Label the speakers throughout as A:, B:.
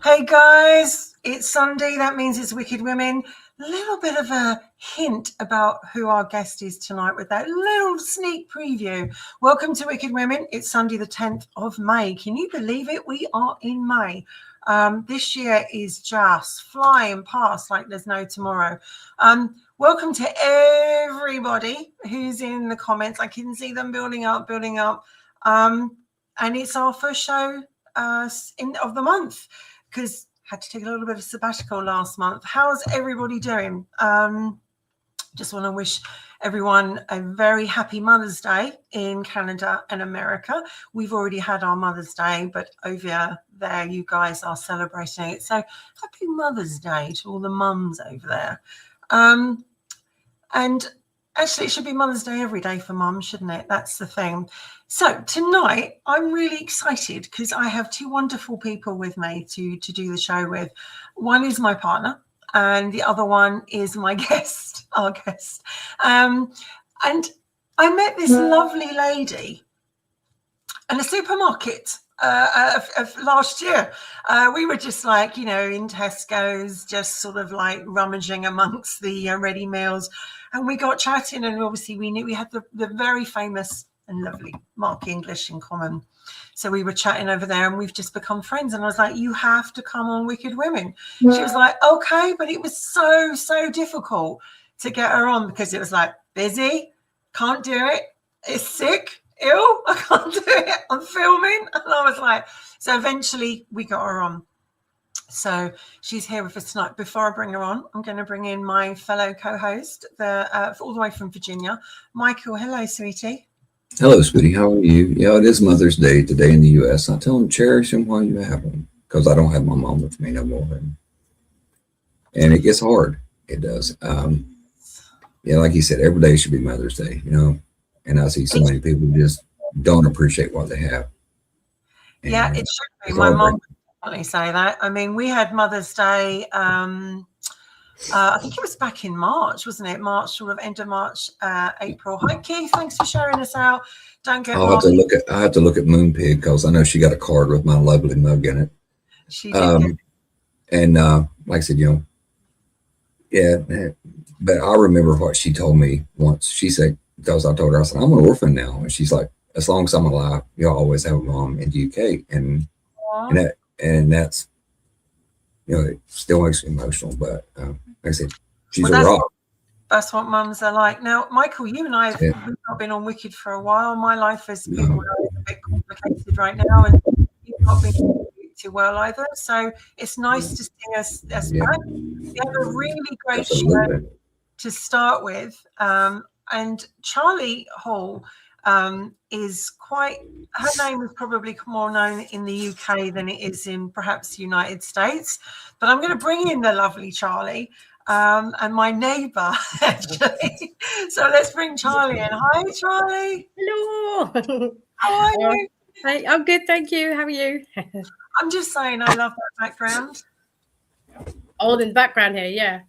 A: Hey guys, it's Sunday. That means it's Wicked Women. A little bit of a hint about who our guest is tonight with that little sneak preview. Welcome to Wicked Women. It's Sunday the 10th of May. Can you believe it? We are in May. This year is just flying past like there's no tomorrow. Welcome to everybody who's in the comments. I can see them building up. And it's our first show of the month, because had to take a little bit of sabbatical last month. How's everybody doing? Just want to wish everyone a very happy Mother's Day in Canada and America. We've already had our Mother's Day, but over there you guys are celebrating it. So happy Mother's Day to all the mums over there. And actually, it should be Mother's Day every day for mums, shouldn't it? That's the thing. So tonight, I'm really excited because I have two wonderful people with me to do the show with. One is my partner, and the other one is my guest, our guest. And I met this lovely lady in a supermarket of last year. We were just like, in Tesco's, just sort of like rummaging amongst the ready meals. And we got chatting, and obviously we knew we had the very famous and lovely Mark English in common. So we were chatting over there, and we've just become friends. And I was like, you have to come on Wicked Women. She was like, okay, but it was so difficult to get her on because it was like, busy, can't do it, it's sick, ill, I can't do it, I'm filming. And I was like, so eventually we got her on. So she's here with us tonight. Before I bring her on, I'm going to bring in my fellow co-host, all the way from Virginia, Michael. Hello, sweetie.
B: Hello, sweetie. How are you? Yeah, it is Mother's Day today in the U.S. I tell them cherish them while you have them, because I don't have my mom with me no more. And it gets hard. It does. Yeah, like you said, every day should be Mother's Day, And I see so many people just don't appreciate what they have. And
A: yeah, it should be. My mom definitely say that. I mean, we had Mother's Day. I think it was back in March, wasn't it? March, sort of end of March, April. Hi, Keith. Thanks for sharing us out. Don't get.
B: I have to look at Moonpig because I know she got a card with my lovely mug in it.
A: She did.
B: And like I said, yeah. But I remember what she told me once. She said, because I told her, I said, I'm an orphan now, and she's like, as long as I'm alive, you'll always have a mom in the UK, and that's. It still makes me emotional, but like I said, she's a rock.
A: That's what mums are like. Now, Michael, you and I have not been on Wicked for a while. My life has been a bit complicated right now, and you've not been too well either. So it's nice to see us back. We have a really great show to start with. And Charlie Hall is her name is probably more known in the UK than it is in perhaps the United States. But I'm going to bring in the lovely Charlie and my neighbour, actually. So let's bring Charlie in. Hi, Charlie.
C: Hello.
A: How are you?
C: Hey, I'm good, thank you. How are you?
A: I'm just saying I love that background.
C: All in the background here, yeah.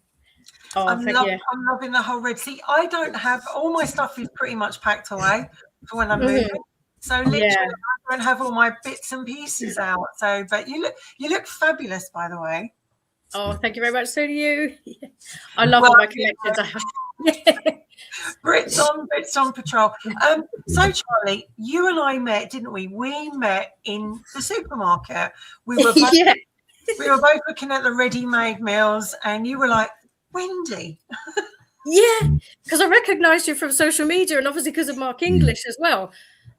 C: Oh,
A: I'm loving the whole red. See, I don't have, all my stuff is pretty much packed away for when I'm moving. So literally, I don't have all my bits and pieces out. So, but you look fabulous, by the way.
C: Oh, thank you very much. So do you. I love all my connections I have.
A: Brits on patrol. So Charlie, you and I met, didn't we? We met in the supermarket. We were both, we were both looking at the ready-made meals, and you were like, Wendy.
C: Yeah, because I recognised you from social media, and obviously because of Mark English as well.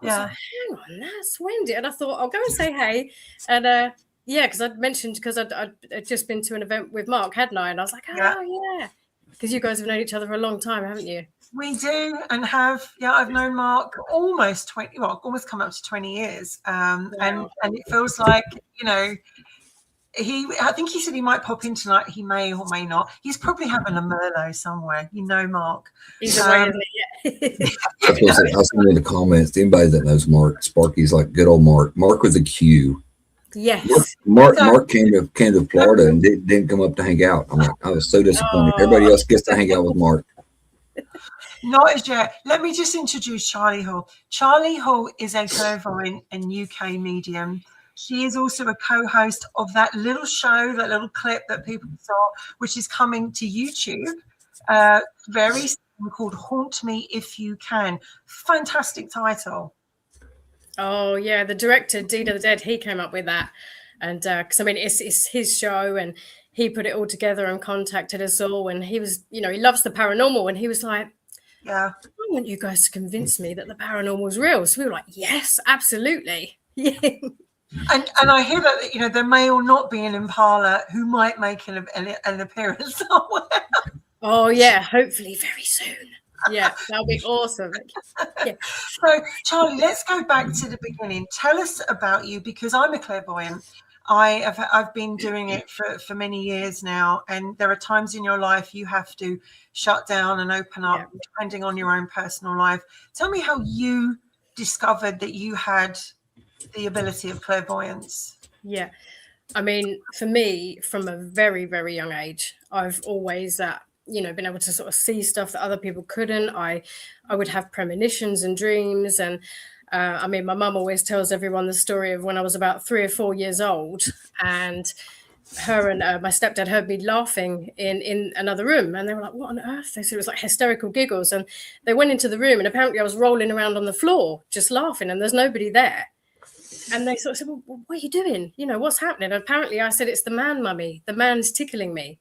A: Yeah.
C: Like, hang on, that's Wendy. And I thought, I'll go and say hey. And because I'd mentioned, because I'd just been to an event with Mark, hadn't I? And I was like, yeah. Because you guys have known each other for a long time, haven't you?
A: We do, and I've known Mark almost come up to 20 years. And it feels like, I think he said he might pop in tonight. He may or may not. He's probably having a Merlot somewhere. Mark.
C: He's away, isn't he?
B: I was in the comments. Anybody that knows Mark, Sparky's like good old Mark. Mark with a Q.
C: Yes.
B: Mark came to Florida and didn't come up to hang out. I was so disappointed. Everybody else gets to hang out with Mark.
A: Not as yet. Let me just introduce Charlie Hall. Charlie Hall is a clairvoyant and UK medium. She is also a co-host of that little show, that little clip that people saw, which is coming to YouTube very soon, called Haunt Me If You Can. Fantastic title.
C: Oh yeah, the director Deed of the Dead, he came up with that, and because I mean it's his show, and he put it all together and contacted us all, and he was, you know, he loves the paranormal, and he was like,
A: yeah,
C: I want you guys to convince me that the paranormal is real. So we were like, yes, absolutely. Yeah.
A: And I hear that, you know, there may or not be an Impala who might make an appearance somewhere.
C: Oh yeah, hopefully very soon. Yeah, that'll be awesome. Yeah.
A: So Charlie, let's go back to the beginning. Tell us about you, because I'm a clairvoyant. I've been doing it for many years now, and there are times in your life you have to shut down and open up, depending on your own personal life. Tell me how you discovered that you had the ability of clairvoyance.
C: Yeah, I mean, for me, from a very, very young age, I've always you know, been able to sort of see stuff that other people couldn't. I would have premonitions and dreams, and I mean, my mum always tells everyone the story of when I was about 3 or 4 years old, and her and my stepdad heard me laughing in another room, and they were like, what on earth? They said it was like hysterical giggles, and they went into the room, and apparently I was rolling around on the floor just laughing, and there's nobody there. And they sort of said, well, what are you doing? You know, what's happening? And apparently I said, it's the man, mummy. The man's tickling me.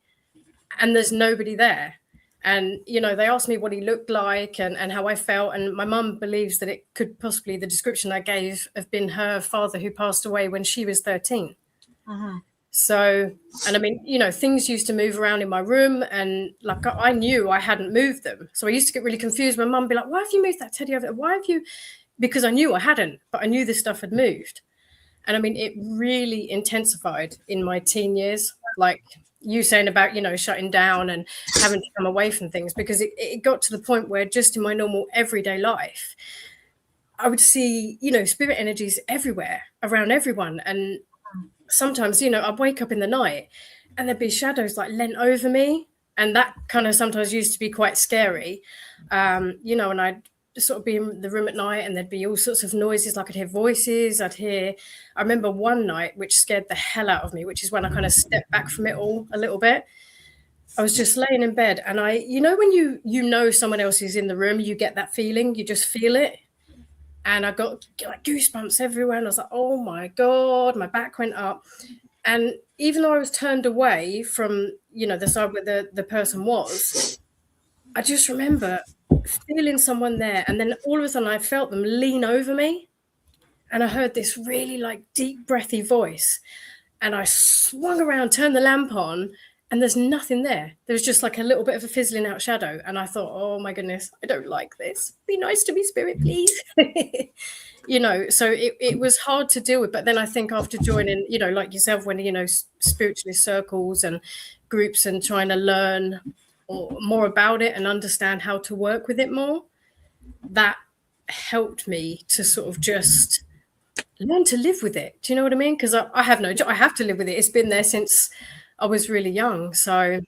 C: And there's nobody there. And, you know, they asked me what he looked like and how I felt. And my mum believes that it could possibly, the description I gave, have been her father who passed away when she was 13.
A: Mm-hmm.
C: So, and I mean, you know, things used to move around in my room, and like I knew I hadn't moved them. So I used to get really confused. My mum would be like, why have you moved that teddy over there? Why have you? Because I knew I hadn't, but I knew this stuff had moved. And I mean, it really intensified in my teen years, like you saying about, you know, shutting down and having to come away from things, because it got to the point where just in my normal everyday life, I would see, you know, spirit energies everywhere around everyone. And sometimes, you know, I'd wake up in the night and there'd be shadows like leant over me. And that kind of sometimes used to be quite scary, you know, and I'd sort of be in the room at night and there'd be all sorts of noises. Like I'd hear voices, I remember one night which scared the hell out of me, which is when I kind of stepped back from it all a little bit. I was just laying in bed, and you know when you know someone else is in the room, you get that feeling, you just feel it. And I got like goosebumps everywhere, and I was like, oh my God, my back went up. And even though I was turned away from, you know, the side where the person was, I just remember feeling someone there, and then all of a sudden I felt them lean over me, and I heard this really like deep breathy voice, and I swung around, turned the lamp on, and there's nothing there. There was just like a little bit of a fizzling out shadow, and I thought, oh my goodness, I don't like this. Be nice to me, spirit, please. You know, so it was hard to deal with. But then I think after joining, you know, like yourself, when, you know, spiritualist circles and groups and trying to learn more about it and understand how to work with it more, that helped me to sort of just learn to live with it. Do you know what I mean? Because I have no job. I have to live with it. It's been there since I was really young. So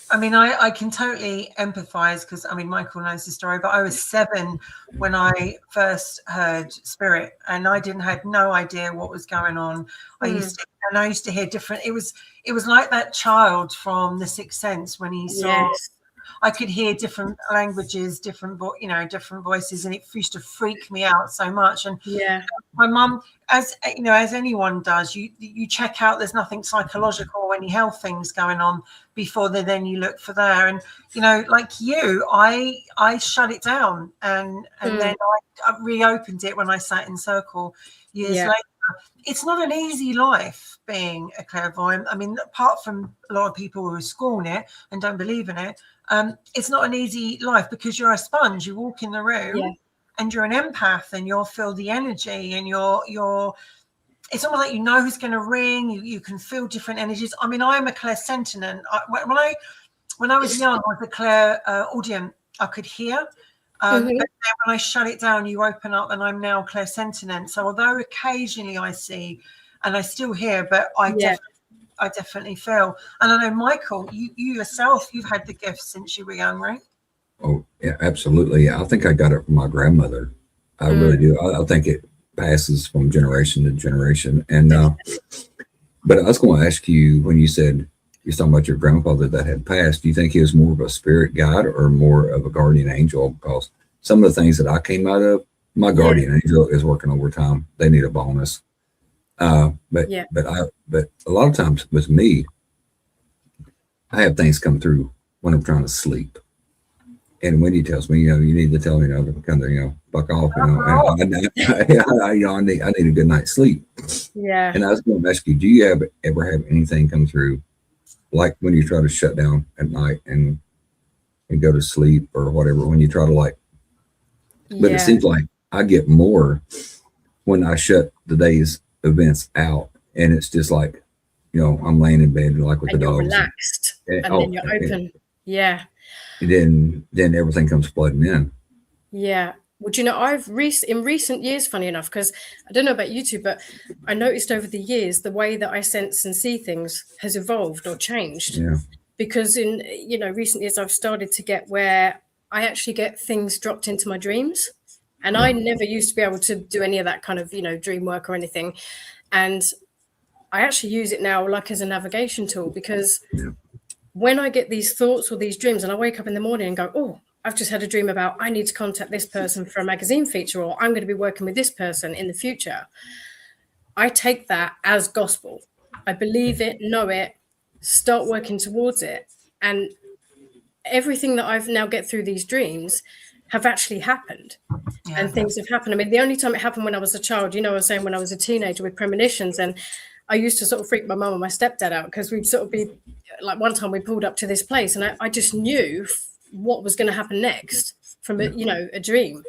A: I mean, I can totally empathize, because I mean, Michael knows the story, but I was 7 when I first heard spirit, and I had no idea what was going on. I used to hear different. It was like that child from The Sixth Sense when he saw.
C: yes.
A: I could hear different languages, different voices, and it used to freak me out so much. And
C: Yeah.
A: my mum, as you know, as anyone does, you check out there's nothing psychological or any health things going on before then you look for there. And you know, like you, I shut it down, and then I reopened it when I sat in circle years later. It's not an easy life being a clairvoyant. I mean, apart from a lot of people who scorn it and don't believe in it, it's not an easy life, because you're a sponge. You walk in the room and you're an empath, and you'll feel the energy, and you're it's almost like you know who's going to ring. You can feel different energies. I mean, I'm a clairsentient. When I was young, I was a clairaudient. I could hear. But then when I shut it down, you open up, and I'm now clairsentient. So although occasionally I see and I still hear, but I definitely feel. And I know, Michael, you yourself, you've had the gift since you were young, right?
B: Oh, yeah, absolutely. I think I got it from my grandmother. I really do. I think passes from generation to generation. And but I was going to ask you, when you said you're talking about your grandfather that had passed, do you think he was more of a spirit guide or more of a guardian angel? Because some of the things that I came out of, my guardian angel is working overtime. They need a bonus. But a lot of times with me, I have things come through when I'm trying to sleep. And Wendy tells me, you need to tell me, to kind of, fuck off, I need a good night's sleep.
C: Yeah.
B: And I was going to ask you, do you ever have anything come through, like when you try to shut down at night and go to sleep or whatever, when you try to but it seems like I get more when I shut the day's events out, and it's just like, I'm laying in bed with the dogs,
C: relaxed, and then you're open.
B: And then everything comes flooding in.
C: Yeah. Well, I've in recent years, funny enough, because I don't know about you two, but I noticed over the years the way that I sense and see things has evolved or changed.
B: Yeah.
C: Because in recent years, I've started to get where I actually get things dropped into my dreams, and I never used to be able to do any of that kind of dream work or anything, and I actually use it now like as a navigation tool, because when I get these thoughts or these dreams, and I wake up in the morning and go, oh, I've just had a dream about I need to contact this person for a magazine feature, or I'm going to be working with this person in the future. I take that as gospel. I believe it, know it, start working towards it. And everything that I've now get through these dreams have actually happened. And things have happened. I mean, the only time it happened when I was a child, I was saying when I was a teenager with premonitions, and I used to sort of freak my mum and my stepdad out, because we'd sort of be like, one time we pulled up to this place and I just knew what was going to happen next from a dream.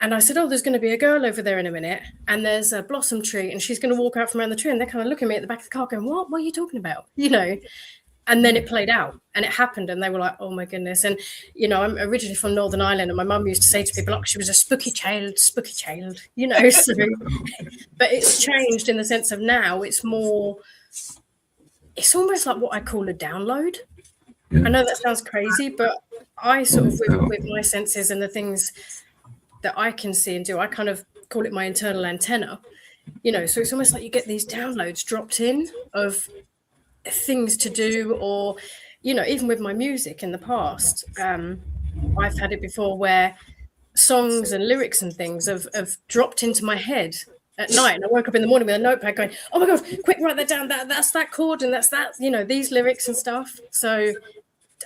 C: And I said, oh, there's going to be a girl over there in a minute, and there's a blossom tree, and she's going to walk out from around the tree. And they're kind of looking at me at the back of the car going, what are you talking about? And then it played out and it happened, and they were like, oh my goodness. And, I'm originally from Northern Ireland, and my mum used to say to people, like, she was a spooky child, so, but it's changed in the sense of now it's almost like what I call a download. Yeah. I know that sounds crazy, but I sort of, with my senses and the things that I can see and do, I kind of call it my internal antenna, so it's almost like you get these downloads dropped in of things to do, or even with my music in the past, I've had it before where songs and lyrics and things have dropped into my head at night, and I woke up in the morning with a notepad going, oh my god, quick, write that down, that's that chord, and that's that, these lyrics and stuff. So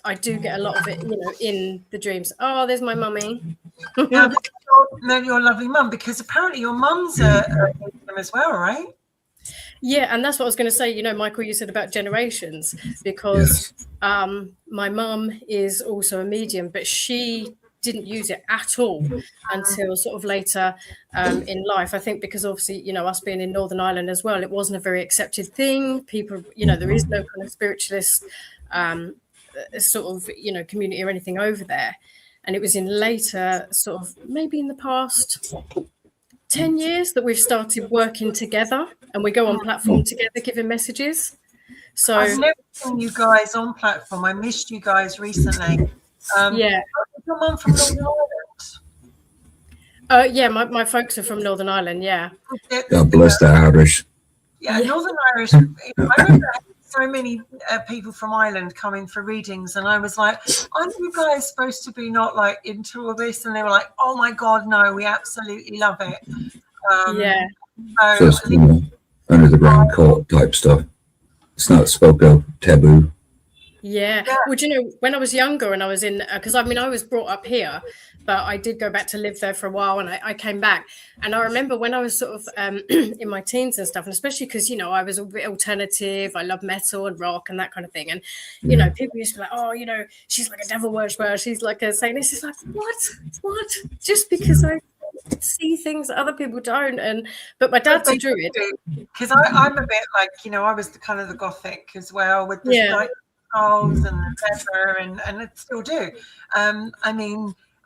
C: I do get a lot of it in the dreams. Oh, there's my mummy.
A: Your lovely mum, because apparently your mum's a medium as well, right?
C: Yeah, and that's what I was going to say. Michael, you said about generations, because my mum is also a medium, but she didn't use it at all until sort of later in life. I think because obviously, us being in Northern Ireland as well, it wasn't a very accepted thing. People, there is no kind of spiritualist sort of, community or anything over there. And it was in later sort of, maybe in the past 10 years that we've started working together, and we go on platform together giving messages. So
A: I've never seen you guys on platform. I missed you guys recently. Your mum from Northern Ireland?
C: My folks are from Northern Ireland.
B: God bless the Irish.
A: Northern Irish. I remember so many people from Ireland coming for readings, and I was like, aren't you guys supposed to be not like into all this? And they were like, oh my god, no, we absolutely love it.
B: So it's under the ground cult type stuff. It's not spoke of, taboo.
C: Yeah. Well, when I was younger and I was in, because I was brought up here, but I did go back to live there for a while, and I came back. And I remember when I was sort of in my teens and stuff, and especially because, I was a bit alternative. I love metal and rock and that kind of thing. And, people used to be like, oh, she's like a devil worshiper. She's like a Satanist. It's like, what? Just because I see things that other people don't. But my dad's a druid.
A: Because I'm a bit like, I was the kind of the gothic as well, with the skulls and the leather, and I still do.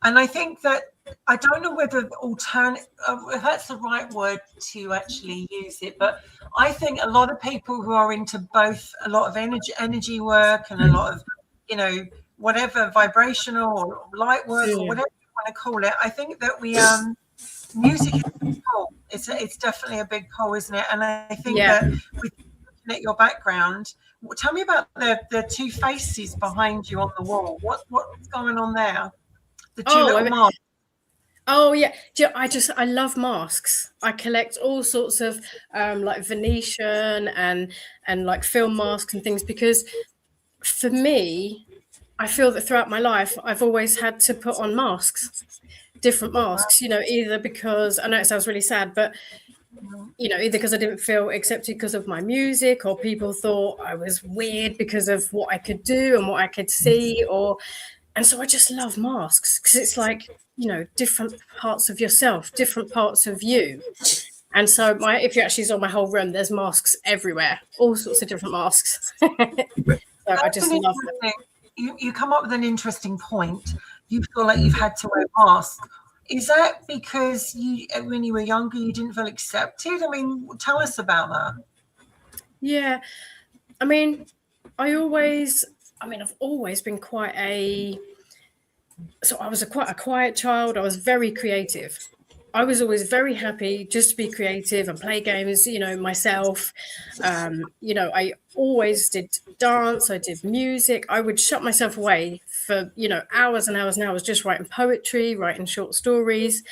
A: And I think that, I don't know whether if that's the right word to actually use it, but I think a lot of people who are into both a lot of energy work and a lot of, whatever vibrational or light work or whatever you want to call it, I think that we music is cool. It's definitely a big pull, isn't it? And I think
C: Yeah.
A: that with looking at your background, tell me about the two faces behind you on the wall. What's going on there? The two little masks.
C: Oh yeah, I love masks. I collect all sorts of like Venetian and like film masks and things, because for me, I feel that throughout my life I've always had to put on masks, different masks, you know, either because, I know it sounds really sad, but you know, either because I didn't feel accepted because of my music, or people thought I was weird because of what I could do and what I could see, and so I just love masks, because it's like, you know, different parts of yourself, different parts of you. And so if you actually saw my whole room, there's masks everywhere, all sorts of different masks. So I just love it.
A: You come up with an interesting point. You feel like you've had to wear masks. Is that because when you were younger, you didn't feel accepted? I mean, tell us about that.
C: Yeah. I mean, I've always been I was quite a quiet child. I was very creative. I was always very happy just to be creative and play games, you know, myself. You know, I always did dance. I did music. I would shut myself away for, you know, hours and hours and hours just writing poetry, writing short stories.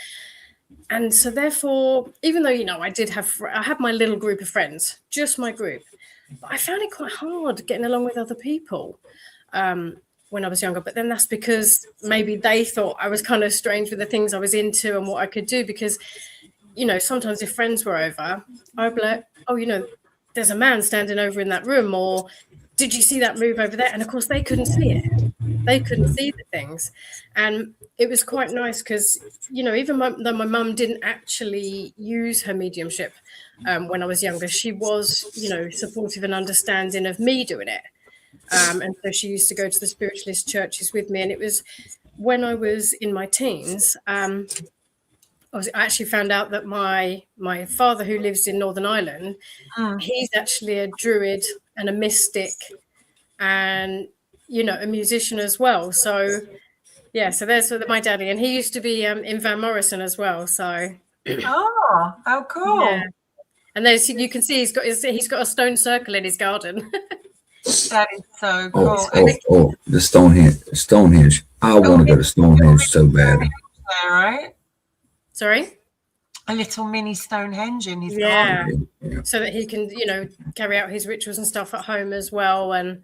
C: And so therefore, even though, you know, I had my little group of friends, just my group, but I found it quite hard getting along with other people when I was younger. But then that's because maybe they thought I was kind of strange with the things I was into and what I could do, because, you know, sometimes if friends were over, I'd be like, oh, you know, there's a man standing over in that room, or did you see that move over there? And of course they couldn't see it. They couldn't see the things. And it was quite nice because, you know, even though my mum didn't actually use her mediumship when I was younger, she was, you know, supportive and understanding of me doing it. And so she used to go to the spiritualist churches with me. And it was when I was in my teens, I actually found out that my father, who lives in Northern Ireland, he's actually a druid and a mystic and, you know, a musician as well. So, yeah, so there's my daddy. And he used to be in Van Morrison as well. So.
A: Oh, how cool.
C: Yeah. And there's, you can see he's got a stone circle in his garden.
A: That is so cool.
B: The Stonehenge. I want to go to Stonehenge so bad.
A: There, right?
C: Sorry?
A: A little mini Stonehenge in his garden.
B: Yeah.
C: So that he can, you know, carry out his rituals and stuff at home as well. And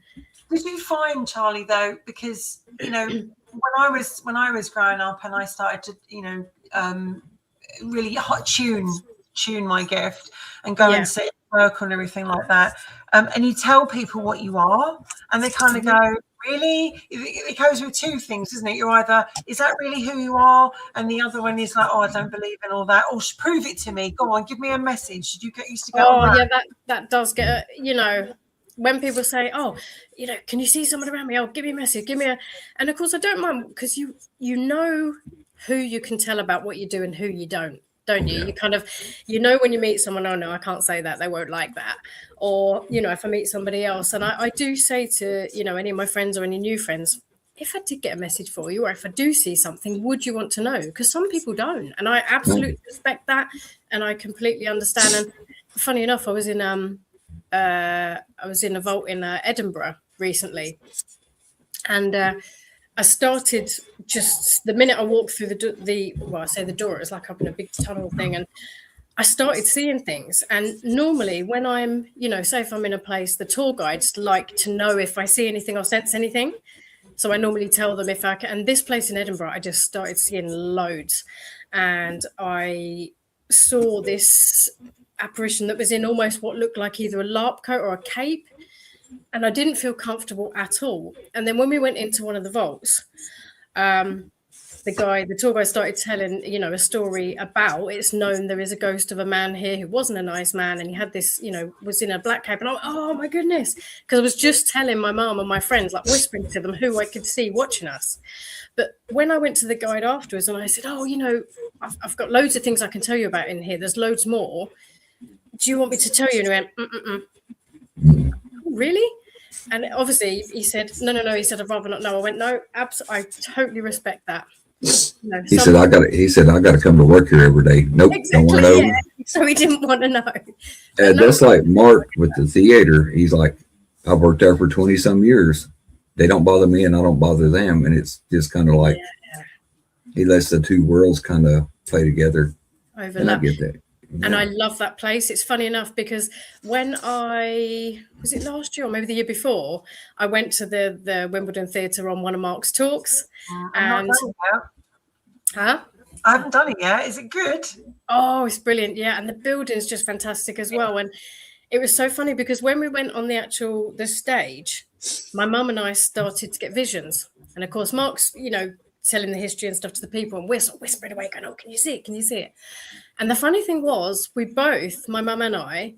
A: did you find, Charlie, though, because, you know, when I was growing up and I started to, you know, really tune my gift and go and sit in work and everything like that. And you tell people what you are, and they kind of go, really? It goes with two things, isn't it? You're either, is that really who you are? And the other one is like, oh, I don't believe in all that. Or prove it to me. Go on, give me a message. Did you get used to go on that?
C: Yeah, that does get, you know, when people say, oh, you know, can you see someone around me? Oh, give me a message, and of course I don't mind, because you know who you can tell about what you do and who you don't you? You kind of, you know, when you meet someone, oh no, I can't say that, they won't like that. Or, you know, if I meet somebody else, and I do say to, you know, any of my friends or any new friends, if I did get a message for you, or if I do see something, would you want to know? Because some people don't, and I absolutely respect that, and I completely understand. And funny enough, I was in a vault in Edinburgh recently, and I started just the minute I walked through I say the door, it was like up in a big tunnel thing, and I started seeing things. And normally when I'm, you know, say if I'm in a place, the tour guides like to know if I see anything or sense anything. So I normally tell them if I can. And this place in Edinburgh, I just started seeing loads. And I saw this apparition that was in almost what looked like either a LARP coat or a cape. And I didn't feel comfortable at all. And then when we went into one of the vaults, the tour guide started telling, you know, a story about, it's known there is a ghost of a man here who wasn't a nice man, and he had this, you know, was in a black cape. And oh my goodness, because I was just telling my mum and my friends, like whispering to them who I could see watching us. But when I went to the guide afterwards and I said, oh, you know, I've got loads of things I can tell you about in here. There's loads more. Do you want me to tell you? And he went, really? And obviously he said, no. He said, I'd rather not know. I went, no, absolutely. I totally respect that. No,
B: he said, I got to come to work here every day. Nope.
C: Exactly,
B: don't want to know.
C: Yeah, So he didn't want to know.
B: And that's like Mark with the theater. He's like, I've worked there for 20 some years. They don't bother me and I don't bother them. And it's just kind of like he lets the two worlds kind of play together.
C: Overlap.
B: And I get that. Yeah.
C: And I love that place. It's funny enough because when was it last year or maybe the year before, I went to the Wimbledon Theatre on one of Mark's talks. And
A: I haven't done it yet. Is it good?
C: Oh, it's brilliant. Yeah. And the building's just fantastic as well. And it was so funny because when we went on the stage, my mum and I started to get visions. And of course, Mark's, telling the history and stuff to the people, and we're sort of whispering away, going, "Oh, can you see it? Can you see it?" And the funny thing was, we both, my mum and I,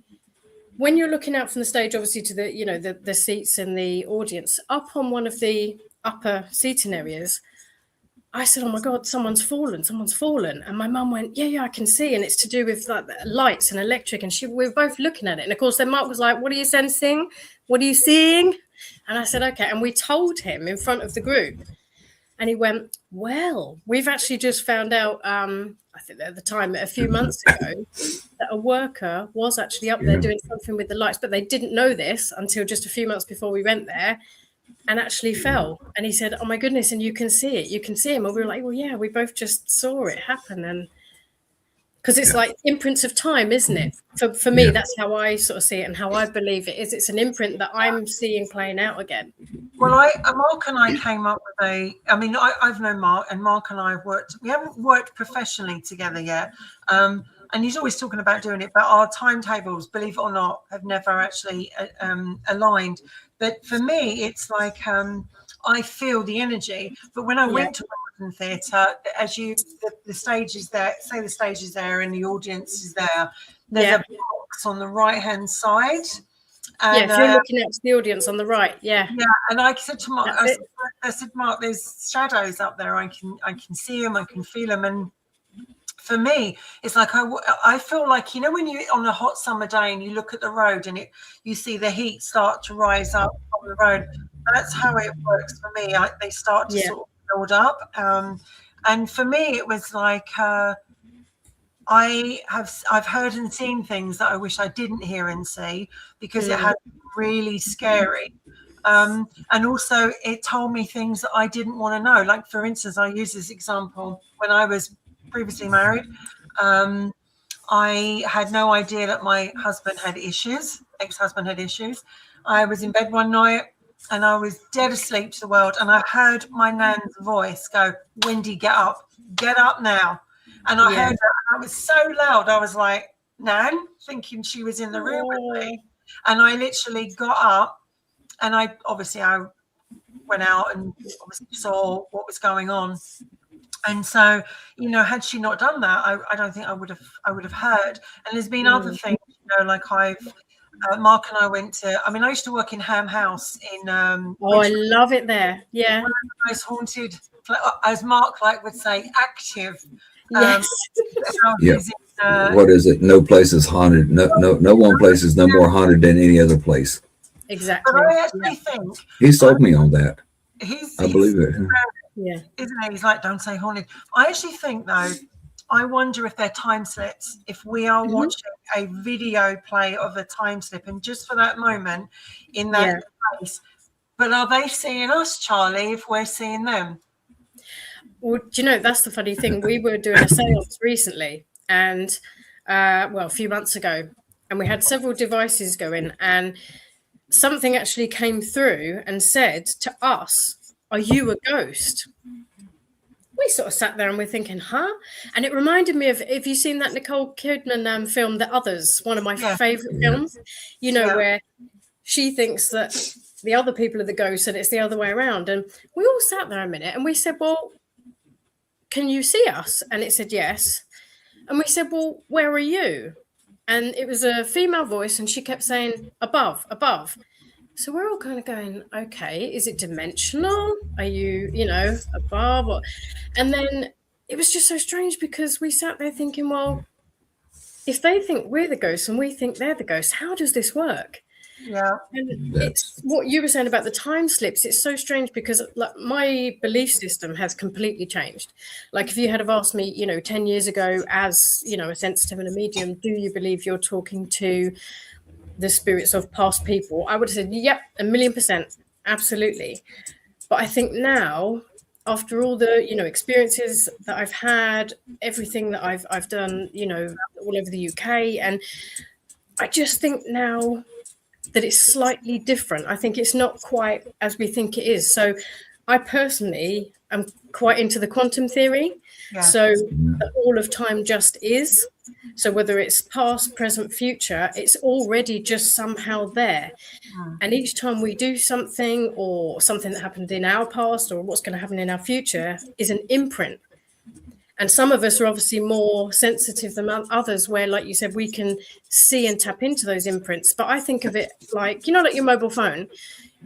C: when you're looking out from the stage, obviously to the seats and the audience, up on one of the upper seating areas, I said, "Oh my God, someone's fallen. And my mum went, yeah, I can see. And it's to do with like lights and electric. And we were both looking at it. And of course, then Mark was like, "What are you sensing? What are you seeing?" And I said, "Okay." And we told him in front of the group. And he went, "Well, we've actually just found out, I think at the time, a few months ago, that a worker was actually up there doing something with the lights, but they didn't know this until just a few months before we went there, and actually fell." And he said, "Oh my goodness, and you can see it. You can see him." And we were like, "Well, yeah, we both just saw it happen." And because it's like imprints of time, isn't it? For me, that's how I sort of see it and how I believe it is. It's an imprint that I'm seeing playing out again.
A: Well, Mark and I came up with I've known Mark, and Mark and I have we haven't worked professionally together yet. And he's always talking about doing it, but our timetables, believe it or not, have never actually aligned. But for me, it's like I feel the energy. But when I went to Wimbledon Theatre, as the stage is there, say the stage is there and the audience is there, there's a box on the right-hand side. And,
C: if you're looking at the audience on the right,
A: and I said to Mark, I said, "Mark, there's shadows up there. I can see them, I can feel them." And for me, it's like I feel like, when you're on a hot summer day and you look at the road and you see the heat start to rise up on the road. That's how it works for me. They start to sort of build up, and for me, it was like I've heard and seen things that I wish I didn't hear and see, because it had been really scary. And also it told me things that I didn't want to know. Like, for instance, I use this example when I was previously married. I had no idea that my husband had issues, ex-husband had issues. I was in bed one night and I was dead asleep to the world. And I heard my nan's voice go, "Wendy, get up now." And I heard that, and I was so loud. I was like, "Nan," thinking she was in the room with me. And I literally got up, and I went out and obviously saw what was going on. And so, had she not done that, I don't think I would have heard. And there's been other things, like Mark and I went to, I used to work in Ham House in
C: I love it there. Yeah.
A: One of the most haunted, as Mark would say, active.
C: Yes.
B: What is it? No place is haunted. No one place is no more haunted than any other place.
C: Exactly.
A: But I actually think
B: he sold me on that.
A: I
B: believe it.
C: Yeah.
A: Isn't it? He's like, "Don't say haunted." I actually think, though, I wonder if they're time slips. If we are watching a video play of a time slip, and just for that moment in that place, but are they seeing us, Charlie, if we're seeing them?
C: Well, do you know, that's the funny thing. We were doing a seance recently, and a few months ago, and we had several devices going, and something actually came through and said to us, "Are you a ghost?" We sort of sat there and we're thinking, huh? And it reminded me of, have you seen that Nicole Kidman film, The Others? One of my favorite films, where she thinks that the other people are the ghosts and it's the other way around. And we all sat there a minute and we said, "Well, can you see us?" And it said, "Yes." And we said, "Well, where are you?" And it was a female voice and she kept saying, "Above, above." So we're all kind of going, okay, is it dimensional? Are you, above? And then it was just so strange because we sat there thinking, well, if they think we're the ghosts and we think they're the ghosts, how does this work?
A: Yeah.
C: And
B: That's
C: it's what you were saying about the time slips. It's so strange because like my belief system has completely changed. Like if you had have asked me, 10 years ago as, a sensitive and a medium, do you believe you're talking to the spirits of past people? I would have said, yep, 1,000,000%. Absolutely. But I think now, after all the, experiences that I've had, everything that I've done, all over the UK, and I just think now that it's slightly different. I think it's not quite as we think it is. So I personally am quite into the quantum theory.
A: Yeah.
C: So that all of time just is. So whether it's past, present, future, it's already just somehow there. And each time we do something or something that happened in our past or what's going to happen in our future is an imprint. And some of us are obviously more sensitive than others, where, like you said, we can see and tap into those imprints. But I think of it like, like your mobile phone.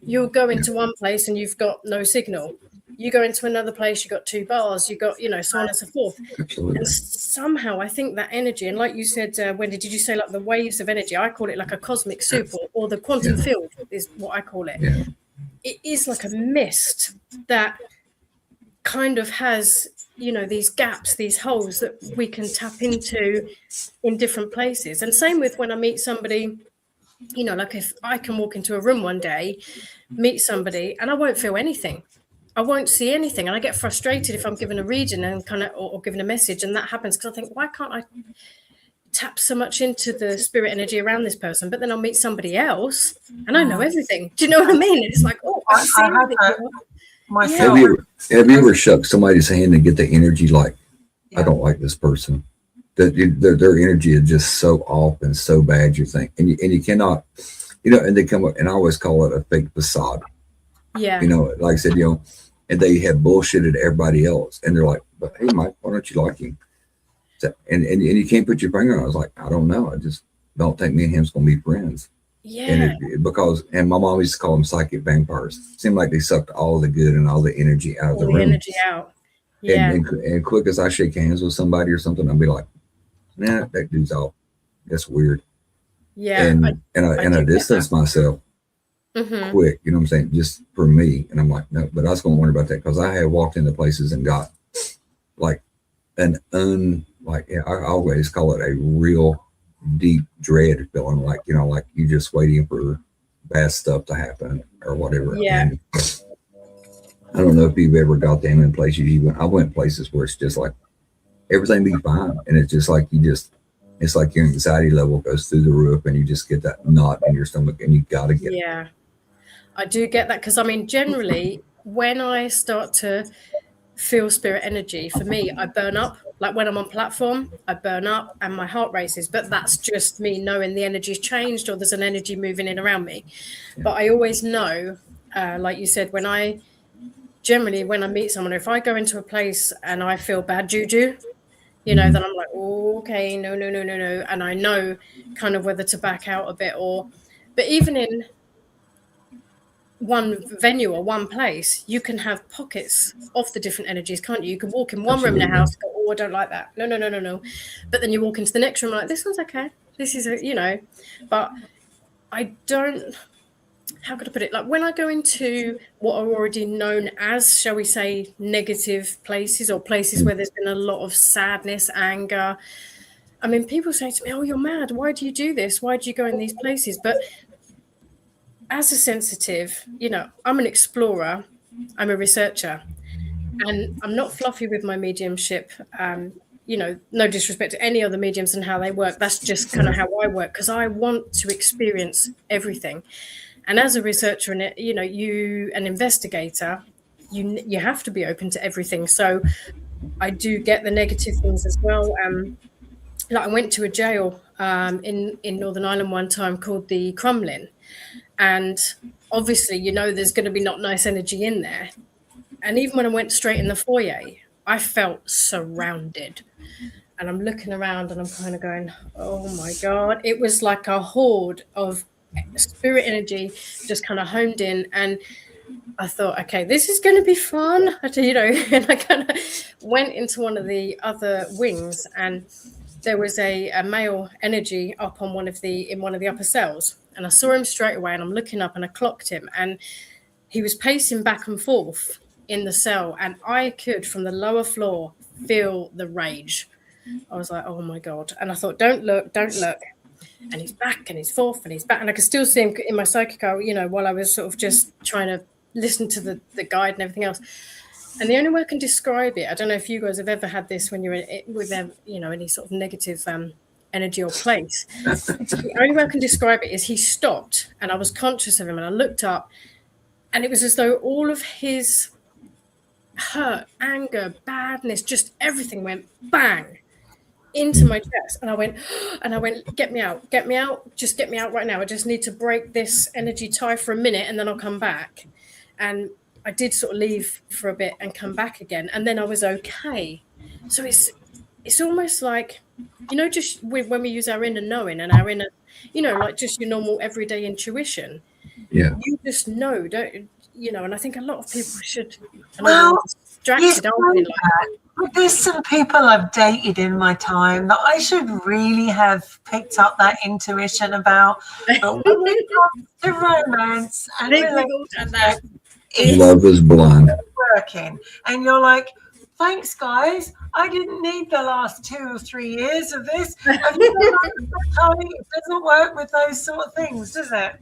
C: You'll go into one place and you've got no signal. You go into another place, you've got 2 bars, you've got, so on and so forth.
B: absolutely.
C: And somehow I think that energy, and like you said, Wendy, did you say like the waves of energy? I call it like a cosmic soup, or the quantum field is what I call it.
B: Yeah.
C: It is like a mist that kind of has, these gaps, these holes that we can tap into in different places. And same with when I meet somebody, like if I can walk into a room one day, meet somebody, and I won't feel anything. I won't see anything. And I get frustrated if I'm given a reading and kind of, or given a message, and that happens because I think, why can't I tap so much into the spirit energy around this person? But then I'll meet somebody else and I know everything. Do you know what I mean? It's like, oh, I see everything.
A: Myself.
B: Have you ever shook somebody's hand and get the energy like, I don't like this person? Their energy is just so off and so bad, you think. And you cannot, and they come up, and I always call it a fake facade.
C: Yeah.
B: Like I said, and they have bullshitted everybody else. And they're like, but hey, Mike, why don't you like him? So, and you can't put your finger on it. I was like, I don't know. I just don't think me and him's going to be friends.
C: Yeah.
B: And my mom used to call them psychic vampires. It seemed like they sucked all the good and all the energy out of the room.
C: Energy out. Yeah.
B: And quick as I shake hands with somebody or something, I'll be like, nah, that dude's off. That's weird.
C: Yeah.
B: And I distance myself quick, you know what I'm saying? Just for me. And I'm like, no, but I was going to worry about that because I had walked into places and got like I always call it a real deep dread feeling, like like you just waiting for bad stuff to happen or whatever.
C: Yeah.
B: And I don't know if you've ever got them in places I went places where it's just like everything be fine, and it's just like it's like your anxiety level goes through the roof, and you just get that knot in your stomach, and you got to get
C: it. I do get that because generally when I start to feel spirit energy, for me, I burn up. Like when I'm on platform, I burn up and my heart races, but that's just me knowing the energy's changed or there's an energy moving in around me. But I always know, like you said, when I meet someone, if I go into a place and I feel bad juju, then I'm like, oh, okay, no. And I know kind of whether to back out a bit but even in one venue or one place, you can have pockets of the different energies, can't you? You can walk in one room in a house, go, oh, I don't like that. No. But then you walk into the next room, like, this one's okay. This is, but I don't, how could I put it? Like when I go into what are already known as, shall we say, negative places or places where there's been a lot of sadness, anger. I mean, people say to me, oh, you're mad. Why do you do this? Why do you go in these places? But as a sensitive, I'm an explorer, I'm a researcher, and I'm not fluffy with my mediumship. No disrespect to any other mediums and how they work. That's just kind of how I work because I want to experience everything. And as a researcher and an investigator, you have to be open to everything. So I do get the negative things as well. Like I went to a jail in Northern Ireland one time called the Crumlin. And obviously, there's going to be not nice energy in there. And even when I went straight in the foyer, I felt surrounded. And I'm looking around and I'm kind of going, oh, my God. It was like a horde of spirit energy just kind of homed in. And I thought, okay, this is going to be fun. And I kind of went into one of the other wings and there was a male energy up on one of the upper cells. And I saw him straight away, and I'm looking up and I clocked him, and he was pacing back and forth in the cell, and I could, from the lower floor, feel the rage. I was like, oh my God. And I thought, don't look. And he's back and he's forth and he's back. And I could still see him in my psychic eye, while I was sort of just trying to listen to the guide and everything else. And the only way I can describe it, I don't know if you guys have ever had this when you're with any sort of negative energy or place. The only way I can describe it is he stopped and I was conscious of him, and I looked up, and it was as though all of his hurt, anger, badness, just everything went bang into my chest. And I went, get me out, just get me out right now. I just need to break this energy tie for a minute, and then I'll come back. And I did sort of leave for a bit and come back again, and then I was okay. So it's almost like, just when we use our inner knowing and our inner, like just your normal everyday intuition.
B: Yeah.
C: You just know, don't you? And I think a lot of people should.
A: Well,
C: distracted, aren't they?
A: But there's some people I've dated in my time that I should really have picked up that intuition about. But when it comes to romance and relationships,
B: Love is blind.
A: working, and you're like, thanks guys, I didn't need the last 2 or 3 years of this. Have you realised, Charlie, it doesn't work with those sort of things, does it?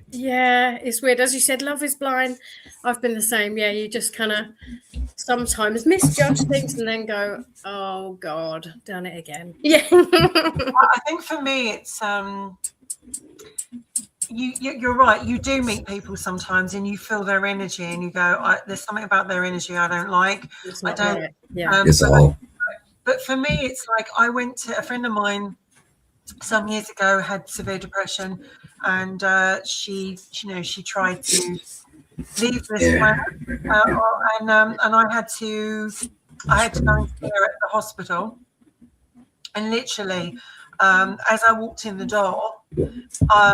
C: Yeah, it's weird. As you said, love is blind. I've been the same. Yeah, you just kind of sometimes misjudge things and then go, oh God, done it again. Yeah.
A: I think for me it's you're right, you do meet people sometimes and you feel their energy and you go, there's something about their energy I don't like. I don't
C: right. Yeah.
B: It's all.
A: But for me it's like, I went to a friend of mine some years ago, had severe depression, and she tried to leave this plan, and I had to go and see her at the hospital, and literally as I walked in the door, I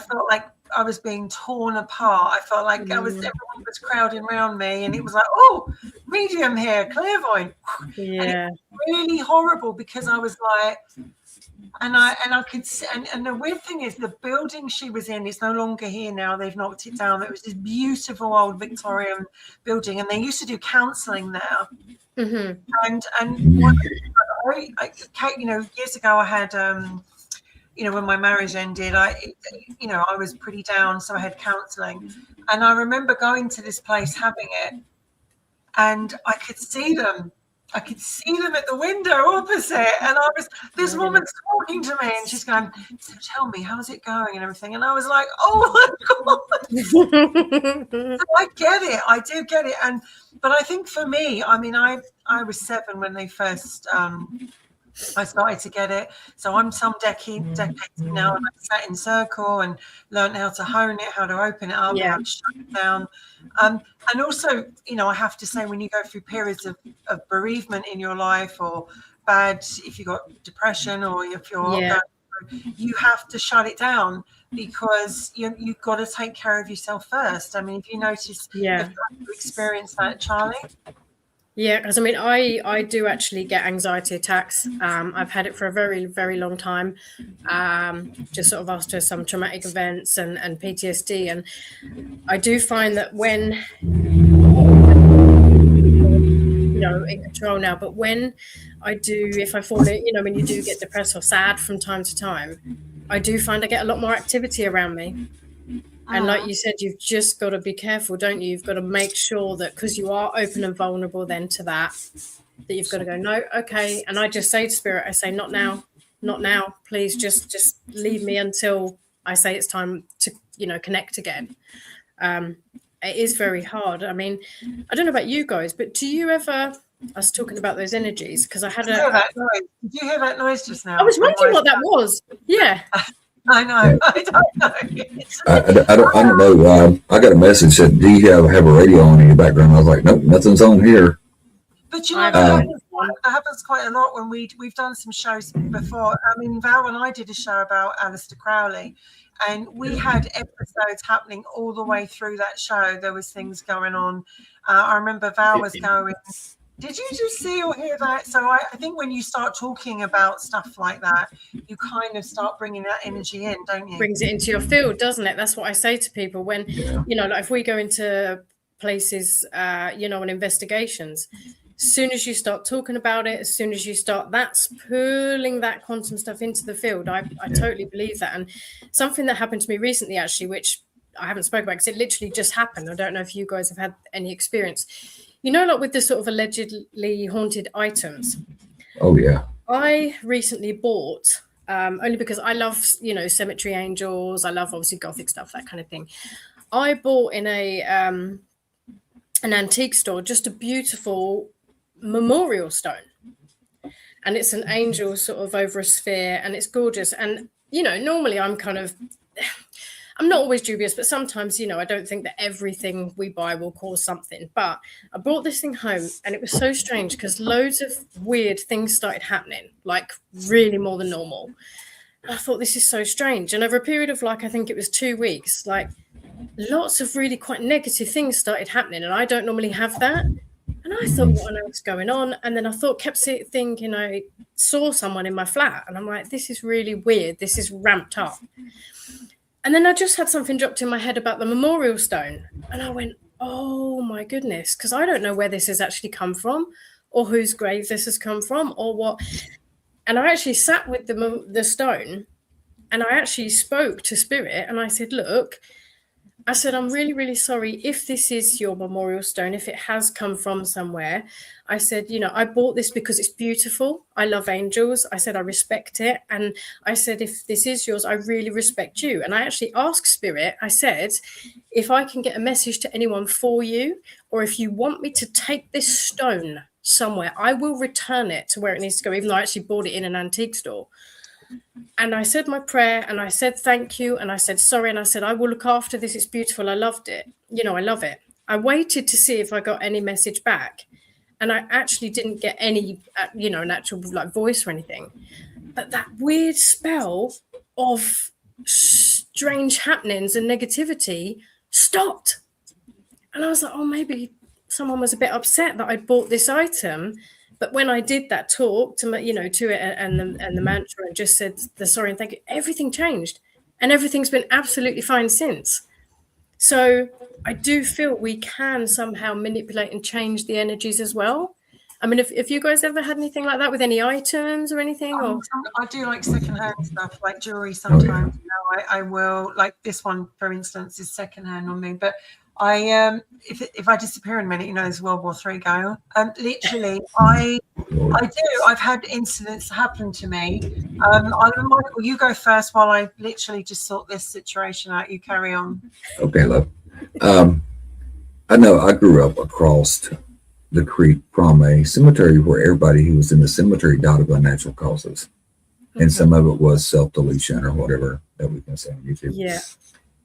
A: felt like I was being torn apart. I felt like everyone was crowding around me, and it was like, oh, medium here, clairvoyant.
C: Yeah.
A: And it was really horrible because I was like, and I could see, and the weird thing is, the building she was in is no longer here now. They've knocked it down. It was this beautiful old Victorian building, and they used to do counselling there.
C: Mm-hmm.
A: And one, years ago I had when my marriage ended, I was pretty down, so I had counselling, and I remember going to this place, having it, and I could see them. I could see them at the window opposite, and this woman's talking to me, and she's going, so tell me, how's it going and everything? And I was like, oh my God. So I get it. I do get it. But I think for me, I mean, I was 7 when they first, I started to get it. So I'm some decades now, and I sat in circle and learned how to hone it, how to open it up, how to shut it down. And also, I have to say, when you go through periods of bereavement in your life, or if you've got depression, or if you're you have to shut it down, because you've got to take care of yourself first. I mean, if you notice, you've experienced that, Charlie.
C: Yeah, because I mean, I do actually get anxiety attacks. I've had it for a very, very long time, just sort of after some traumatic events and PTSD. And I do find that when, in control now, but when if I fall in, when you do get depressed or sad from time to time, I do find I get a lot more activity around me. And like you said, you've just got to be careful, don't you? You've got to make sure that, because you are open and vulnerable then to that you've got to go, no, okay. And I just say to Spirit, I say, not now, please, just leave me until I say it's time to, connect again. It is very hard. I mean, I don't know about you guys, but do you ever, I was talking about those energies, because I had
A: Did you hear that noise just now?
C: I was wondering what that was. Yeah.
A: I know. I don't know.
B: I don't know. I got a message that, do you have a radio on in your background? I was like, nope, nothing's on here.
A: But that happens quite a lot when we've done some shows before. I mean, Val and I did a show about Aleister Crowley, and we had episodes happening all the way through that show. There was things going on. I remember Val was going, Did you just see or hear that? So I think when you start talking about stuff like that, you kind of start bringing that energy in, don't you?
C: Brings it into your field, doesn't it? That's what I say to people when, you know, like if we go into places, you know, on investigations, as soon as you start talking about it, as soon as you start, that's pulling that quantum stuff into the field. I totally believe that. And something that happened to me recently, actually, which I haven't spoken about because it literally just happened. I don't know if you guys have had any experience. You know, like with the sort of allegedly haunted items.
B: Oh, yeah.
C: I recently bought, only because I love, you know, cemetery angels. I love obviously Gothic stuff, that kind of thing. I bought in an antique store just a beautiful memorial stone. And it's an angel sort of over a sphere, and it's gorgeous. And, you know, normally I'm not always dubious, but sometimes, you know, I don't think that everything we buy will cause something. But I brought this thing home, and it was so strange because loads of weird things started happening, like really more than normal. And I thought, this is so strange. And over a period of like, I think it was 2 weeks, like lots of really quite negative things started happening. And I don't normally have that. And I thought, what on earth's going on? And then I kept thinking I saw someone in my flat. And I'm like, this is really weird. This is ramped up. And then I just had something dropped in my head about the memorial stone. And I went, oh my goodness, because I don't know where this has actually come from or whose grave this has come from or what. And I actually sat with the stone, and I actually spoke to spirit, and I said, look, I said, I'm really, really sorry if this is your memorial stone, if it has come from somewhere. I said, you know, I bought this because it's beautiful. I love angels. I said, I respect it. And I said, if this is yours, I really respect you. And I actually asked spirit, I said, if I can get a message to anyone for you, or if you want me to take this stone somewhere, I will return it to where it needs to go, even though I actually bought it in an antique store. And I said my prayer, and I said thank you, and I said sorry, and I said I will look after this. It's beautiful. I loved it. You know, I love it. I waited to see if I got any message back, and I actually didn't get any, you know, an actual like voice or anything. But that weird spell of strange happenings and negativity stopped, and I was like, oh, maybe someone was a bit upset that I'd bought this item. But when I did that talk to, you know, to it and the mantra and just said the sorry and thank you, everything changed, and everything's been absolutely fine since. So I do feel we can somehow manipulate and change the energies as well. I mean, if you guys ever had anything like that with any items or anything, or
A: I do like secondhand stuff, like jewelry. Sometimes, you know, I will, like this one, for instance, is secondhand on me, but I if I disappear in a minute, you know, there's World War III going on. Literally, I do. I've had incidents happen to me. Michael, you go first while I literally just sort this situation out. You carry on.
B: Okay, love. I know I grew up across the creek from a cemetery where everybody who was in the cemetery died of unnatural causes, and some of it was self-deletion or whatever that we can say on YouTube.
C: Yeah.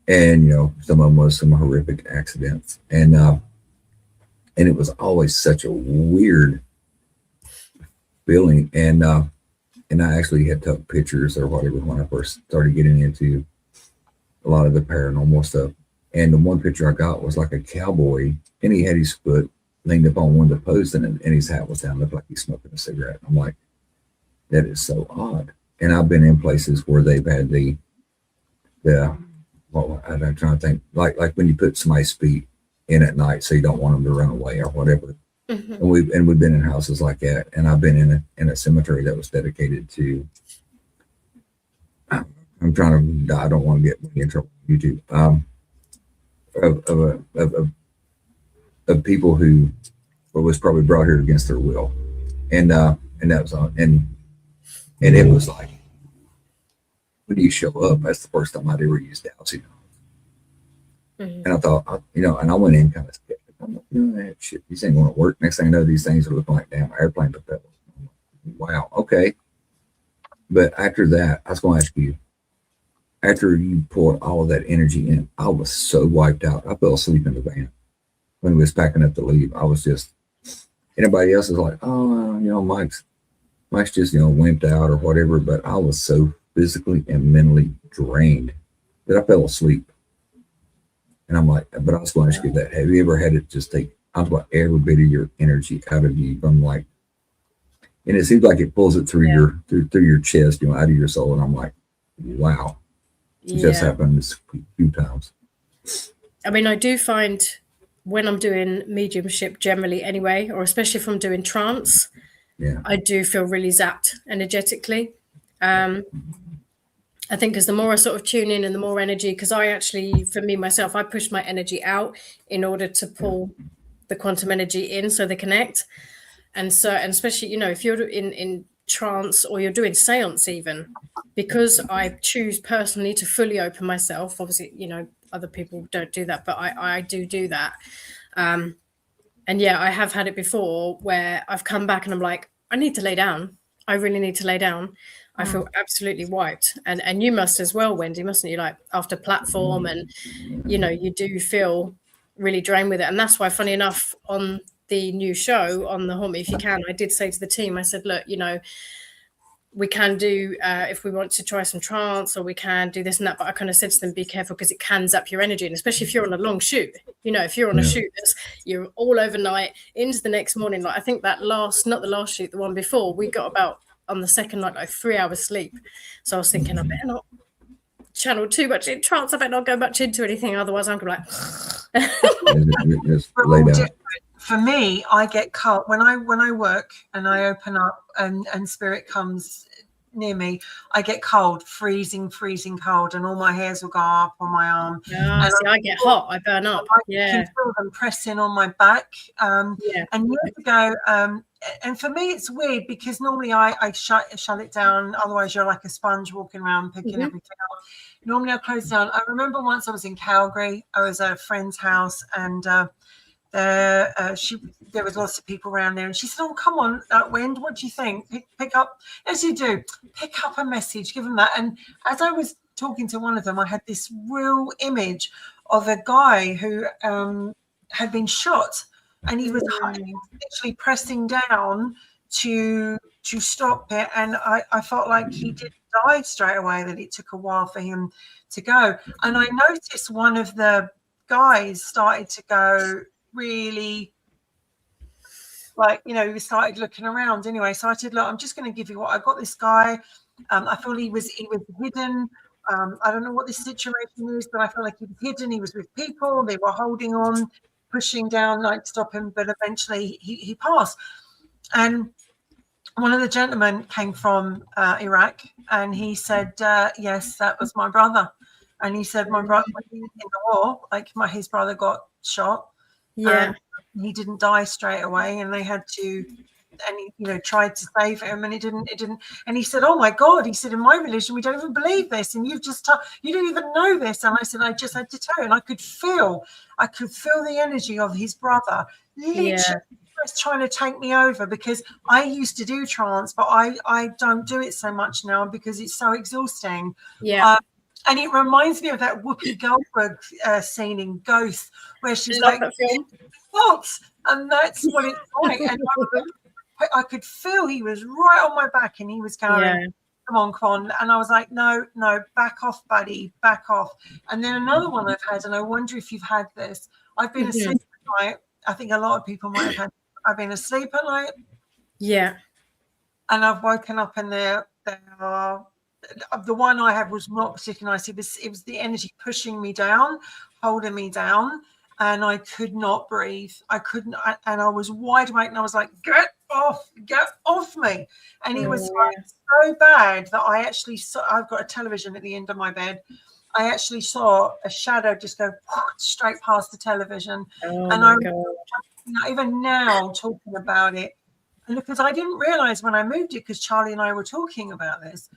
B: And, you know, some of them was some horrific accidents. And it was always such a weird feeling. And I actually had took pictures or whatever when I first started getting into a lot of the paranormal stuff. And the one picture I got was like a cowboy, and he had his foot leaned up on one of the posts, and his hat was down, looked like he's smoking a cigarette. I'm like, that is so odd. And I've been in places where they've had well, I'm trying to think, like when you put somebody's feet in at night so you don't want them to run away or whatever.
C: Mm-hmm.
B: And we've been in houses like that, and I've been in a cemetery that was dedicated to. I'm trying to. I don't want to get in trouble with YouTube. Of people who was probably brought here against their will, and that was on, and it was like, when you show up, that's the first time I'd ever used dowsing.
C: Mm-hmm.
B: And I thought, you know, and I went in kind of skeptical. I'm like, you know, that shit, these ain't going to work. Next thing I know, these things are looking like damn airplane propellers. Wow, okay. But after that, I was going to ask you, after you poured all of that energy in, I was so wiped out. I fell asleep in the van when we was packing up to leave. I was just, anybody else is like, oh, you know, Mike's just, you know, wimped out or whatever. But I was so physically and mentally drained that I fell asleep. And I'm like, but I was going to ask you that. Have you ever had it just take, I've got every bit of your energy out of you. I'm like, and it seems like it pulls it through your through your chest, out of your soul. And I'm like, wow, it just happened a few times.
C: I mean, I do find when I'm doing mediumship generally anyway, or especially if I'm doing trance, I do feel really zapped energetically. I think because the more I sort of tune in and the more energy, because I actually, for me, myself, I push my energy out in order to pull the quantum energy in so they connect. And so, and especially, if you're in trance or you're doing seance even, because I choose personally to fully open myself, obviously, other people don't do that, but I do that. And yeah, I have had it before where I've come back and I'm like, I need to lay down. I really need to lay down. I feel absolutely wiped. And you must as well, Wendy, mustn't you? Like after platform and, you do feel really drained with it. And that's why, funny enough, on the new show on the Haunt Me If You Can, I did say to the team, I said, look, we can do, if we want to try some trance, or we can do this and that. But I kind of said to them, be careful because it can zap your energy. And especially if you're on a long shoot, if you're on a shoot you're all overnight into the next morning. Like I think that not the last shoot, the one before, we got about on the second night, like 3 hours sleep. So I was thinking, I better not channel too much in trance. I better not go much into anything. Otherwise I'm going to be like,
A: for me, I get cold when I work and I open up and spirit comes near me. I get cold, freezing cold, and all my hairs will go up on my arm.
C: And I get hot. I burn up.
A: I can feel them pressing on my back. And years ago, and for me, it's weird because normally I shut it down. Otherwise, you're like a sponge walking around picking everything up. Normally, I close down. I remember once I was in Calgary. I was at a friend's house, and there was lots of people around there, and she said, "Oh, come on, Wendy, what do you think? Pick up, as you do, pick up a message, give them that." And as I was talking to one of them, I had this real image of a guy who had been shot, and he was literally pressing down to stop it, and I felt like he didn't die straight away; that it took a while for him to go. And I noticed one of the guys started to go really, like, we started looking around anyway. So I said, look, I'm just going to give you what I got. This guy, I feel he was hidden. I don't know what this situation is, but I feel like he was hidden. He was with people. They were holding on, pushing down, like to stop him. But eventually he passed. And one of the gentlemen came from Iraq, and he said, yes, that was my brother. And he said, my brother in the war, like his brother got shot. He didn't die straight away, and they had to, and he tried to save him, and it didn't. And he said, "Oh my God," he said, "in my religion we don't even believe this, and you don't even know this." And I said, "I just had to tell you." And I could feel the energy of his brother literally trying to take me over, because I used to do trance, but I don't do it so much now because it's so exhausting. And it reminds me of that Whoopi Goldberg scene in Ghost, where she's like, "What?" And that's what it's like. And I could feel he was right on my back, and he was going, "Come on, Con." And I was like, "No, back off, buddy, back off." And then another one I've had, and I wonder if you've had this. I've been asleep at night. I think a lot of people might have had. I've been asleep at night. And I've woken up, and there are. The one I had was not particularly nice. It was the energy pushing me down, holding me down, and I could not breathe. I couldn't, and I was wide awake, and I was like, get off me. And it was so bad that I actually saw, I've got a television at the end of my bed. I actually saw a shadow just go straight past the television. Even now talking about it, and because I didn't realize when I moved it, because Charlie and I were talking about this,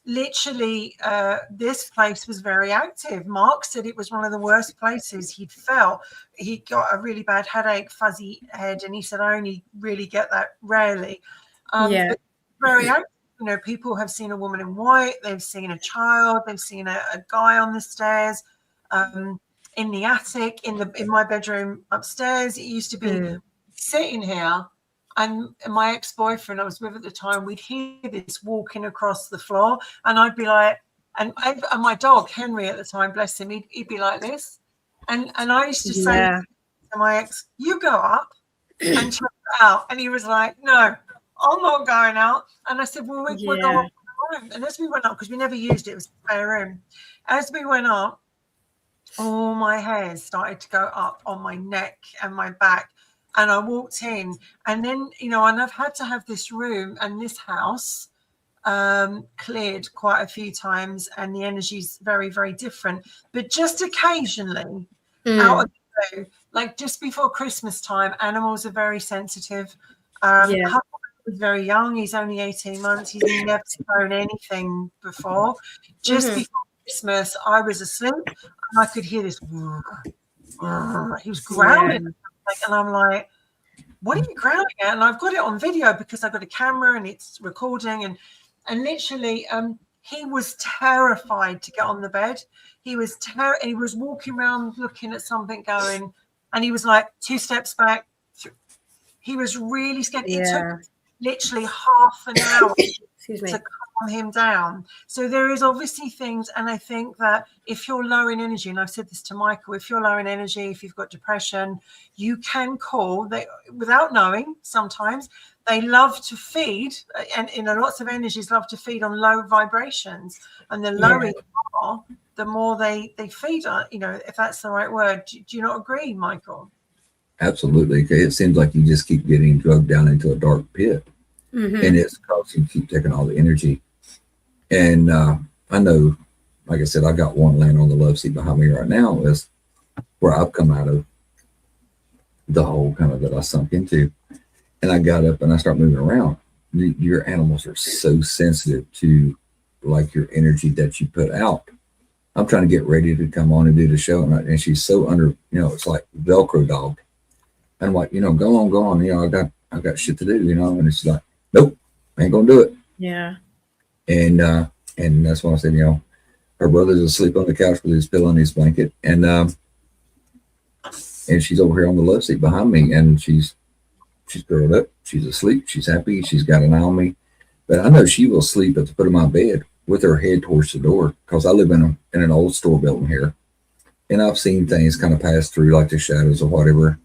A: literally this place was very active. Mark said it was one of the worst places he'd felt. He got a really bad headache, fuzzy head, and he said, I only really get that rarely. But very active. People have seen a woman in white, they've seen a child, they've seen a guy on the stairs, in the attic, in my bedroom upstairs. It used to be sitting here. And my ex-boyfriend I was with at the time, we'd hear this walking across the floor, and I'd be like, and my dog Henry at the time, bless him, he'd be like this, and I used to say, to my ex, you go up and check it out. And he was like, no, I'm not going out. And I said, well, we'll go up to the room. And as we went up, because we never used it, it was a spare room. As we went up, all my hairs started to go up on my neck and my back. And I walked in, and then, you know, and I've had to have this room and this house cleared quite a few times, and the energy's very, very different. But just occasionally, out of the blue, like just before Christmas time, animals are very sensitive. Hubble was very young. He's only 18 months. He's never thrown anything before. Just before Christmas, I was asleep, and I could hear this. He was growling. And I'm like, what are you growling at? And I've got it on video because I've got a camera and it's recording. And literally, he was terrified to get on the bed. He was he was walking around looking at something going, and he was like 2 steps back. He was really scared. It took literally half an hour to calm him down. So there is obviously things, and I think that if you're low in energy, and I've said this to Michael, if you're low in energy, if you've got depression, you can call. They, without knowing, sometimes they love to feed, and lots of energies love to feed on low vibrations, and the lower you are, the more they feed on, you know, if that's the right word. Do you not agree, Michael?
B: Absolutely. It seems like you just keep getting drugged down into a dark pit, and it's because you keep taking all the energy. And I know, like I said, I got one laying on the love seat behind me right now. Is where I've come out of the hole kind of that I sunk into. And I got up and I start moving around. Your animals are so sensitive to like your energy that you put out. I'm trying to get ready to come on and do the show, and she's so under, you know, it's like Velcro dog. And I'm like, you know, go on, you know, I got shit to do, you know. And it's like, nope, I ain't gonna do it.
C: Yeah.
B: And that's why I said, you know, her brother's asleep on the couch with his pillow and his blanket, and she's over here on the love seat behind me, and she's curled up, she's asleep, she's happy, she's got an eye on me. But I know she will sleep at the foot of my bed with her head towards the door, because I live in an old store building here, and I've seen things kind of pass through, like the shadows or whatever,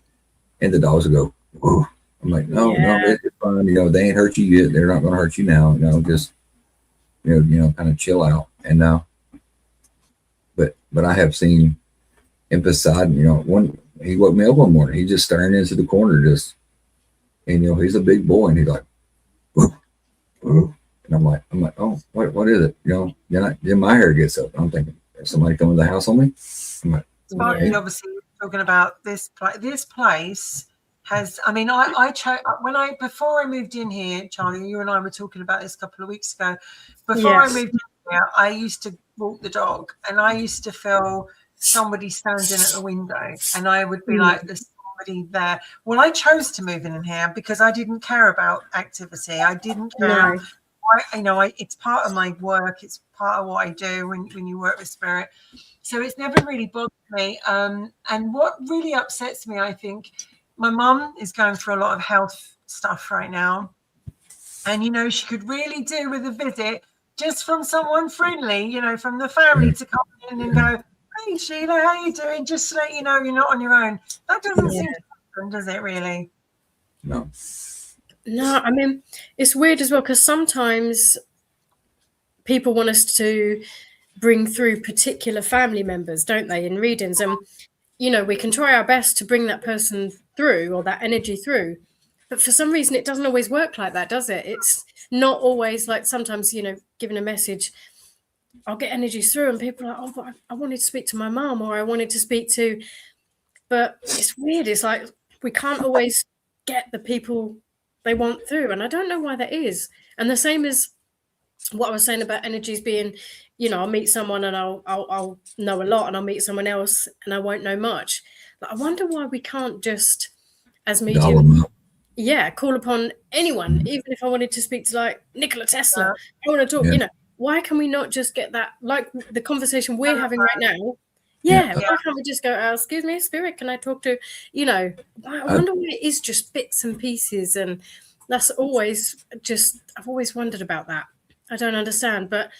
B: and the dogs will go, whoa. I'm like, no, it's fine, you know, they ain't hurt you yet, they're not going to hurt you now, you know, just you know, kind of chill out. And but I have seen in Poseidon, you know, he woke me up one morning, he just staring into the corner, just, and you know, he's a big boy, and he's like, whoa, whoa. And I'm like, oh, what is it? You know, then my hair gets up. I'm thinking, is somebody coming to the house on me? I'm like,
A: obviously talking about this place has, I mean, before I moved in here, Charlie, you and I were talking about this a couple of weeks ago. Before I moved in here, I used to walk the dog, and I used to feel somebody standing at the window, and I would be like, there's somebody there. Well, I chose to move in here because I didn't care about activity. I didn't care. It's part of my work. It's part of what I do when you work with spirit. So it's never really bothered me. And what really upsets me, I think, my mum is going through a lot of health stuff right now. And, you know, she could really do with a visit just from someone friendly, you know, from the family to come in and go, hey, Sheila, how you doing? Just to let you know you're not on your own. That doesn't seem to happen, does it really?
B: No.
C: No, I mean, it's weird as well, because sometimes people want us to bring through particular family members, don't they, in readings? And, you know, we can try our best to bring that person through or that energy through. But for some reason, it doesn't always work like that, does it? It's not always like, sometimes, you know, giving a message, I'll get energies through and people are like, oh, but I wanted to speak to my mom, or I wanted to speak to, but it's weird. It's like we can't always get the people they want through. And I don't know why that is. And the same as what I was saying about energies being, you know, I'll meet someone and I'll know a lot, and I'll meet someone else and I won't know much. But I wonder why we can't just, as mediums, call upon anyone, even if I wanted to speak to like Nikola Tesla. I want to talk, you know, why can we not just get that, like the conversation we're having right now? Why can't we just go, excuse me, spirit, can I talk to, you know, I wonder why it is just bits and pieces. And that's always just, I've always wondered about that. I don't understand. But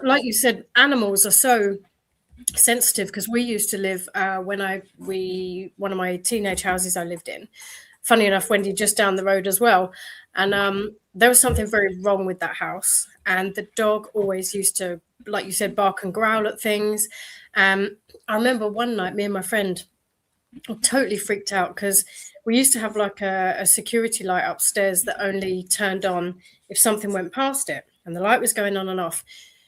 C: like you said, animals are so sensitive because we used to live one of my teenage houses I lived in. Funny enough, Wendy, just down the road as well. And there was something very wrong with that house. And the dog always used to, like you said, bark and growl at things. I remember one night, me and my friend were totally freaked out because we used to have like a security light upstairs that only turned on if something went past it. And the light was going on and off.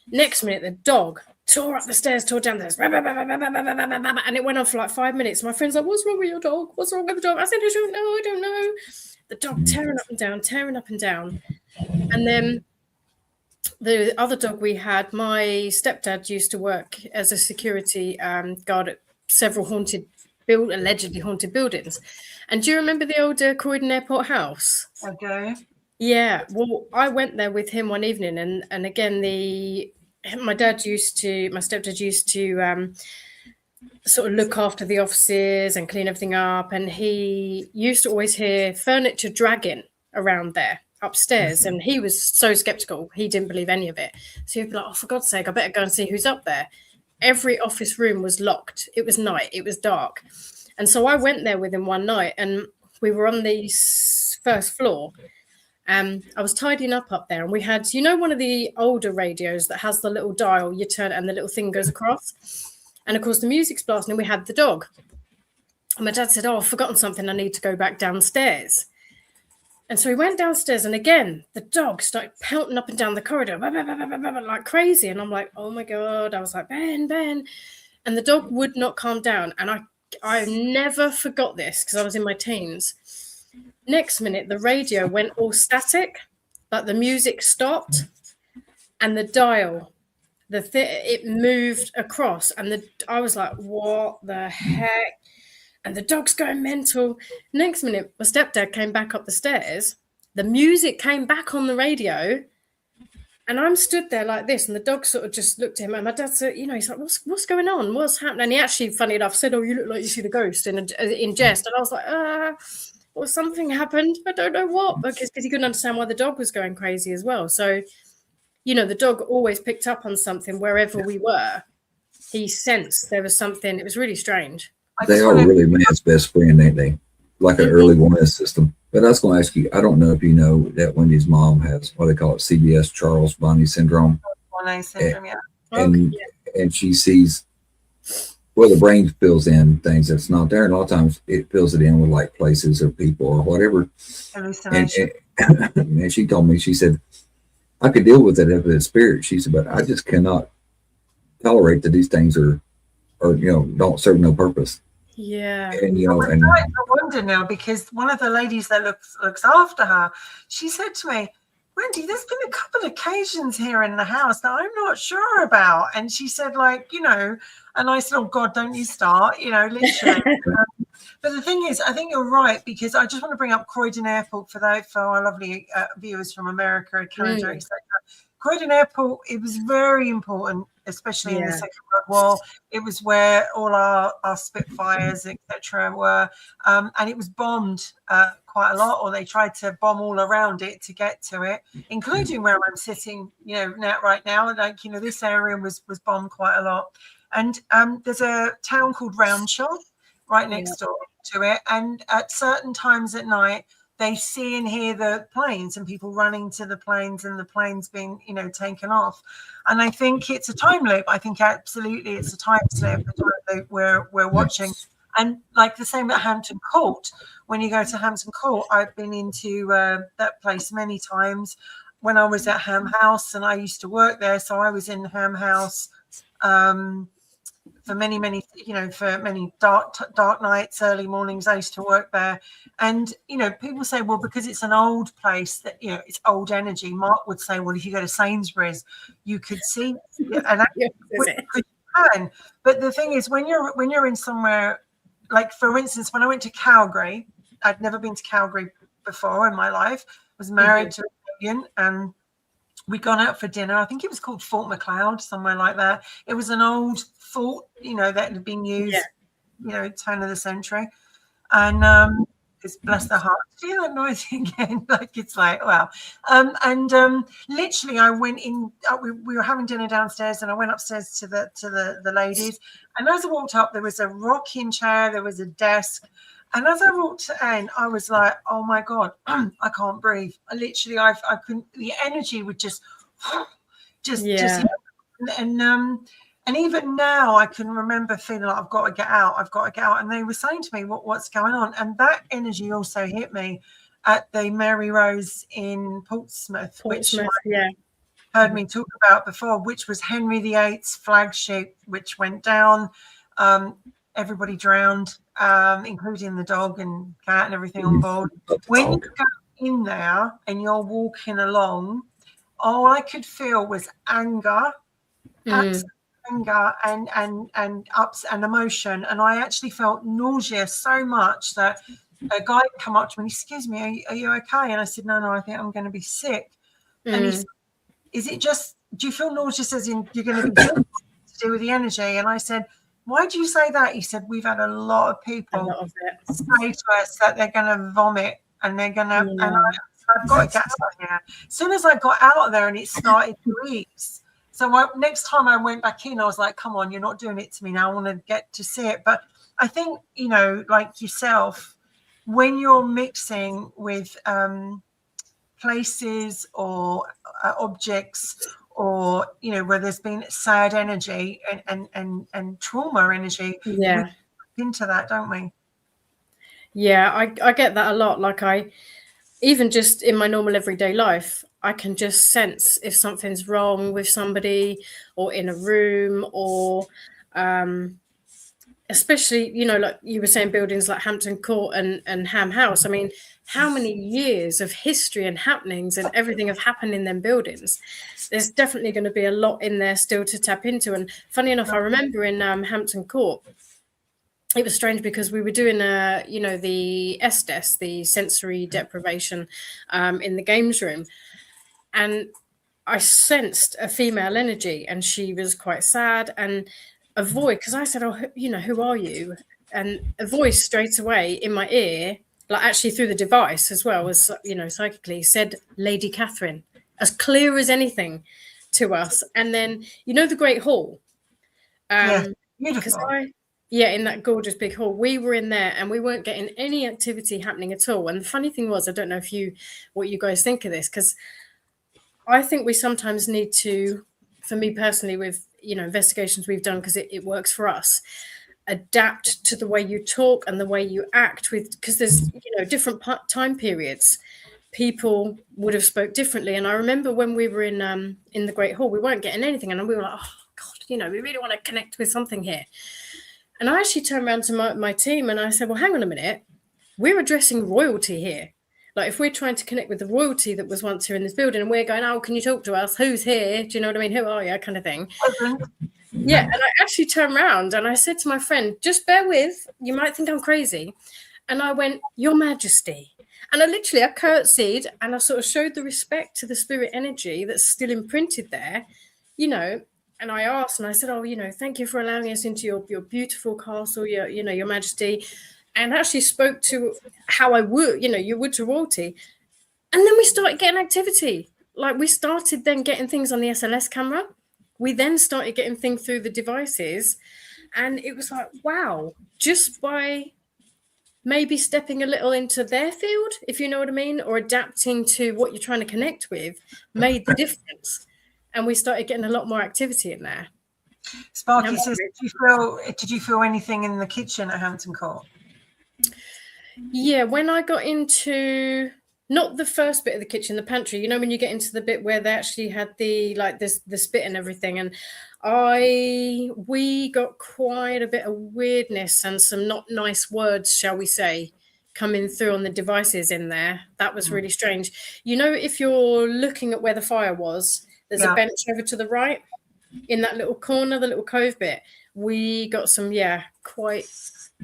C: Next minute, the dog tore up the stairs, tore down the stairs, and it went on for like 5 minutes. My friend's like, "What's wrong with your dog? What's wrong with the dog?" I said, I don't know. The dog tearing up and down. And then the other dog we had, my stepdad used to work as a security guard at several allegedly haunted buildings. And do you remember the old Croydon Airport house?
A: Okay.
C: Yeah, well, I went there with him one evening, and again, my stepdad used to sort of look after the offices and clean everything up, and he used to always hear furniture dragging around there upstairs, and he was so skeptical, he didn't believe any of it. So he'd be like, "Oh, for God's sake, I better go and see who's up there." Every office room was locked. It was night. It was dark. And so I went there with him one night, and we were on the first floor. I was tidying up there, and we had, one of the older radios that has the little dial, you turn it and the little thing goes across. And of course, the music's blasting, and we had the dog. And my dad said, "Oh, I've forgotten something. I need to go back downstairs." And so we went downstairs, and again, the dog started pouting up and down the corridor like crazy. And I'm like, "Oh my God." I was like, Ben. And the dog would not calm down. And I never forgot this because I was in my teens. Next minute, the radio went all static, like the music stopped, and the dial, it moved across. And I was like, "What the heck?" And the dog's going mental. Next minute, my stepdad came back up the stairs. The music came back on the radio. And I'm stood there like this. And the dog sort of just looked at him. And my dad said, he's like, what's going on? What's happening? And he actually, funny enough, said, "Oh, you look like you see the ghost," in jest. And I was like, well, something happened. I don't know what. Because he couldn't understand why the dog was going crazy as well. So, the dog always picked up on something wherever we were. He sensed there was something. It was really strange.
B: They are really man's best friend, ain't they? Like an early warning system. But I was going to ask you, I don't know if you know that Wendy's mom has what they call it, CBS, Charles Bonnet syndrome.
A: Bonnet syndrome, yeah.
B: And she sees, the brain fills in things that's not there. And a lot of times it fills it in with like places or people or whatever. And she told me, she said, "I could deal with it if it's spirit." She said, "But I just cannot tolerate that these things are don't serve no purpose."
C: Yeah.
A: And I wonder now, because one of the ladies that looks after her, she said to me, "Wendy, there's been a couple of occasions here in the house that I'm not sure about." And she said, and I said, "Oh God, don't you start," literally. But the thing is, I think you're right, because I just want to bring up Croydon Airport for our lovely viewers from America, Canada, etc. Croydon Airport, it was very important, especially in the Second World War. It was where all our Spitfires, etc., were, and it was bombed quite a lot, or they tried to bomb all around it to get to it, including where I'm sitting, right now. This area was bombed quite a lot. And there's a town called Roundshaw right next door to it, and at certain times at night, they see and hear the planes and people running to the planes and the planes being, taken off. And I think it's a time loop. I think absolutely it's a time slip we're watching. And like the same at Hampton Court. When you go to Hampton Court, I've been into that place many times when I was at Ham House, and I used to work there. So I was in Ham House for many dark nights, early mornings. I used to work there. And, people say, well, because it's an old place that, it's old energy. Mark would say, well, if you go to Sainsbury's, you could see, and you can. But the thing is, when you're in somewhere, like, for instance, when I went to Calgary, I'd never been to Calgary before in my life. I was married to a Canadian, and we'd gone out for dinner. I think it was called Fort McLeod, somewhere like that. It was an old fort, that had been used, turn of the century. And because bless their heart, do you hear that noise again? Like it's like wow. Literally, I went in. We were having dinner downstairs, and I went upstairs to the ladies. And as I walked up, there was a rocking chair, there was a desk, and as I walked in, I was like, oh my god, I can't breathe. I couldn't. The energy would just. And even now I can remember feeling like I've got to get out. And they were saying to me, what's going on? And that energy also hit me at the Mary Rose in Portsmouth, which you heard me talk about before, which was Henry VIII's flagship, which went down. Everybody drowned, including the dog and cat and everything on board. When you go in there and you're walking along, all I could feel was anger, anger and ups and emotion. And I actually felt nausea so much that a guy come up to me, excuse me, are you okay? And I said, no, I think I'm going to be sick. And he said, is it just, do you feel nauseous as in you're going to be sick to do with the energy? And I said, why do you say that? He said, we've had a lot of people say to us that they're going to vomit and they're going to, and I've got to get out of here. As soon as I got out of there and it started to ease. So next time I went back in, I was like, come on, you're not doing it to me now. I want to get to see it. But I think, like yourself, when you're mixing with places or objects or, where there's been sad energy and trauma energy, we get into that, don't we?
C: Yeah, I get that a lot. Like even just in my normal everyday life, I can just sense if something's wrong with somebody or in a room or especially, like you were saying, buildings like Hampton Court and Ham House. I mean, how many years of history and happenings and everything have happened in them buildings? There's definitely going to be a lot in there still to tap into. And funny enough, I remember in Hampton Court, it was strange because we were doing the SDES, the sensory deprivation in the games room. And I sensed a female energy and she was quite sad, and a voice, because I said, oh, who are you? And a voice straight away in my ear, like actually through the device as well as, psychically said, Lady Catherine, as clear as anything to us. And then, the Great Hall.
A: Beautiful.
C: In that gorgeous big hall, we were in there and we weren't getting any activity happening at all. And the funny thing was, I don't know what you guys think of this, because I think we sometimes need to, for me personally, with, investigations we've done, because it works for us, adapt to the way you talk and the way you act with, because there's, different time periods. People would have spoke differently. And I remember when we were in the Great Hall, we weren't getting anything. And we were like, oh God, we really want to connect with something here. And I actually turned around to my team and I said, well, hang on a minute. We're addressing royalty here. Like if we're trying to connect with the royalty that was once here in this building and we're going, oh, can you talk to us? Who's here? Do you know what I mean? Who are you? Kind of thing. Yeah. And I actually turned around and I said to my friend, just bear with, you might think I'm crazy. And I went, Your Majesty. And I curtsied and I sort of showed the respect to the spirit energy that's still imprinted there, and I asked and I said, oh, thank you for allowing us into your beautiful castle, your Majesty. And actually spoke to how I would, you would to royalty. And then we started getting activity. Like we started then getting things on the SLS camera. We then started getting things through the devices. And it was like, wow, just by maybe stepping a little into their field, if you know what I mean, or adapting to what you're trying to connect with, made the difference. And we started getting a lot more activity in there.
A: Sparky says, did you feel anything in the kitchen at Hampton Court?
C: Yeah, when I got into not the first bit of the kitchen, the pantry, when you get into the bit where they actually had the spit and everything, and we got quite a bit of weirdness and some not nice words, shall we say, coming through on the devices in there. That was really strange. If you're looking at where the fire was, there's a bench over to the right in that little corner, the little cove bit. We got some, quite.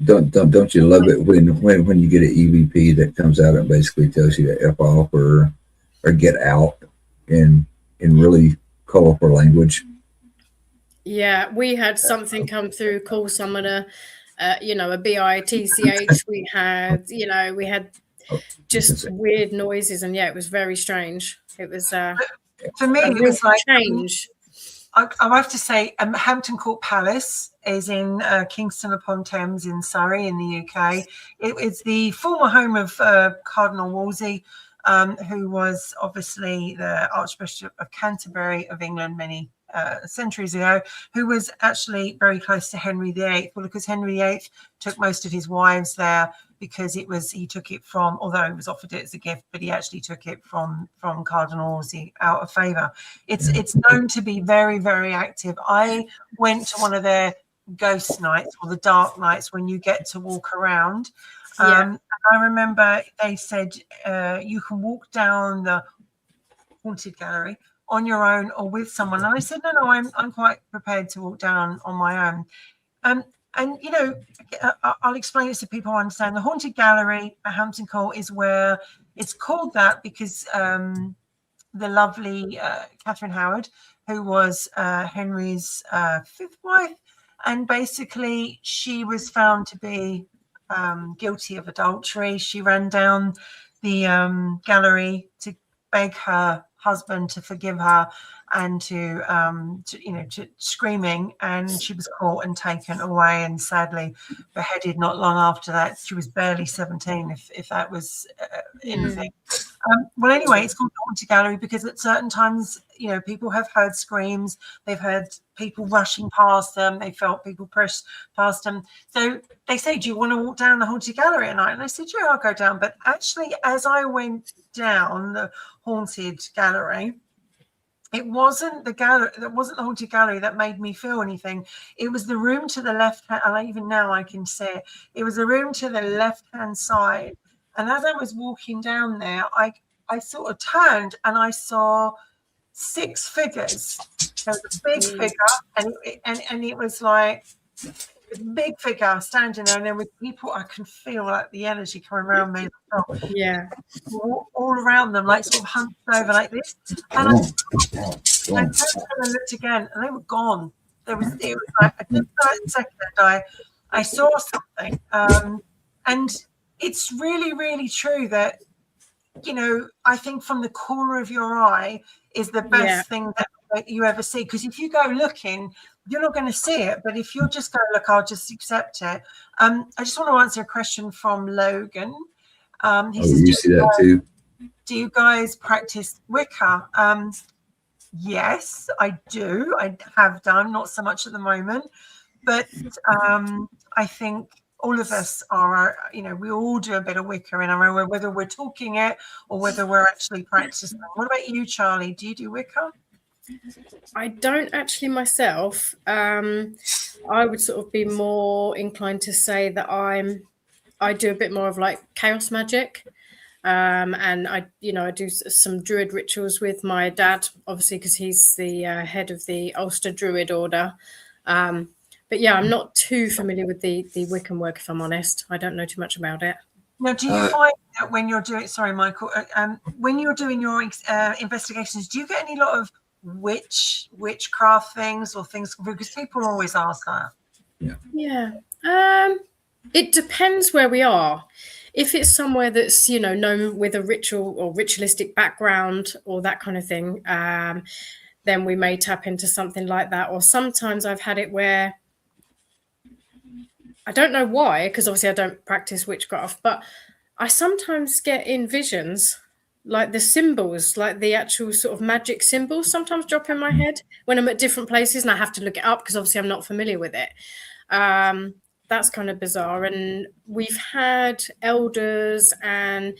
B: Don't you love it when you get an EVP that comes out and basically tells you to F off or get out in really colorful language?
C: Yeah, we had something come through, call summoner, you know, a bitch. We had, you know, we had just weird noises, and yeah, it was very strange. It was
A: for me,
C: a
A: it
C: real
A: was like
C: change.
A: I have to say, Hampton Court Palace is in Kingston upon Thames in Surrey in the UK. It's the former home of Cardinal Wolsey, who was obviously the Archbishop of Canterbury of England many centuries ago, who was actually very close to Henry VIII. Well, because Henry VIII took most of his wives there, because he took it from, although he was offered it as a gift, but he actually took it from Cardinal Wolsey out of favour. It's known to be very, very active. I went to one of their ghost nights, or the dark nights, when you get to walk around. And I remember they said you can walk down the haunted gallery on your own or with someone. And I said, no, I'm quite prepared to walk down on my own. And, you know, I'll explain this so people understand. The Haunted Gallery at Hampton Court is where it's called that because the lovely Catherine Howard, who was Henry's fifth wife, and basically she was found to be guilty of adultery. She ran down the gallery to beg her husband to forgive her, and to screaming, and she was caught and taken away and sadly beheaded not long after that. She was barely 17, if that was anything. Well, anyway, it's called the Haunted Gallery because at certain times, you know, people have heard screams, they've heard people rushing past them, they felt people push past them. So they say, do you want to walk down the Haunted Gallery at night? And I said, yeah, I'll go down. But actually, as I went down the Haunted Gallery, it wasn't the gallery, that wasn't the Haunted Gallery that made me feel anything. It was the room to the left hand, and even now I can see it. It was the room to the left hand side. And as I was walking down there, I sort of turned and I saw 6 figures. There was a big figure, and it was like a big figure standing there, and there were people. I can feel like the energy coming around me.
C: Yeah,
A: all around them, like sort of hunched over like this. And I turned and looked again, and they were gone. It was like just that second I saw something, and it's really, really true that, you know, I think from the corner of your eye is the best thing that you ever see. Because if you go looking, you're not going to see it. But if you just go, look, I'll just accept it. I just want to answer a question from Logan. He says,
B: you see that too?
A: Do you guys practice Wicca? Yes, I do. I have done, not so much at the moment. But I think all of us are, you know, we all do a bit of Wicca in our own way, whether we're talking it or whether we're actually practicing. What about you, Charlie? Do you do Wicca?
C: I don't actually myself. I would sort of be more inclined to say that I do a bit more of like chaos magic. And I do some druid rituals with my dad, obviously, because he's the head of the Ulster Druid Order. But yeah, I'm not too familiar with the Wiccan work, if I'm honest. I don't know too much about it.
A: Now, do you find that when you're doing, sorry, Michael, when you're doing your investigations, do you get any lot of witchcraft things or things? Because people always ask that.
C: Yeah. It depends where we are. If it's somewhere that's, you know, known with a ritual or ritualistic background or that kind of thing, then we may tap into something like that. Or sometimes I've had it where, I don't know why, because obviously I don't practice witchcraft, but I sometimes get in visions, like the symbols, like the actual sort of magic symbols sometimes drop in my head when I'm at different places and I have to look it up because obviously I'm not familiar with it. That's kind of bizarre. And we've had elders and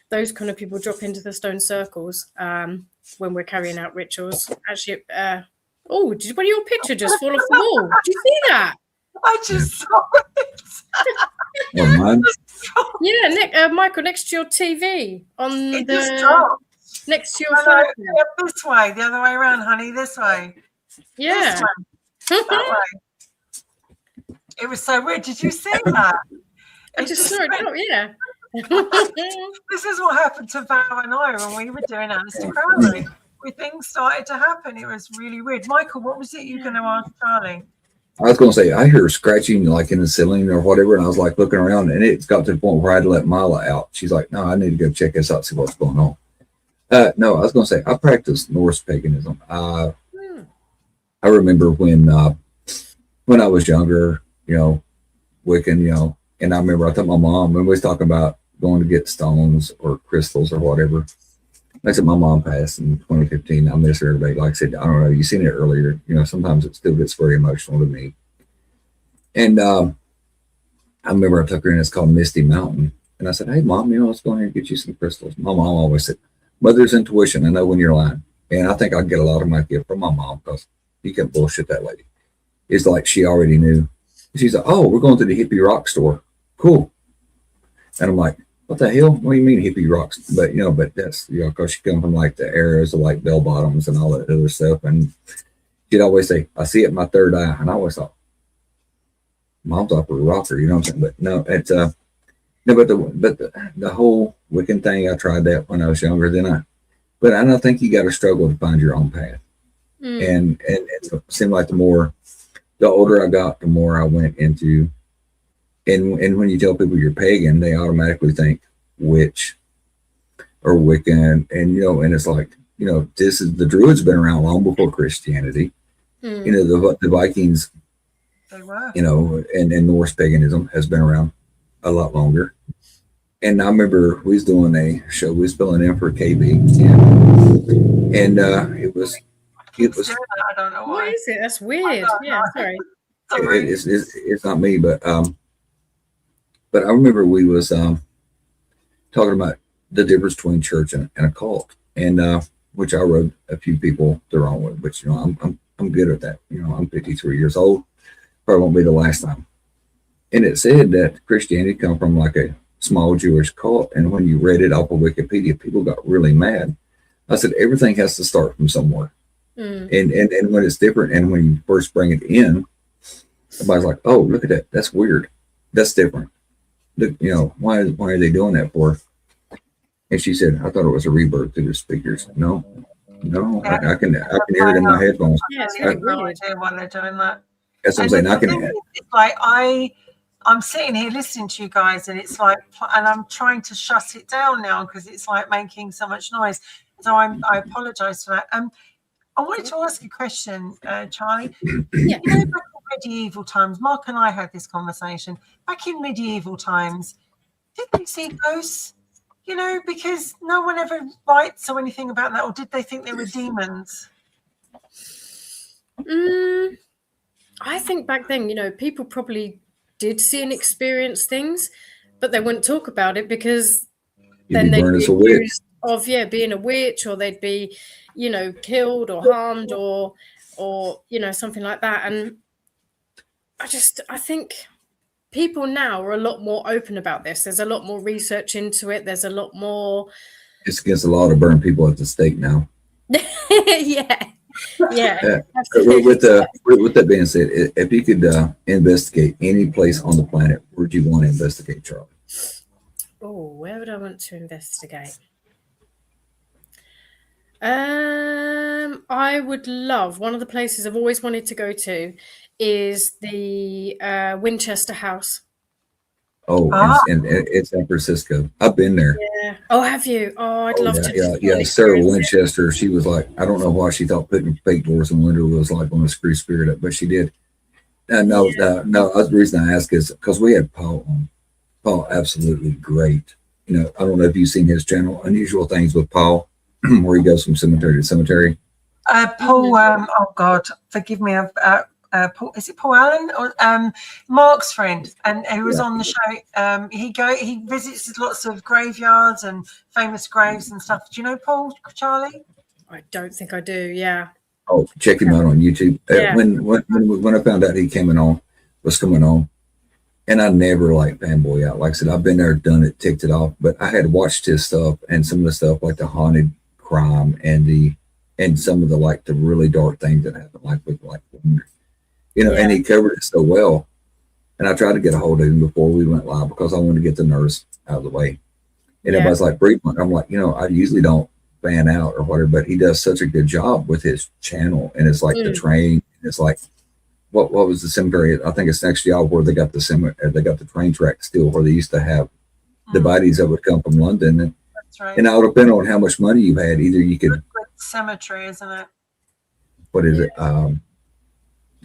C: those kind of people drop into the stone circles when we're carrying out rituals. Actually, did one of your picture just fall off the wall? Did you see that?
A: I just saw it.
C: Yeah, Michael, next to your TV next to your phone.
A: This way, the other way around, honey. This way.
C: Yeah.
A: This way. That way. It was so weird. Did you see that?
C: I just saw it. Yeah.
A: This is what happened to Val and I when we were doing Aleister Crowley. When things started to happen, it was really weird. Michael, what was it you were going to ask Charlie?
B: I was going to say, I hear scratching like in the ceiling or whatever. And I was like looking around and it's got to the point where I had to let Mila out. She's like, no, I need to go check this out, see what's going on. No, I was going to say, I practiced Norse paganism. I remember when I was younger, Wiccan, and I remember I told my mom when we was talking about going to get stones or crystals or whatever. Like I said, my mom passed in 2015. I miss her every day. Like I said, I don't know. You seen it earlier. Sometimes it still gets very emotional to me. And I remember I took her in. It's called Misty Mountain. And I said, hey, Mom, let's go ahead and get you some crystals. My mom always said, mother's intuition. I know when you're lying. And I think I get a lot of my gift from my mom because you can't bullshit that lady. It's like she already knew. She's like, oh, we're going to the hippie rock store. Cool. And I'm like, what the hell? What do you mean hippie rocks? But that's because she come from like the eras of like bell bottoms and all that other stuff. And she'd always say, I see it in my third eye. And I always thought, Mom's off a rocker, you know what I'm saying? But no, it's but the whole Wiccan thing, I tried that when I was younger. But I don't think you got to struggle to find your own path. And it seemed like the older I got, the more I went into. And when you tell people you're pagan, they automatically think witch or Wiccan, and it's like, the Druids been around long before Christianity. The Vikings,
A: They were.
B: And Norse paganism has been around a lot longer. And I remember we was doing a show, we was filling in for KB, and it was.
A: I don't know why.
C: What is it? That's weird. Yeah, sorry.
B: It's not me, but I remember we was talking about the difference between church and a cult, and which I wrote a few people the wrong way, which I'm good at that. I'm 53 years old, probably won't be the last time. And it said that Christianity come from like a small Jewish cult, and when you read it off of Wikipedia, people got really mad. I said everything has to start from somewhere, and when it's different, and when you first bring it in, everybody's like, "Oh, look at that! That's weird. That's different." Why are they doing that for? And she said, I thought it was a rebirth through the speakers. No, I can hear it in my headphones.
C: Yeah, it's
A: I have
C: really
A: no
C: weird.
A: idea why they're doing that.
B: That's what I'm saying. I can.
A: It's like I'm sitting here listening to you guys, and it's like, and I'm trying to shut it down now because it's like making so much noise. So I apologize for that. I wanted to ask a question, Charlie.
C: Yeah.
A: Back in medieval times, Mark and I had this conversation. Back in medieval times, did they see ghosts? Because no one ever writes or anything about that, or did they think they were demons?
C: I think back then, people probably did see and experience things, but they wouldn't talk about it because then they'd be accused of being a witch, or they'd be, killed or harmed or something like that. And I think people now are a lot more open about this. There's a lot more research into it. There's a lot more.
B: It's against the law to burn people at the stake now.
C: Yeah.
B: With that being said, if you could investigate any place on the planet, where'd you want to investigate, Charlie?
C: Oh, where would I want to investigate? I would love, one of the places I've always wanted to go to is the Winchester House.
B: Oh, in San Francisco. I've been there.
C: Yeah. Oh, have you? Oh, I'd love to.
B: Yeah. Sarah Winchester, she was like, I don't know why she thought putting fake doors in window was like going to screw spirit up, but she did. No, the reason I ask is because we had Paul on. Paul, absolutely great. I don't know if you've seen his channel, Unusual Things with Paul, where he goes from cemetery to cemetery.
A: Paul, oh God, forgive me. Paul, is it Paul Allen or Mark's friend, and he was on the show. He visits lots of graveyards and famous graves and stuff. Do you know Paul, Charlie?
C: I don't think I do. Yeah.
B: Oh, check him out on YouTube.
C: Yeah.
B: When I found out he was coming on, and I never like fanboy out. Like I said, I've been there, done it, ticked it off, but I had watched his stuff and some of the stuff like the haunted crime and some of the the really dark things that happen, and he covered it so well. And I tried to get a hold of him before we went live because I wanted to get the nerves out of the way. And everybody's like, Breedman. I'm like, I usually don't fan out or whatever, but he does such a good job with his channel. And it's like the training. It's like, what was the cemetery? I think it's next to y'all where they got the cemetery, they got the train track still where they used to have the bodies that would come from London.
A: That's right.
B: And it would depend on how much money you had. Either you could,
A: cemetery, isn't it?
B: what is it?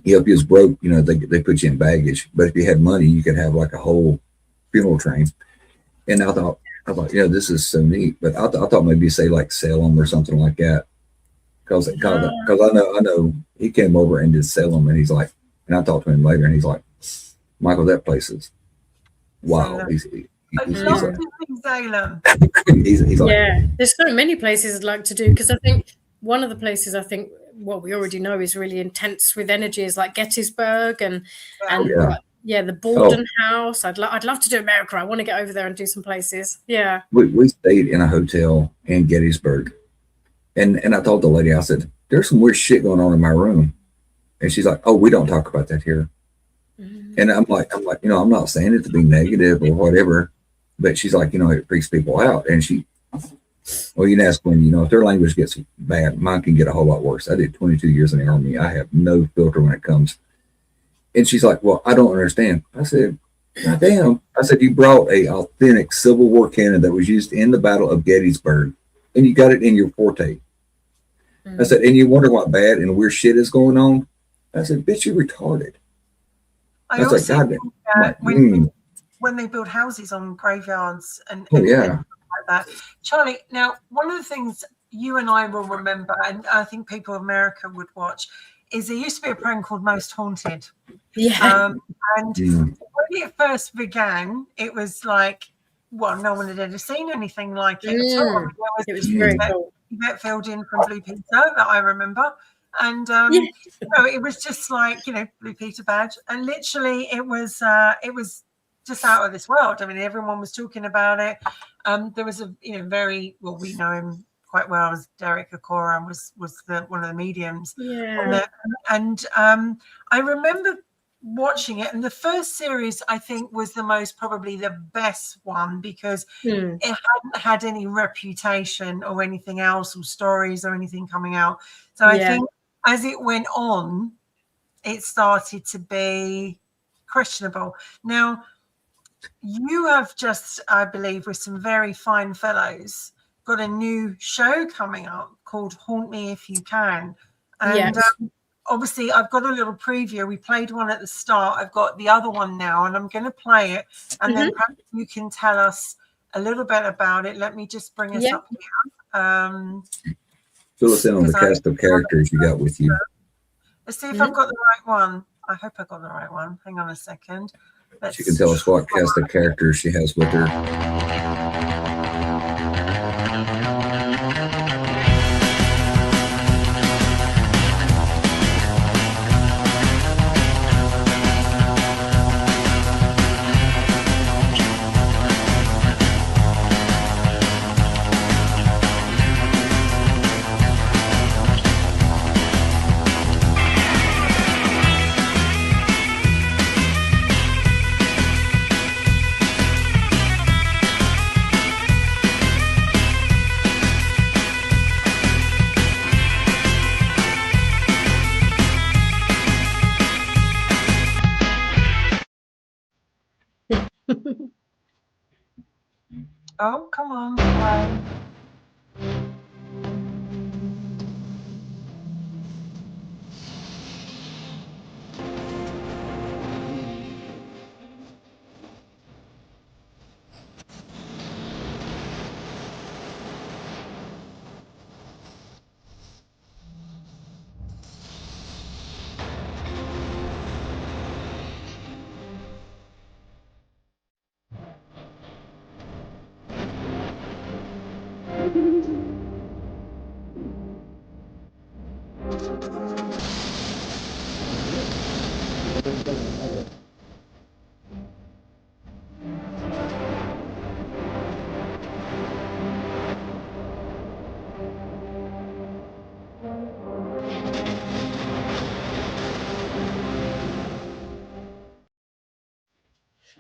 B: If you was broke, you know, they put you in baggage. But if you had money, you could have like a whole funeral train. And I thought, you know, this is so neat. But I thought maybe say like Salem or something like that. Because I know he came over and did Salem, and he's like, and I talked to him later, and he's like, Michael, that place is wow. He's like,
A: Salem.
B: he's like,
C: yeah, there's so many places I'd like to do, because I think one of the places what we already know is really intense with energy is like Gettysburg and the Borden House. I'd love to do America. I want to get over there and do some places. Yeah,
B: we stayed in a hotel in Gettysburg, and I told the lady, I said, there's some weird shit going on in my room, and she's like, oh, we don't talk about that here. And I'm like, you know, I'm not saying it to be negative or whatever, but she's like, you know, it freaks people out. And well, you can ask when, you know, if their language gets bad, mine can get a whole lot worse. I did 22 years in the Army. I have no filter when it comes. And she's like, well, I don't understand. I said, God damn. I said, you brought a authentic Civil War cannon that was used in the Battle of Gettysburg, and you got it in your forte. I said, and you wonder what bad and weird shit is going on? I said, bitch, you retarded.
A: I also think that when they build houses on graveyards and like that. Charlie, now, one of the things you and I will remember, and I think people in America would watch, is there used to be a program called Most Haunted.
C: Yeah.
A: And when it first began, it was like, well, no one had ever seen anything like it at all.
C: It was very cool.
A: Yvette Fielding from Blue Peter that I remember. And you know, it was just like, you know, Blue Peter badge. And literally it was just out of this world. I mean, everyone was talking about it. There was a, you know, we know him quite well as Derek Akora, was one of the mediums.
C: Yeah.
A: And I remember watching it, and the first series I think was probably the best one, because it hadn't had any reputation or anything else, or stories or anything coming out. So I think as it went on, it started to be questionable. Now, you have just, I believe, with some very fine fellows, got a new show coming up called Haunt Me If You Can. And obviously, I've got a little preview. We played one at the start. I've got the other one now, and I'm going to play it. And then perhaps you can tell us a little bit about it. Let me just bring us up here.
B: Fill us in on the cast of characters you got with you.
A: Let's see if I've got the right one. I hope I got the right one. Hang on a second.
B: She can tell us what cast of characters she has with her.
A: Oh, come on.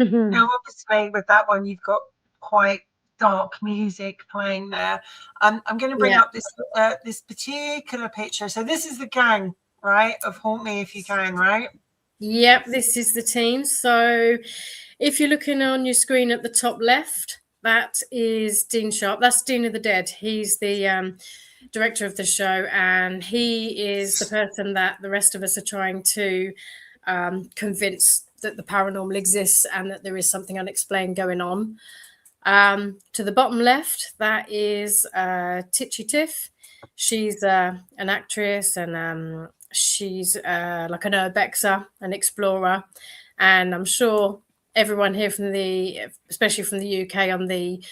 A: Now, obviously, with that one, you've got quite dark music playing there. I'm going to bring up this particular picture. So this is the gang, right, of Haunt Me If You Can, right?
C: Yep, this is the team. So if you're looking on your screen at the top left, that is Dean Sharp. That's Dean of the Dead. He's the director of the show, and he is the person that the rest of us are trying to convince that the paranormal exists and that there is something unexplained going on. To the bottom left, that is Titchy Tiff. She's an actress, and she's like an urbexer, an explorer, and I'm sure everyone here from especially from the UK, on the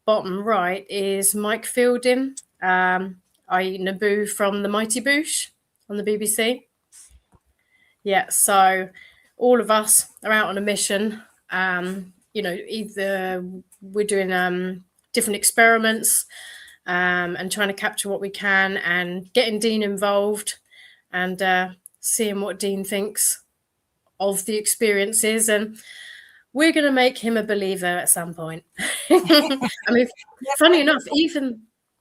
C: bottom right is Mike Fielding, i.e. Naboo from The Mighty Boosh on the BBC. Yeah, so all of us are out on a mission. Either we're doing different experiments and trying to capture what we can, and getting Dean involved and seeing what Dean thinks of the experiences. And we're going to make him a believer at some point. I mean, funny enough,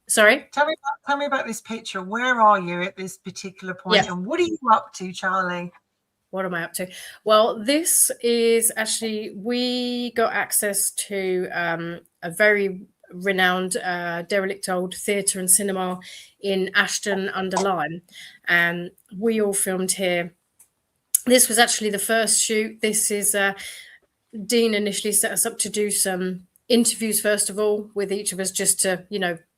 C: sorry?
A: Tell me about this picture. Where are you at this particular point? Yeah. And what are you up to, Charlie?
C: What am I up to? Well, this is actually, we got access to a very renowned derelict old theatre and cinema in Ashton-under-Lyne, and we all filmed here. This was actually the first shoot. This is Dean initially set us up to do some interviews, first of all, with each of us, just to,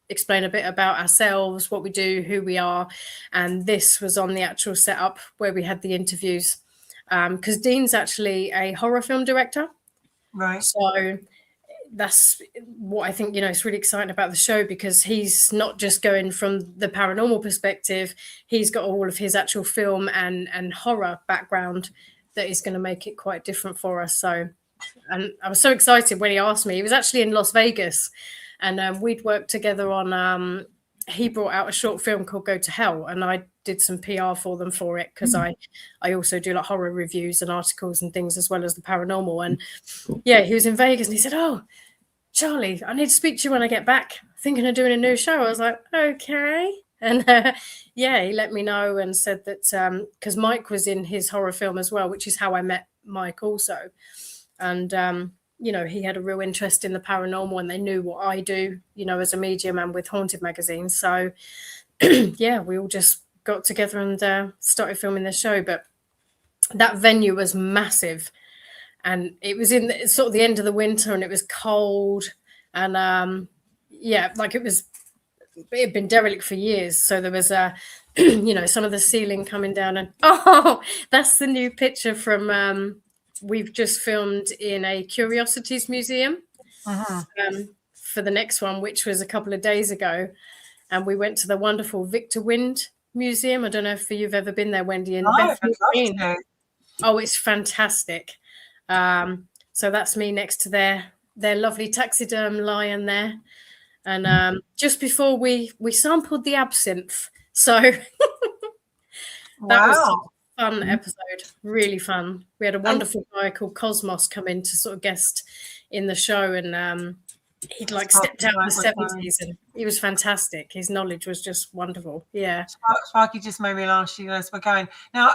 C: explain a bit about ourselves, what we do, who we are. And this was on the actual setup where we had the interviews. Because Dean's actually a horror film director.
A: Right.
C: So that's what I think, is really exciting about the show, because he's not just going from the paranormal perspective, he's got all of his actual film and horror background that is going to make it quite different for us. So, and I was so excited when he asked me. He was actually in Las Vegas, and we'd worked together on, he brought out a short film called Go to Hell, and I did some PR for them for it, because I also do like horror reviews and articles and things, as well as the paranormal. And yeah, he was in Vegas and he said, "Oh, Charlie, I need to speak to you when I get back. Thinking of doing a new show." I was like, okay. And yeah, he let me know and said that because Mike was in his horror film as well, which is how I met Mike also. And he had a real interest in the paranormal, and they knew what I do, as a medium and with Haunted magazine. So yeah, we all just got together and started filming the show. But that venue was massive, and it was in sort of the end of the winter, and it was cold, and it had been derelict for years. So there was some of the ceiling coming down, and that's the new picture from we've just filmed in a Curiosities Museum for the next one, which was a couple of days ago. And we went to the wonderful Victor Wind Museum. I don't know if you've ever been there, Wendy. And it's fantastic. So that's me next to their lovely taxiderm lion there. And just before we sampled the absinthe. So that was a fun episode, really fun. We had a wonderful guy called Cosmos come in to sort of guest in the show, and he'd stepped out in the 70s, and he was fantastic. His knowledge was just wonderful. Yeah.
A: Sparky just made me laugh. As we're going now,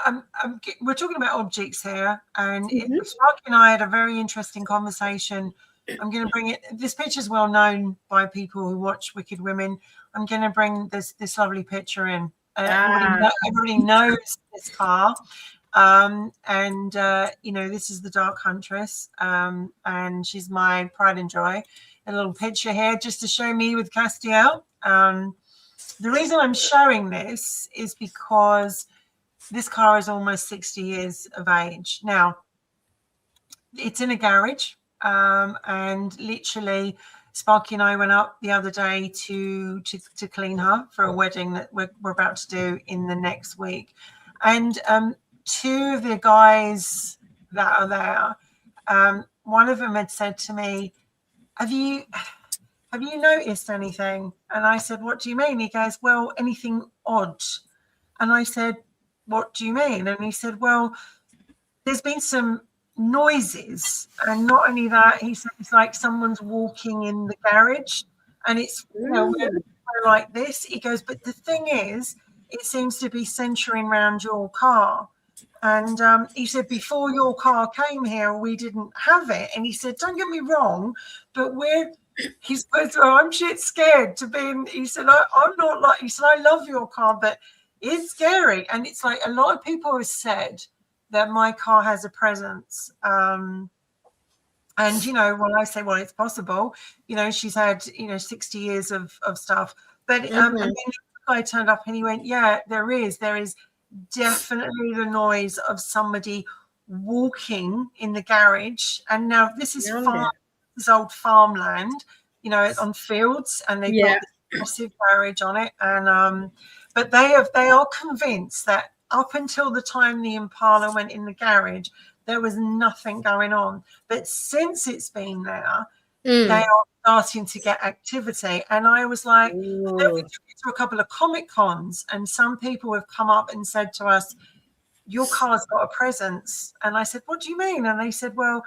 A: we're talking about objects here, and Sparky and I had a very interesting conversation. I'm going to bring it. This picture is well known by people who watch Wicked Women. I'm going to bring this lovely picture in. Everybody knows this car. This is the Dark Huntress, and she's my pride and joy. A little picture here just to show me with Castiel. The reason I'm showing this is because this car is almost 60 years of age. Now, it's in a garage, and literally Sparky and I went up the other day to clean her for a wedding that we're about to do in the next week. And two of the guys that are there, one of them had said to me, have you noticed anything? And I said, what do you mean? He goes, well, anything odd. And I said, what do you mean? And he said, well, there's been some noises, and not only that, he said it's like someone's walking in the garage, and it's like this. He goes, but the thing is, it seems to be centering around your car. And he said, before your car came here, we didn't have it. And he said, don't get me wrong, but he's supposed to, I'm shit scared to be in. He said, I'm not like, he said, I love your car, but it's scary. And it's like a lot of people have said that my car has a presence. And, you know, when I say, well, it's possible, you know, she's had, you know, 60 years of stuff. But and then the guy turned up and he went, yeah, there is definitely the noise of somebody walking in the garage. And now this is old farmland, you know, on fields, and they've got this massive garage on it. And but they are convinced that up until the time the Impala went in the garage, there was nothing going on. But since it's been there, they are starting to get activity. And I was like, then we took it to a couple of Comic Cons, and some people have come up and said to us, your car's got a presence. And I said, what do you mean? And they said, well,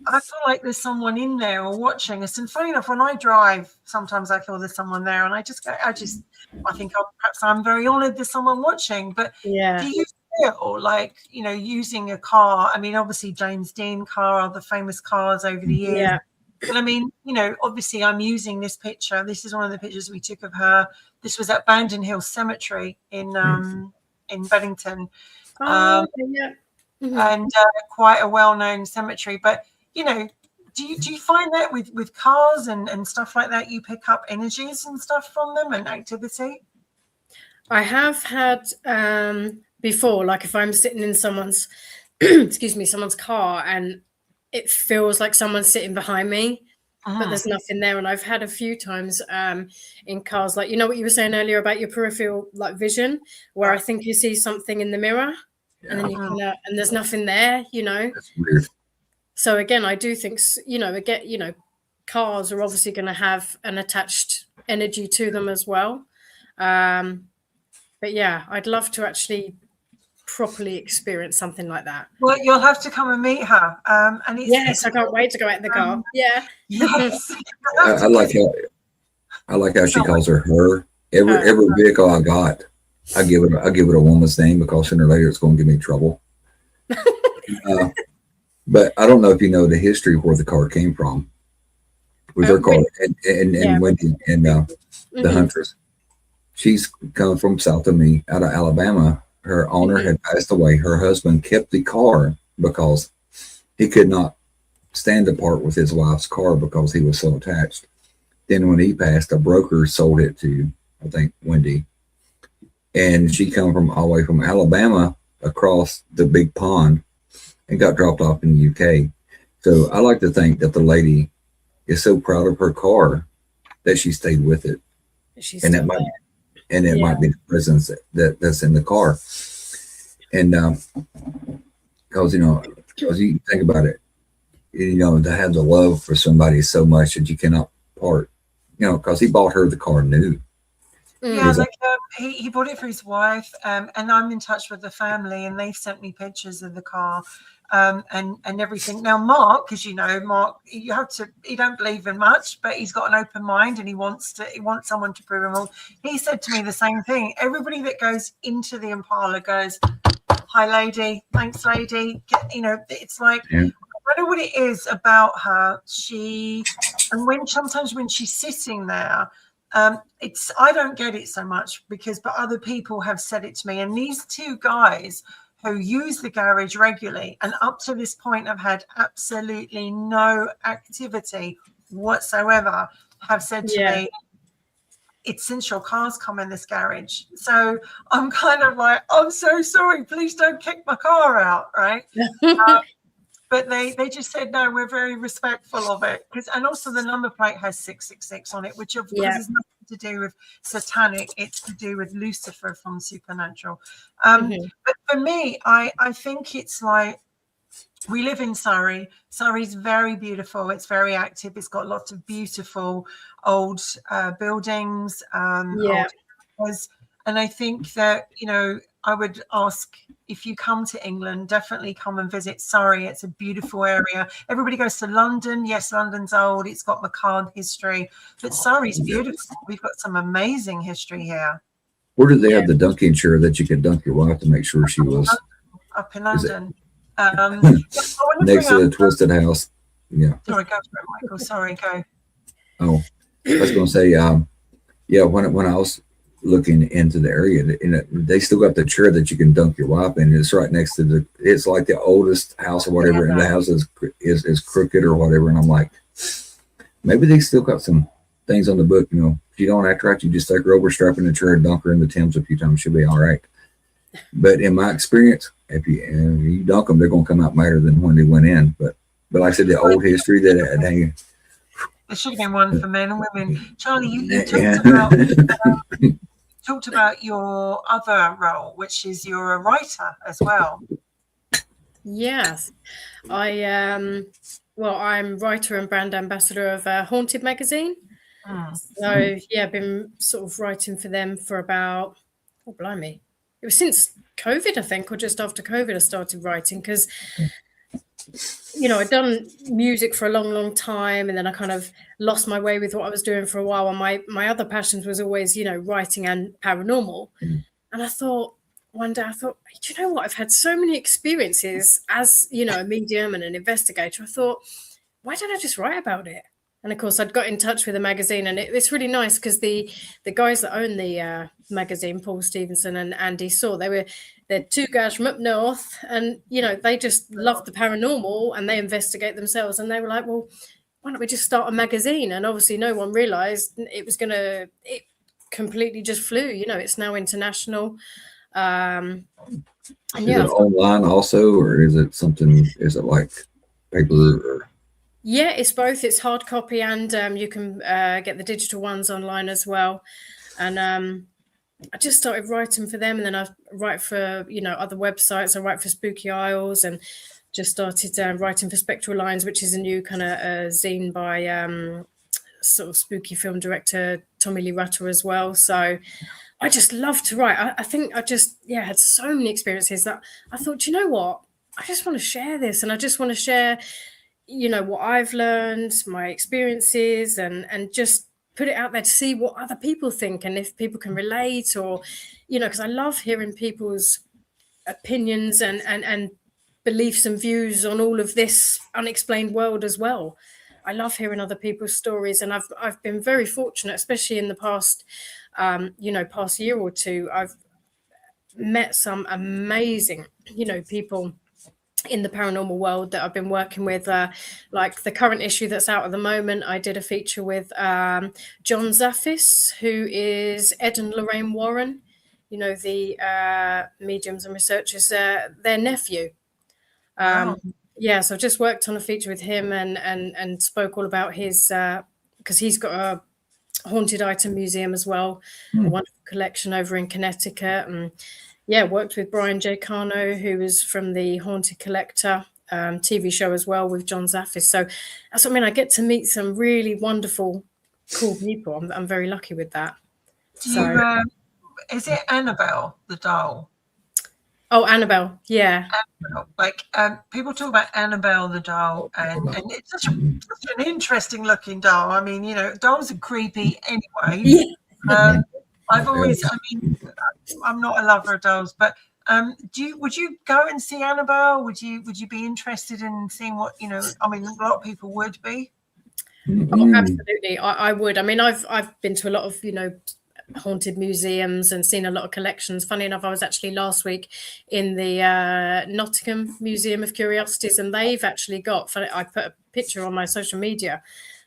A: I feel like there's someone in there or watching us. And funny enough, when I drive, sometimes I feel there's someone there, and I think perhaps I'm very honored there's someone watching. But do you feel like, you know, using a car? I mean, obviously James Dean car are the famous cars over the years. Yeah. But I mean, you know, obviously I'm using this picture. This is one of the pictures we took of her. This was at Bandon Hill Cemetery in Beddington. And quite a well-known cemetery. But, you know, do you find that with cars and stuff like that, you pick up energies and stuff from them and activity?
C: I have had before, like if I'm sitting in someone's, someone's car and it feels like someone's sitting behind me, but there's nothing there. And I've had a few times in cars, like, you know what you were saying earlier about your peripheral like vision, where I think you see something in the mirror and then you and there's nothing there, you know.
B: That's weird.
C: So again, I do think, you know, cars are obviously going to have an attached energy to them as well. But yeah, I'd love to actually properly experience something like that.
A: Well, you'll have to come and meet her. And
C: yes, I can't wait to go out in the car. Yeah.
A: Yes.
B: I like how she calls her. Every vehicle I got, I give it a woman's name, because sooner or later it's going to give me trouble. But I don't know if you know the history of where the car came from with her car and Wendy and the Huntress. She's come from south of me, out of Alabama. Her owner had passed away. Her husband kept the car because he could not stand apart with his wife's car because he was so attached. Then when he passed, a broker sold it to, I think, Wendy. And she come from all the way from Alabama across the big pond and got dropped off in the UK. So I like to think that the lady is so proud of her car that she stayed with it. It might be the presence that's in the car. And because you think about it, you know, to have the love for somebody so much that you cannot part, you know, because he bought her the car new.
A: Yeah, he bought it for his wife, and I'm in touch with the family, and they've sent me pictures of the car, and everything. Now, Mark, as you know, he don't believe in much, but he's got an open mind, and he wants someone to prove him wrong. He said to me the same thing. Everybody that goes into the Impala goes, "Hi, lady. Thanks, lady." You know, it's like, I don't know what it is about her. Sometimes when she's sitting there, I don't get it so much but other people have said it to me. And these two guys who use the garage regularly and up to this point have had absolutely no activity whatsoever have said to me, it's since your car's come in this garage. So I'm kind of like, I'm so sorry, please don't kick my car out, right? But they just said, no, we're very respectful of it. And also the number plate has 666 on it, which of course is nothing to do with satanic. It's to do with Lucifer from Supernatural. But for me, I think it's like, we live in Surrey. Surrey's very beautiful. It's very active. It's got lots of beautiful old buildings. And I think that, you know, I would ask, if you come to England, definitely come and visit Surrey. It's a beautiful area. Everybody goes to London. Yes, London's old. It's got McCann history. But Surrey's beautiful. We've got some amazing history here.
B: Where did they have the dunking chair that you could dunk your wife to make sure she was?
A: up in
B: Is it-
A: London. I wanna
B: Next
A: bring
B: to the
A: up-
B: Twisted House. Yeah.
A: Sorry, go for it, Michael. Sorry, go.
B: Oh, I was going to say, yeah, when I was looking into the area, they still got the chair that you can dunk your wife in. It's right next to it's like the oldest house or whatever, and the house is crooked or whatever. And I'm like, maybe they still got some things on the book. You know, if you don't act right, you just take her over, strap in the chair, and dunk her in the Thames a few times. She'll be all right. But in my experience, if you dunk them, they're going to come out better than when they went in. But like I said, the old history that dang.
A: There should have been one for men and women. Charlie, you
B: Yeah.
A: talked about your other role, which is you're a writer as well.
C: Yes, I'm writer and brand ambassador of Haunted magazine. So yeah, I've been sort of writing for them for about, oh blimey, it was since COVID, I think, or just after COVID I started writing, because I'd done music for a long time, and then I kind of lost my way with what I was doing for a while, and my other passions was always writing and paranormal. And I thought one day, do you know what, I've had so many experiences as a medium and an investigator. I thought, why don't I just write about it? And of course I'd got in touch with the magazine, and it's really nice because the guys that own the magazine, Paul Stevenson and Andy Saw, they're two guys from up north, and they just love the paranormal and they investigate themselves, and they were like, well, why don't we just start a magazine? And obviously no one realized it completely just flew. It's now international. And
B: Is it online also, or is it like paper or?
C: Yeah, it's both. It's hard copy, and you can get the digital ones online as well. And I just started writing for them, and then I write for other websites. I write for Spooky Isles, and just started writing for Spectral Lines, which is a new kind of zine by sort of spooky film director Tommy Lee Rutter as well. So I just love to write. I think I just had so many experiences that I thought, you know what, I just want to share this, and I just want to share what I've learned, my experiences, and just put it out there to see what other people think, and if people can relate, or because I love hearing people's opinions and beliefs and views on all of this unexplained world as well. I love hearing other people's stories, and I've been very fortunate, especially in the past past year or two. I've met some amazing people in the paranormal world that I've been working with, like the current issue that's out at the moment. I did a feature with John Zaffis, who is Ed and Lorraine Warren, the mediums and researchers, their nephew.
A: Wow.
C: Yeah, so I've just worked on a feature with him and spoke all about his, because he's got a haunted item museum as well, a wonderful collection over in Connecticut. And yeah, worked with Brian J. Cano, who was from the Haunted Collector TV show as well with John Zaffis. So that's what I mean. I get to meet some really wonderful, cool people. I'm very lucky with that.
A: Is it Annabelle the doll?
C: Oh, Annabelle, yeah.
A: Annabelle. Like people talk about Annabelle the doll, and it's such an interesting looking doll. I mean, dolls are creepy anyway.
C: Yeah.
A: I've always, I'm not a lover of dolls, but would you go and see Annabelle? Would you be interested in seeing what, I mean, a lot of people would be.
C: Oh, absolutely. I would. I mean, I've been to a lot of, haunted museums and seen a lot of collections. Funny enough, I was actually last week in the Nottingham Museum of Curiosities, and they've actually got, I put a picture on my social media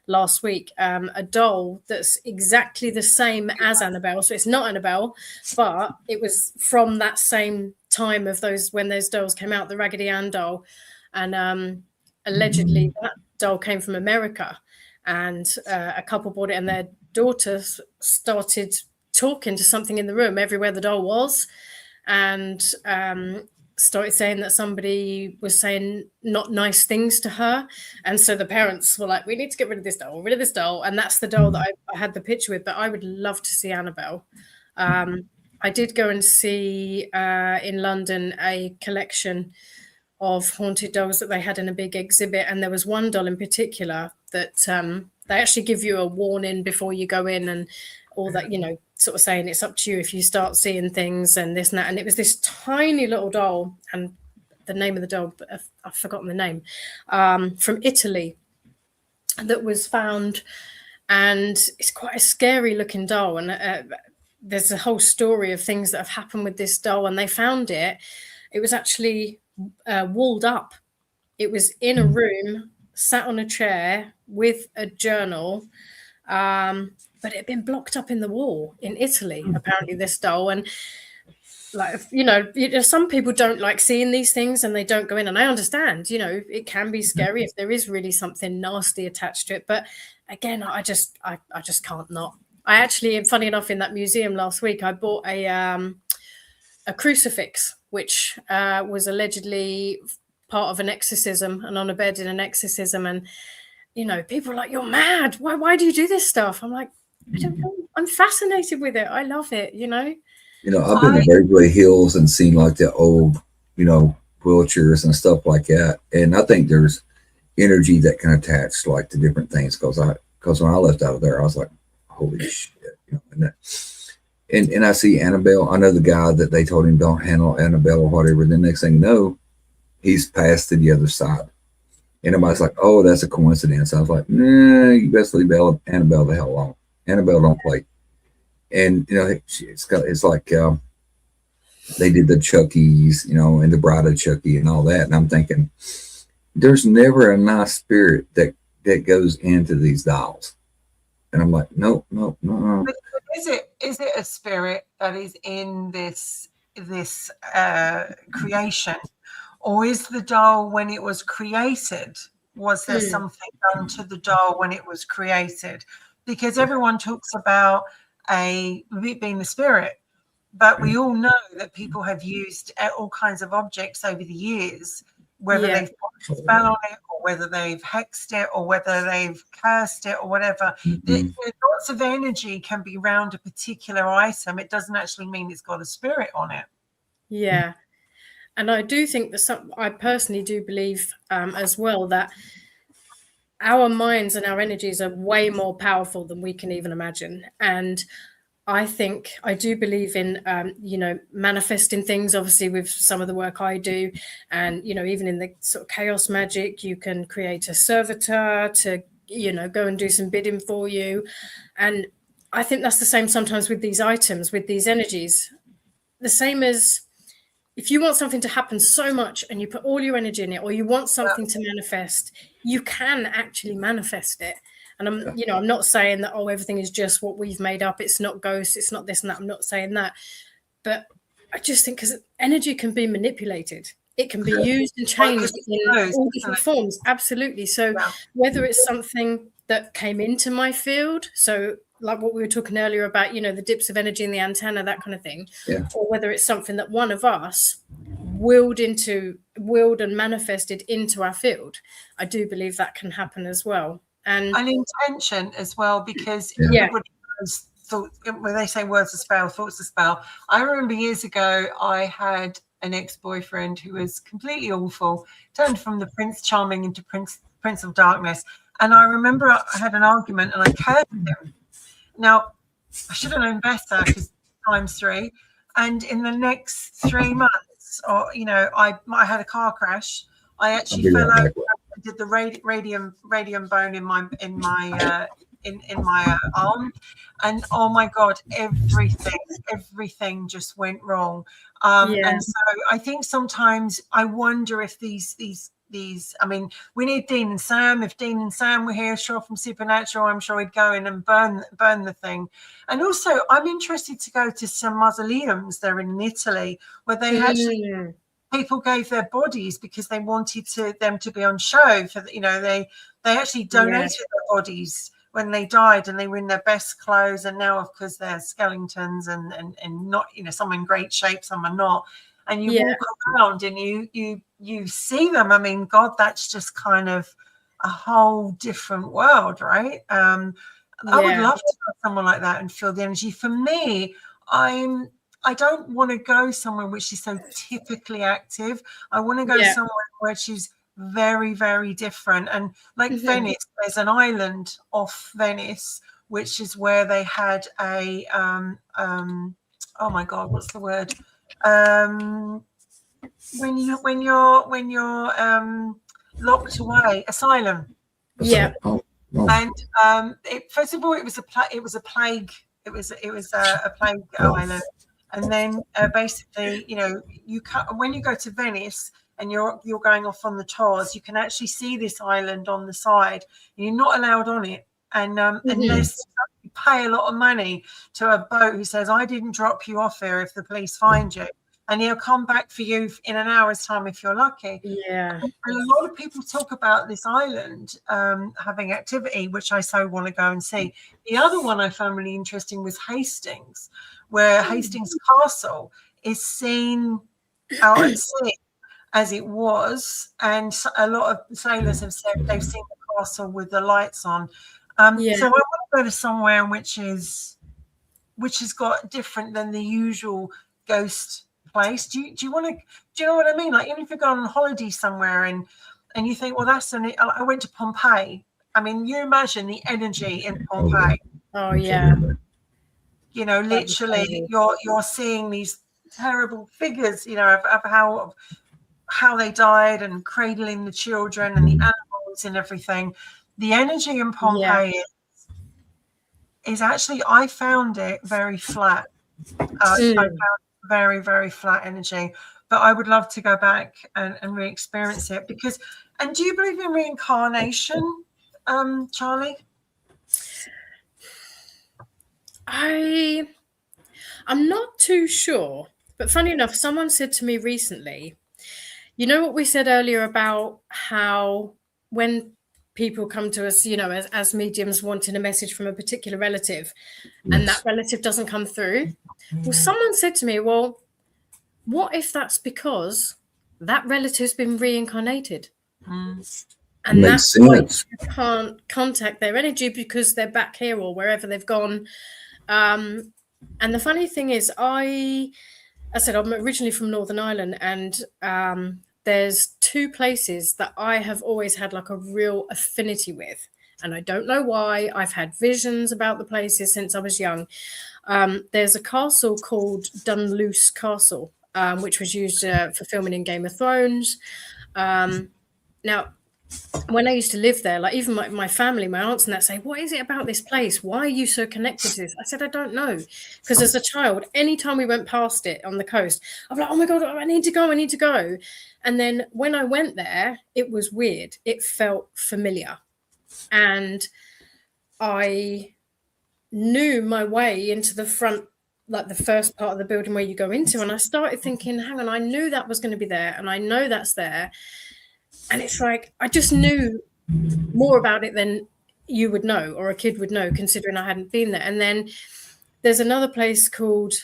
C: last week, a doll that's exactly the same as Annabelle. So it's not Annabelle, but it was from that same time of when those dolls came out, the Raggedy Ann doll. And allegedly that doll came from America, and a couple bought it, and their daughter started talking to something in the room everywhere the doll was, and started saying that somebody was saying not nice things to her. And so the parents were like, we need to get rid of this doll. And that's the doll that I had the picture with. But I would love to see Annabelle. I did go and see in London a collection of haunted dolls that they had in a big exhibit, and there was one doll in particular that they actually give you a warning before you go in, and all that, sort of saying it's up to you if you start seeing things and this and that. And it was this tiny little doll, and the name of the doll, but I've forgotten the name, from Italy that was found, and it's quite a scary looking doll. And there's a whole story of things that have happened with this doll. And they found it. It was actually walled up. It was in a room, sat on a chair with a journal, but it had been blocked up in the wall in Italy, apparently, this doll. And like, some people don't like seeing these things and they don't go in. And I understand, it can be scary if there is really something nasty attached to it. But again, I just can't not. I actually, funny enough, in that museum last week, I bought a crucifix, which was allegedly part of an exorcism and on a bed in an exorcism. And, people are like, you're mad. Why do you do this stuff? I'm like, I don't know. I'm fascinated with it. I love it,
B: I've been to Beverly Hills and seen like the old, wheelchairs and stuff like that. And I think there's energy that can attach like to different things. Because when I left out of there, I was like, holy shit, and I see Annabelle. I know the guy that they told him don't handle Annabelle or whatever. The next thing you know, he's passed to the other side. And everybody's like, oh, that's a coincidence. I was like, nah, you best leave Annabelle the hell alone. Annabelle don't play. And, it's like they did the Chuckies, and the Bride of Chucky and all that. And I'm thinking, there's never a nice spirit that goes into these dolls. And I'm like, no.
A: Is it a spirit that is in this creation, or is the doll when it was created? Was there something done to the doll when it was created? Because everyone talks about it being the spirit, but we all know that people have used all kinds of objects over the years, whether they've put a spell on it, or whether they've hexed it, or whether they've cursed it, or whatever. Lots of energy can be around a particular item. It doesn't actually mean it's got a spirit on it.
C: Yeah. And I do think that I personally do believe as well that our minds and our energies are way more powerful than we can even imagine. And I do believe in, manifesting things, obviously, with some of the work I do. And, even in the sort of chaos magic, you can create a servitor to, go and do some bidding for you. And I think that's the same sometimes with these items, with these energies. The same as if you want something to happen so much and you put all your energy in it, or you want something to manifest, you can actually manifest it. And I'm not saying that, everything is just what we've made up. It's not ghosts. It's not this and that. I'm not saying that. But I just think because energy can be manipulated. It can be used and changed in all different forms. Absolutely. So whether it's something that came into my field, so like what we were talking earlier about, the dips of energy in the antenna, that kind of thing, or whether it's something that one of us willed and manifested into our field, I do believe that can happen as well. And
A: intention as well, because everybody knows when they say words a spell, thoughts a spell. I remember years ago, I had an ex-boyfriend who was completely awful, turned from the Prince Charming into Prince of Darkness. And I remember I had an argument and I cursed him. Now, I should have known better, because times 3. And in the next 3 months, I had a car crash. I actually fell out. I did the radium bone in my arm, and oh my god, everything just went wrong. And so I think sometimes I wonder if these I mean, we need Dean and Sam. If Dean and Sam were here, sure, from Supernatural, I'm sure he'd go in and burn the thing. And also, I'm interested to go to some mausoleums there in Italy, where they actually people gave their bodies because they wanted them to be on show for they actually donated their bodies when they died, and they were in their best clothes. And now, of course, they're skeletons and not, some in great shape, some are not. And you walk around and you see them. I mean, God, that's just kind of a whole different world, right? I would love to have someone like that and feel the energy. For me, I don't want to go somewhere which is so typically active. I want to go somewhere which is very, very different. And like Venice, there's an island off Venice, which is where they had a oh my God, what's the word? when you're locked away, asylum.
C: Yeah.
B: Oh,
A: And first of all, it was a plague. It was a plague island, and then basically, when you go to Venice and you're going off on the tours, you can actually see this island on the side. And you're not allowed on it, and unless you pay a lot of money to a boat who says, "I didn't drop you off here if the police find you." And he'll come back for you in an hour's time if you're lucky.
C: Yeah.
A: And a lot of people talk about this island having activity, which I so want to go and see. The other one I found really interesting was Hastings, where Hastings Castle is seen out at sea as it was. And a lot of sailors have said they've seen the castle with the lights on. So I want to go to somewhere which has got different than the usual ghost place. Do you know what I mean? Like, even if you go on holiday somewhere and you think, well, I went to Pompeii. I mean, you imagine the energy in Pompeii.
C: Oh yeah.
A: Literally you're seeing these terrible figures, of how they died, and cradling the children and the animals and everything. The energy in Pompeii is actually, I found it very flat. I found very, very flat energy, but I would love to go back and re-experience it. And do you believe in reincarnation, Charlie?
C: I'm not too sure, but funny enough, someone said to me recently, you know what we said earlier about how when people come to us, as mediums wanting a message from a particular relative, and that relative doesn't come through. Well, someone said to me, well, what if that's because that relative's been reincarnated? And that's why you can't contact their energy, because they're back here or wherever they've gone. And the funny thing is, I said I'm originally from Northern Ireland, and there's two places that I have always had like a real affinity with. And I don't know why. I've had visions about the places since I was young. There's a castle called Dunluce Castle, which was used for filming in Game of Thrones. Now, when I used to live there, like even my family, my aunts and that say, what is it about this place? Why are you so connected to this? I said, I don't know. Because as a child, anytime we went past it on the coast, I'm like, oh my God, I need to go. And then when I went there, it was weird. It felt familiar. And I knew my way into the front, like the first part of the building where you go into. And I started thinking, hang on, I knew that was going to be there. And I know that's there. And it's like, I just knew more about it than you would know, or a kid would know, considering I hadn't been there. And then there's another place called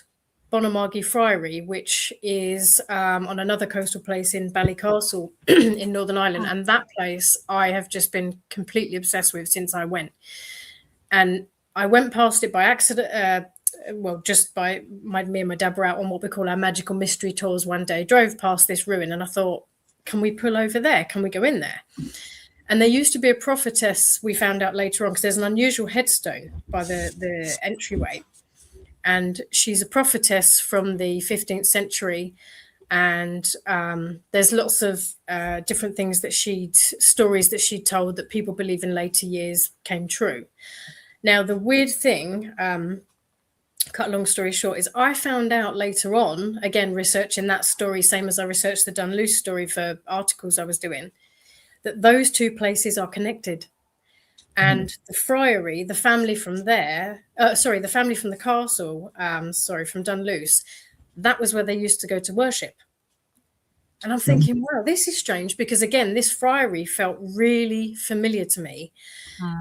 C: Bonamargee Friary, which is on another coastal place in Ballycastle in Northern Ireland. And that place I have just been completely obsessed with since I went. And I went past it by accident. Just by me and my dad were out on what we call our magical mystery tours one day, drove past this ruin, and I thought, can we pull over there? Can we go in there? And there used to be a prophetess, we found out later on, because there's an unusual headstone by the entryway. And she's a prophetess from the 15th century. And there's lots of different things stories that she told that people believe in later years came true. Now, the weird thing, cut a long story short, is I found out later on, again, researching that story, same as I researched the Dunluce story for articles I was doing, that those two places are connected. And the friary, the family from there, the family from the castle, from Dunluce, that was where they used to go to worship. And I'm thinking, wow, this is strange, because again, this friary felt really familiar to me.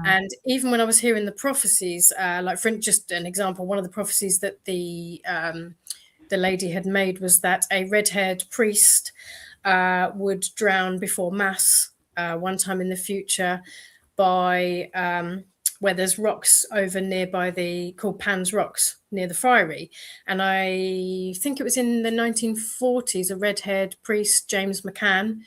C: And even when I was hearing the prophecies, like for just an example, one of the prophecies that the lady had made was that a red-haired priest would drown before mass one time in the future by where there's rocks over nearby called Pan's Rocks near the friary. And I think it was in the 1940s, a red-haired priest, James McCann,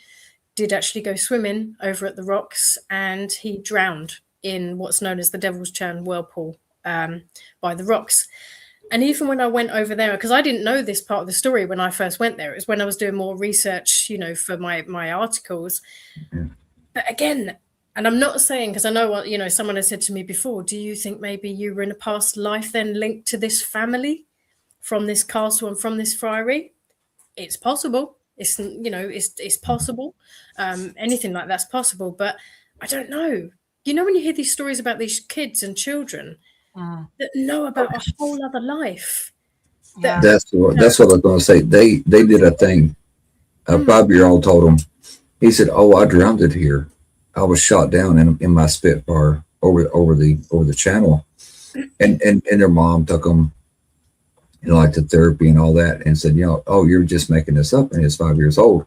C: did actually go swimming over at the rocks, and he drowned in what's known as the Devil's Churn whirlpool by the rocks. And even when I went over there, because I didn't know this part of the story when I first went there, it was when I was doing more research, for my articles.
B: Yeah.
C: But again, and I'm not saying, because I know what, someone has said to me before, do you think maybe you were in a past life then linked to this family from this castle and from this friary? It's possible. It's possible. Anything like that's possible. But I don't know. When you hear these stories about these kids and children that know about a whole other life.
A: Yeah.
B: That's what I was going to say. They did a thing. A 5-year-old told him. He said, "Oh, I drowned it here. I was shot down in my Spitfire over the channel," and their mom took him, like to therapy and all that, and said, "Oh, you're just making this up." And he's 5 years old,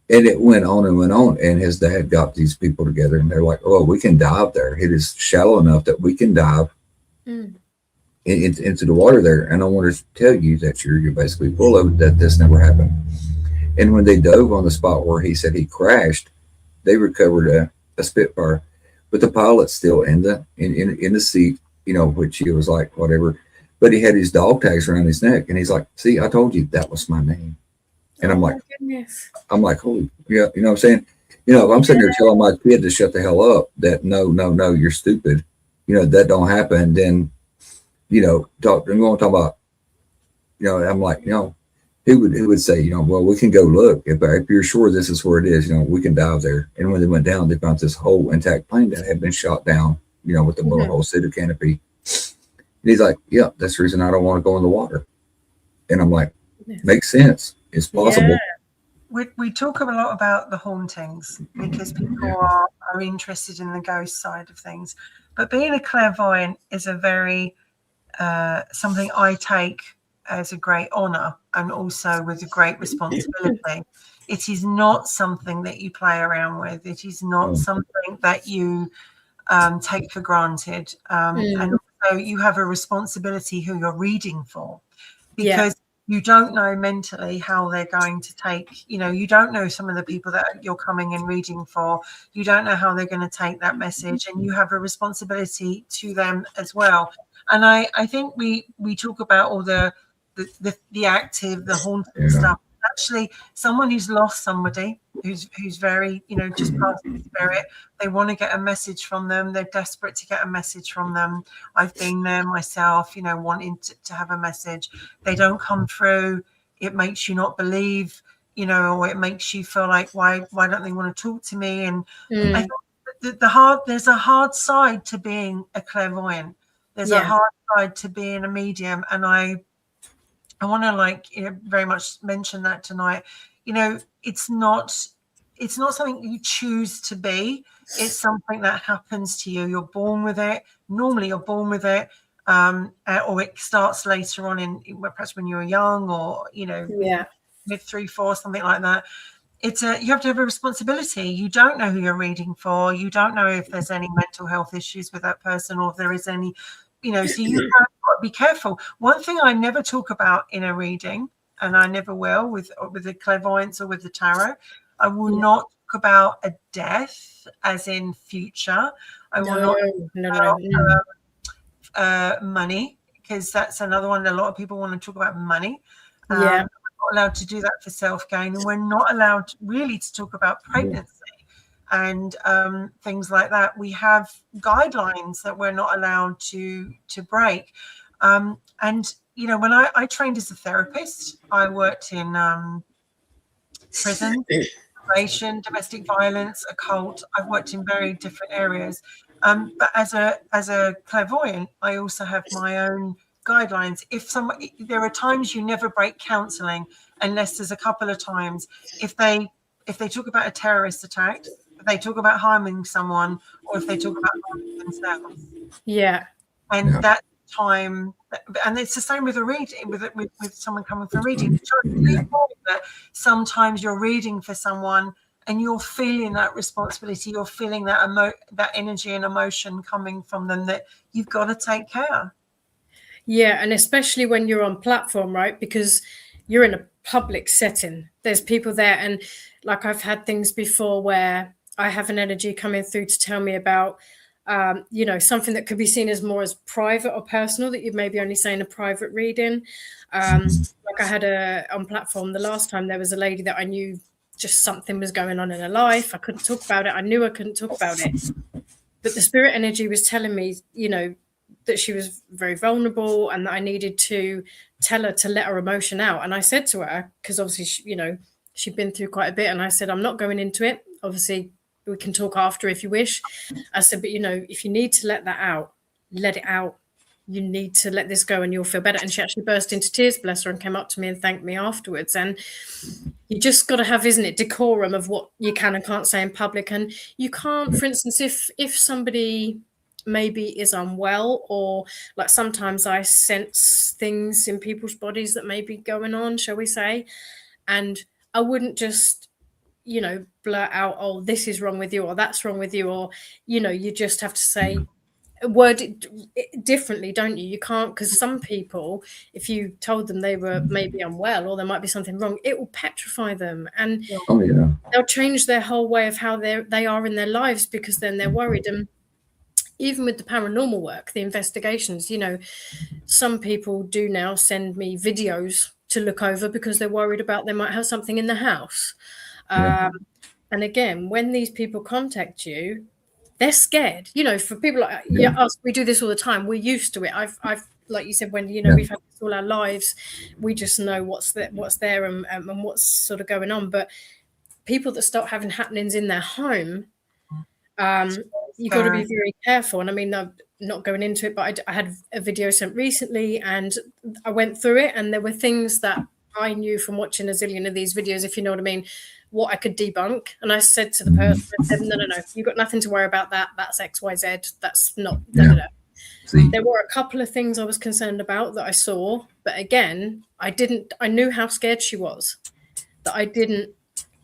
B: and it went on and went on. And his dad got these people together, and they're like, "Oh, we can dive there. It is shallow enough that we can dive into the water there." And I want to tell you that you're basically full of it, that this never happened. And when they dove on the spot where he said he crashed, they recovered a Spitfire, but the pilot's still in the seat, which he was like, whatever. But he had his dog tags around his neck, and he's like, "See, I told you that was my name." And I'm like, holy, yeah, you know what I'm saying? If I'm sitting there telling my kid to shut the hell up, that no, you're stupid, that don't happen, then, I'm going to talk about, I'm like, he would say, well, we can go look. If you're sure this is where it is, we can dive there. And when they went down, they found this whole intact plane that had been shot down, with the bullet hole cedar canopy. And he's like, "Yeah, that's the reason I don't want to go in the water." And I'm like, makes sense. It's possible.
A: Yeah. We talk a lot about the hauntings because people are interested in the ghost side of things. But being a clairvoyant is a very something I take as a great honor and also with a great responsibility. It is not something that you play around with. It is not something that you take for granted. And also you have a responsibility who you're reading for, because you don't know mentally how they're going to take, you don't know some of the people that you're coming and reading for. You don't know how they're going to take that message, and you have a responsibility to them as well. And I think we talk about all the active, the haunted stuff. Actually, someone who's lost somebody, who's very, just past the spirit, they want to get a message from them. They're desperate to get a message from them. I've been there myself, wanting to have a message. They don't come through. It makes you not believe, or it makes you feel like, why don't they want to talk to me? And I think there's a hard side to being a clairvoyant. There's a hard side to being a medium, and I want to very much mention that tonight. It's not something you choose to be. It's something that happens to you. You're born with it. Normally you're born with it, or it starts later on in perhaps when you're young, or mid 3, 4, something like that. It's you have to have a responsibility. You don't know who you're reading for. You don't know if there's any mental health issues with that person, or if there is any, so you have got to be careful. One thing I never talk about in a reading, and I never will with the clairvoyance or with the tarot, I will not talk about a death as in future. I will not talk about money, because that's another one. A lot of people want to talk about money. We're not allowed to do that for self-gain, and we're not allowed really to talk about pregnancy and things like that. We have guidelines that we're not allowed to break. And when I trained as a therapist, I worked in prison, immigration, domestic violence, occult. I've worked in very different areas. But as a clairvoyant, I also have my own guidelines. There are times you never break counselling unless there's a couple of times. If they talk about a terrorist attack, if they talk about harming someone, or if they talk about harming themselves. And that time, and it's the same with a reading, with someone coming for reading. That sometimes you're reading for someone and you're feeling that responsibility, you're feeling that that energy and emotion coming from them that you've got to take care.
C: And especially when you're on platform, right? Because you're in a public setting. There's people there, and like I've had things before where I have an energy coming through to tell me about you know, something that could be seen as more as private or personal, that you maybe only say in a private reading. Like I had on platform the last time, there was a lady that I knew just something was going on in her life. I couldn't talk about it. I knew I couldn't talk about it. But the spirit energy was telling me, you know, that she was very vulnerable and that I needed to tell her to let her emotion out. And I said to her, because obviously, you know, she'd been through quite a bit. And I said, I'm not going into it. Obviously, we can talk after if you wish. I said, but, you know, if you need to let that out, let it out. You need to let this go and you'll feel better. And she actually burst into tears, bless her, and came up to me and thanked me afterwards. And you just got to have, isn't it, decorum of what you can and can't say in public. And you can't, for instance, if somebody maybe is unwell, or like sometimes I sense things in people's bodies that may be going on, shall we say, and I wouldn't just, you know, blurt out, oh, this is wrong with you, or that's wrong with you, or, you know, you just have to say, word it differently, don't you? You can't, because some people, if you told them they were maybe unwell or there might be something wrong, it will petrify them, and they'll change their whole way of how they are in their lives, because then they're worried. And even with the paranormal work, the investigations, you know, some people do now send me videos to look over because they're worried about they might have something in the house. And again, when these people contact you, they're scared. You know, for people like us, we do this all the time. We're used to it. I've like you said, Wendy, you know, we've had this all our lives. We just know what's there and what's sort of going on. But people that start having happenings in their home, you've got to be very careful. And I mean, I'm not going into it, but I had a video sent recently and I went through it, and there were things that I knew from watching a zillion of these videos, if you know what I mean, what I could debunk. And I said to the person, I said, no, you've got nothing to worry about that. That's XYZ. That's not. There were a couple of things I was concerned about that I saw, but again, I knew how scared she was, that I didn't,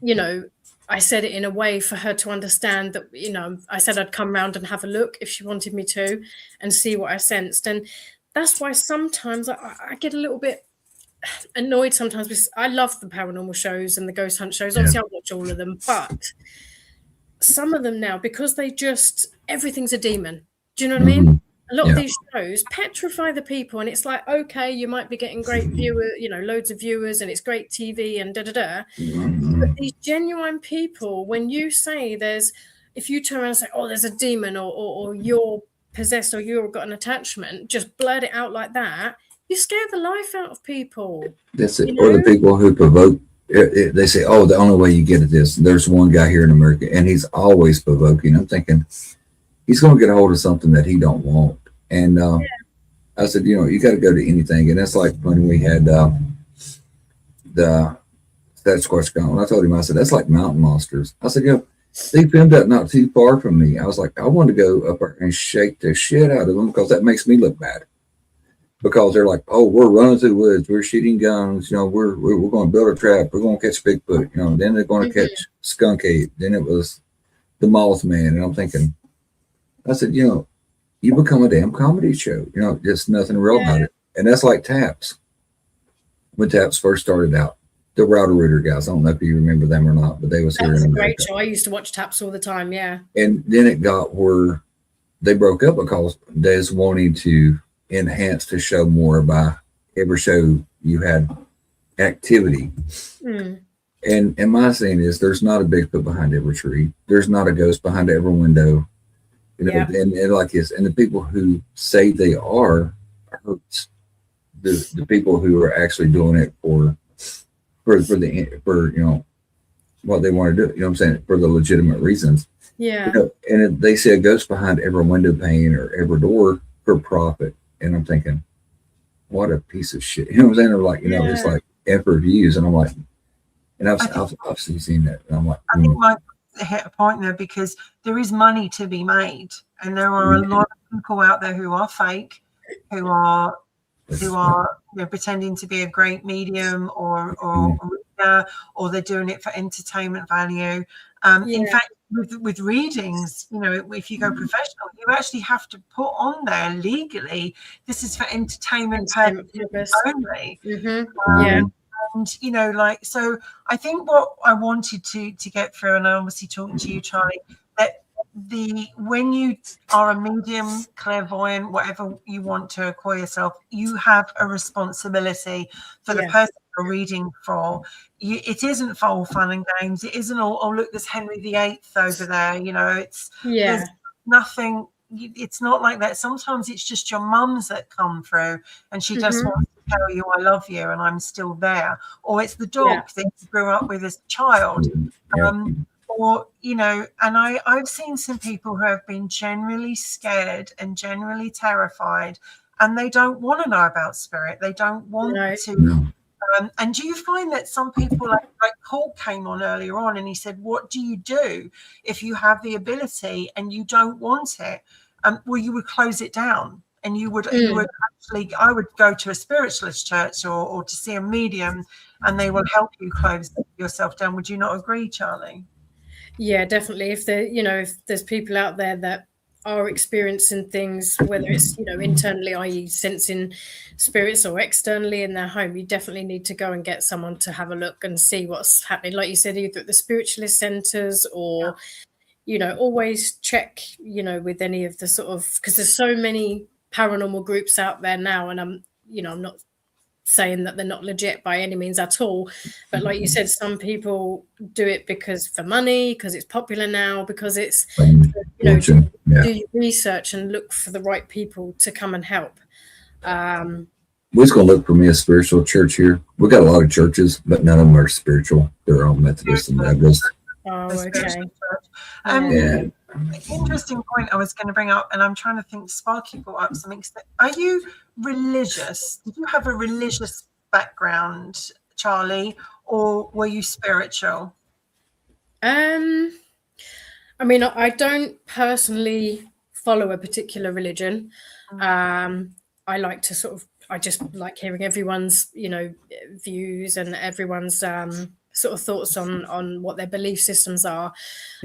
C: you know, I said it in a way for her to understand that, you know, I said I'd come round and have a look if she wanted me to and see what I sensed. And that's why sometimes I get a little bit annoyed sometimes, because I love the paranormal shows and the ghost hunt shows. Obviously, I watch all of them, but some of them now, because everything's a demon. Do you know what I mean? A lot of these shows petrify the people, and it's like, okay, you might be getting great loads of viewers, and it's great TV and da-da-da. But these genuine people, when you say if you turn around and say, oh, there's a demon, or you're possessed, or you've got an attachment, just blurt it out like that, you scare the life out of people. That's it.
B: Or the people who provoke, they say, oh, the only way you get at this, there's one guy here in America, and he's always provoking. I'm thinking, he's going to get a hold of something that he don't want. And I said, you know, you got to go to anything. And that's like when we had the Sasquatch gone. I told him, I said, that's like mountain monsters. I said, you know, they filmed that not too far from me. I was like, I want to go up there and shake the shit out of them, because that makes me look bad. Because they're like, oh, we're running through the woods, we're shooting guns, you know, we're going to build a trap, we're going to catch Bigfoot, you know, then they're going to catch Skunk Ape, then it was the Mothman. And I'm thinking, I said, you know, you become a damn comedy show, you know, just nothing real about it. And that's like Taps. When Taps first started out, the Router guys, I don't know if you remember them or not, but they was here in America.
C: Great show. I used to watch Taps all the time. Yeah.
B: And then it got where they broke up because they was wanting to enhance the show more by every show you had activity. And my saying is, there's not a Bigfoot behind every tree. There's not a ghost behind every window. You know, and like this, and the people who say they are hurts the people who are actually doing it for you know what they want to do. You know what I'm saying? For the legitimate reasons.
C: Yeah.
B: You know, and they say a ghost behind every window pane or every door for profit. And I'm thinking, what a piece of shit. You know what I'm saying? They're like, you know, it's like F reviews, and I'm like, and I've seen that, and I'm like,
A: I think Mike hit a point there, because there is money to be made, and there are a lot of people out there who are fake, who are you know, pretending to be a great medium or they're doing it for entertainment value. In fact, with readings, you know, if you go professional, you actually have to put on there legally, this is for entertainment purposes only. And you know, like, so I think what I wanted to get through, and I'm obviously talking to you, Charlie, that when you are a medium, clairvoyant, whatever you want to call yourself, you have a responsibility for the person you're reading for. It isn't for all fun and games. It isn't all, oh look, there's Henry VIII over there. You know, there's nothing. It's not like that. Sometimes it's just your mums that come through, and she just wants to tell you, "I love you," and I'm still there. Or it's the dog that you grew up with as a child. Or, you know, and I've seen some people who have been generally scared and generally terrified, and they don't want to know about spirit. They don't want to. And do you find that some people, like Paul came on earlier on, and he said, what do you do if you have the ability and you don't want it? Well, you would close it down, and you would actually, I would go to a spiritualist church or to see a medium, and they will help you close yourself down. Would you not agree, Charlie?
C: Yeah, definitely. If there's people out there that are experiencing things, whether it's, internally, i.e. sensing spirits, or externally in their home, you definitely need to go and get someone to have a look and see what's happening. Like you said, either at the spiritualist centers or, always check, with any of the sort of, because there's so many paranormal groups out there now, and I'm not saying that they're not legit by any means at all, but like you said, some people do it because for money, because it's popular now, because it's do your research and look for the right people to come and help.
B: We're just gonna look for me a spiritual church here. We got a lot of churches, but none of them are spiritual. They're all Methodist and Baptist.
C: Oh, okay.
A: Interesting point I was going to bring up, and I'm trying to think. Sparky brought up something. Are you religious? Did you have a religious background, Charlie, or were you spiritual?
C: I mean, I don't personally follow a particular religion. I like to I just like hearing everyone's, views and everyone's sort of thoughts on what their belief systems are.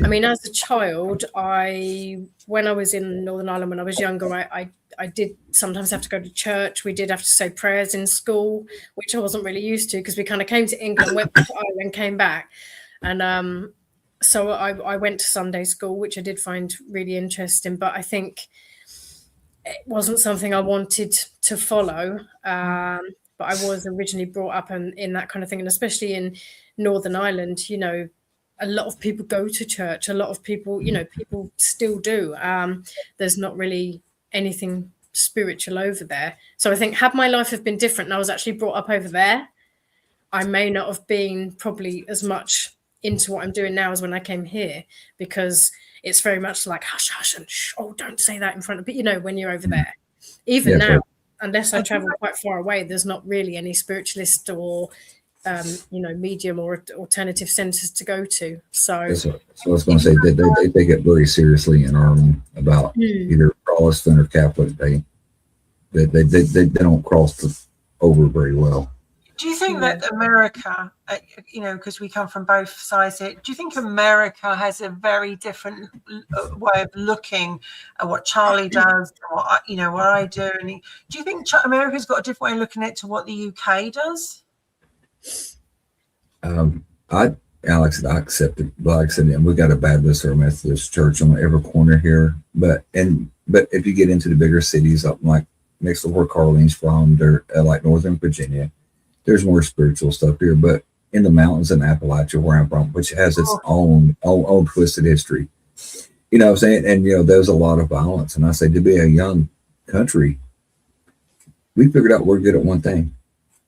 C: I mean, as a child, when I was in Northern Ireland, when I was younger, I did sometimes have to go to church. We did have to say prayers in school, which I wasn't really used to, because we kind of came to England, went to Ireland, came back. And so I went to Sunday school, which I did find really interesting, but I think it wasn't something I wanted to follow. But I was originally brought up in that kind of thing. And especially in Northern Ireland, a lot of people go to church. A lot of people, people still do. There's not really anything spiritual over there. So I think had my life have been different and I was actually brought up over there, I may not have been probably as much into what I'm doing now as when I came here, because it's very much like hush, hush, and shh, oh, don't say that in front of people, when you're over there. Even now, unless I travel quite far away, there's not really any spiritualist or, medium or alternative centers to go to. So I
B: was going to say that they take it very seriously in Ireland about either Protestant or Catholic. They don't cross over very well.
A: Do you think that America, because we come from both sides here, do you think America has a very different way of looking at what Charlie does, or what I do? And do you think America's got a different way of looking at to what the UK does?
B: Alex, I accept it. Like I said, and we got a Baptist or Methodist church on every corner here. But if you get into the bigger cities, up like next to where Carlene's from, they're like Northern Virginia, there's more spiritual stuff here. But in the mountains in Appalachia, where I'm from, which has its own twisted history, you know what I'm saying? And there's a lot of violence. And I say, to be a young country, we figured out we're good at one thing.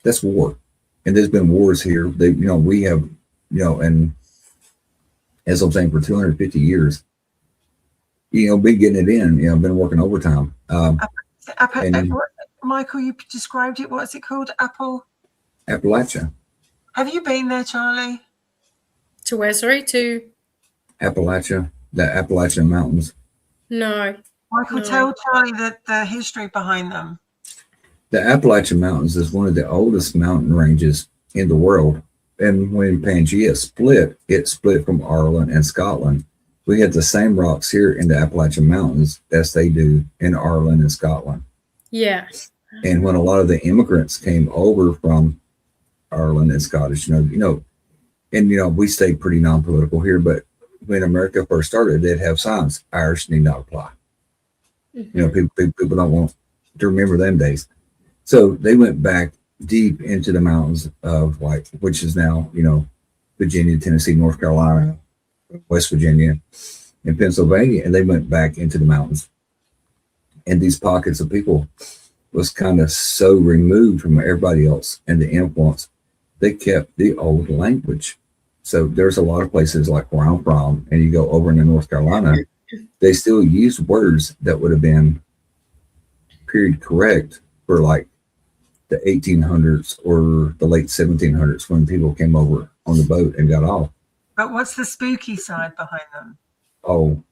B: That's war. And there's been wars here. We have, and as I'm saying, for 250 years, been getting it in, been working overtime.
A: Michael, you described it. What's it called?
B: Appalachia.
A: Have you been there, Charlie?
C: To where? Sorry, to
B: Appalachia, the Appalachian Mountains.
C: No.
A: Michael, tell Charlie the history behind them.
B: The Appalachian Mountains is one of the oldest mountain ranges in the world. And when Pangea split, it split from Ireland and Scotland. We had the same rocks here in the Appalachian Mountains as they do in Ireland and Scotland.
C: Yeah.
B: And when a lot of the immigrants came over from Ireland and Scottish, we stayed pretty non-political here, but when America first started, they'd have signs: Irish need not apply.
C: Mm-hmm.
B: You know, people don't want to remember them days. So they went back deep into the mountains of like, which is now, you know, Virginia, Tennessee, North Carolina, West Virginia, and Pennsylvania, and they went back into the mountains. And these pockets of people was kind of so removed from everybody else and the influence, they kept the old language. So there's a lot of places like where I'm from, and you go over into North Carolina, they still use words that would have been period correct for like the 1800s or the late 1700s when people came over on the boat and got off.
A: But what's the spooky side behind them?
B: Oh,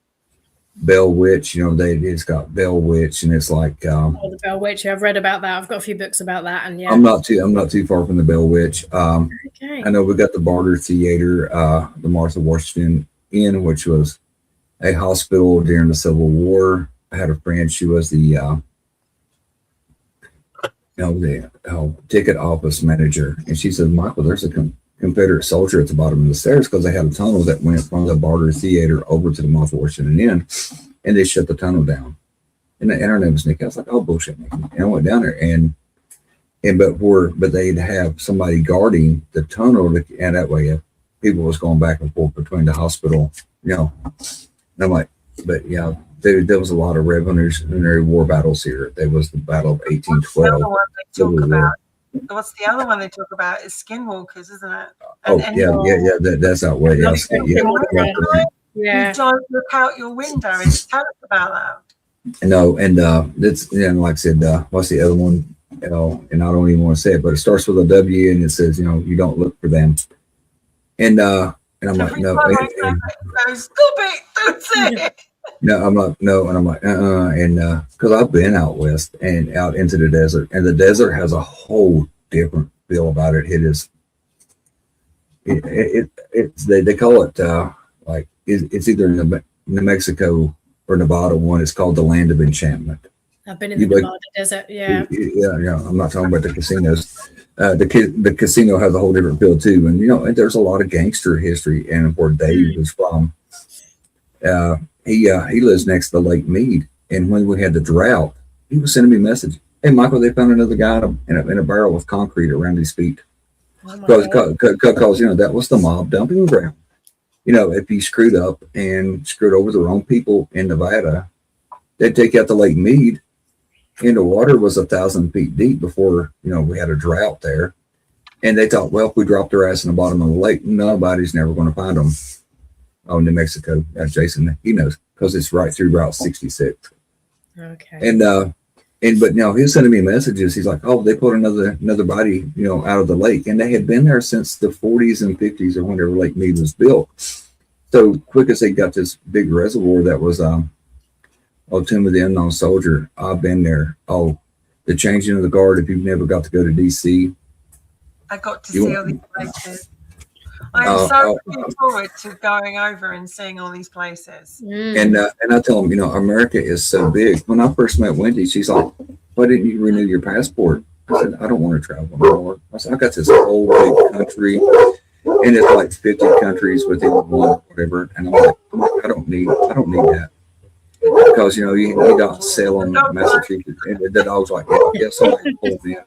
B: Bell Witch, you know, it's got Bell Witch, and it's like
C: the Bell Witch. I've read about that. I've got a few books about that, and yeah,
B: I'm not too far from the Bell Witch.
C: Okay.
B: I know we got the Barter Theater, the Martha Washington Inn, which was a hospital during the Civil War. I had a friend; she was the ticket office manager, and she said, "Michael, there's a Confederate soldier at the bottom of the stairs," because they had a tunnel that went from the Barter Theater over to the Martha Washington Inn, and they shut the tunnel down. And her name was Nikki. I was like, "Oh, bullshit, Nikki." And I went down there, but they'd have somebody guarding the tunnel, and that way, if people was going back and forth between the hospital, you know. And I'm like, but yeah, there was a lot of Revolutionary War battles here. There was the Battle of 1812.
A: What's the other one they talk about is skinwalkers, isn't it?
B: That's out way.
A: You don't look out your window and tell us about that.
B: No, and that's, and like I said, what's the other one? You know, and I don't even want to say it, but it starts with a W and it says, you know, you don't look for them. And I'm like, no.
A: Stop it! Don't say it.
B: No, I'm like, no, and I'm like, and because I've been out west and out into the desert, and the desert has a whole different feel about it. It is, they call it like it's either New Mexico or Nevada. One, it's called the Land of Enchantment.
C: I've been in the Nevada desert, yeah.
B: Yeah. I'm not talking about the casinos. The casino has a whole different feel too, and you know, and there's a lot of gangster history, and where Dave was from. He lives next to Lake Mead, and when we had the drought, he was sending me a message. Hey, Michael, they found another guy in a barrel with concrete around his feet. Because you know, that was the mob dumping ground. You know, if he screwed up and screwed over the wrong people in Nevada, they'd take out the Lake Mead, and the water was 1,000 feet deep before, you know, we had a drought there. And they thought, well, if we drop their ass in the bottom of the lake, nobody's never going to find them. Oh, New Mexico. Jason, he knows, because it's right through Route 66.
C: Okay.
B: But now he's sending me messages. He's like, oh, they put another body, you know, out of the lake, and they had been there since the 40s and 50s or whenever Lake Mead was built. So quick as they got this big reservoir that was Tomb of the Unknown Soldier. I've been there. Oh, the changing of the guard. If you've never got to go to DC,
A: I got to see all these places. I'm so looking forward to going over and seeing all these places.
B: And I tell them, you know, America is so big. When I first met Wendy, she's like, why didn't you renew your passport? I said, I don't want to travel anymore. I said, I got this whole big country, and it's like 50 countries within one, whatever. And I'm like, I don't need that. Because, you know, you got Salem, Massachusetts, and the dog's like, yeah, somebody pulled me in.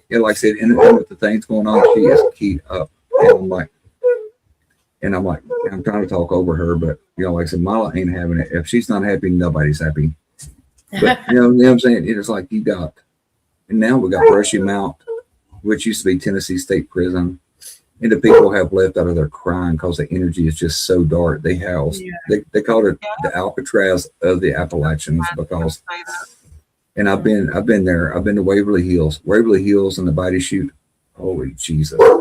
B: Yeah, like I said, and with the things going on, she is keyed up. And I'm like, I'm trying to talk over her, but, you know, like I said, Mala ain't having it. If she's not happy, nobody's happy. But, you know what I'm saying? It's like you got, and now we got Brushy Mount, which used to be Tennessee State Prison. And the people have left out of there crying because the energy is just so dark. They house, they called it the Alcatraz of the Appalachians because, and I've been there. I've been to Waverly Hills and the Body Chute. Holy Jesus.
A: So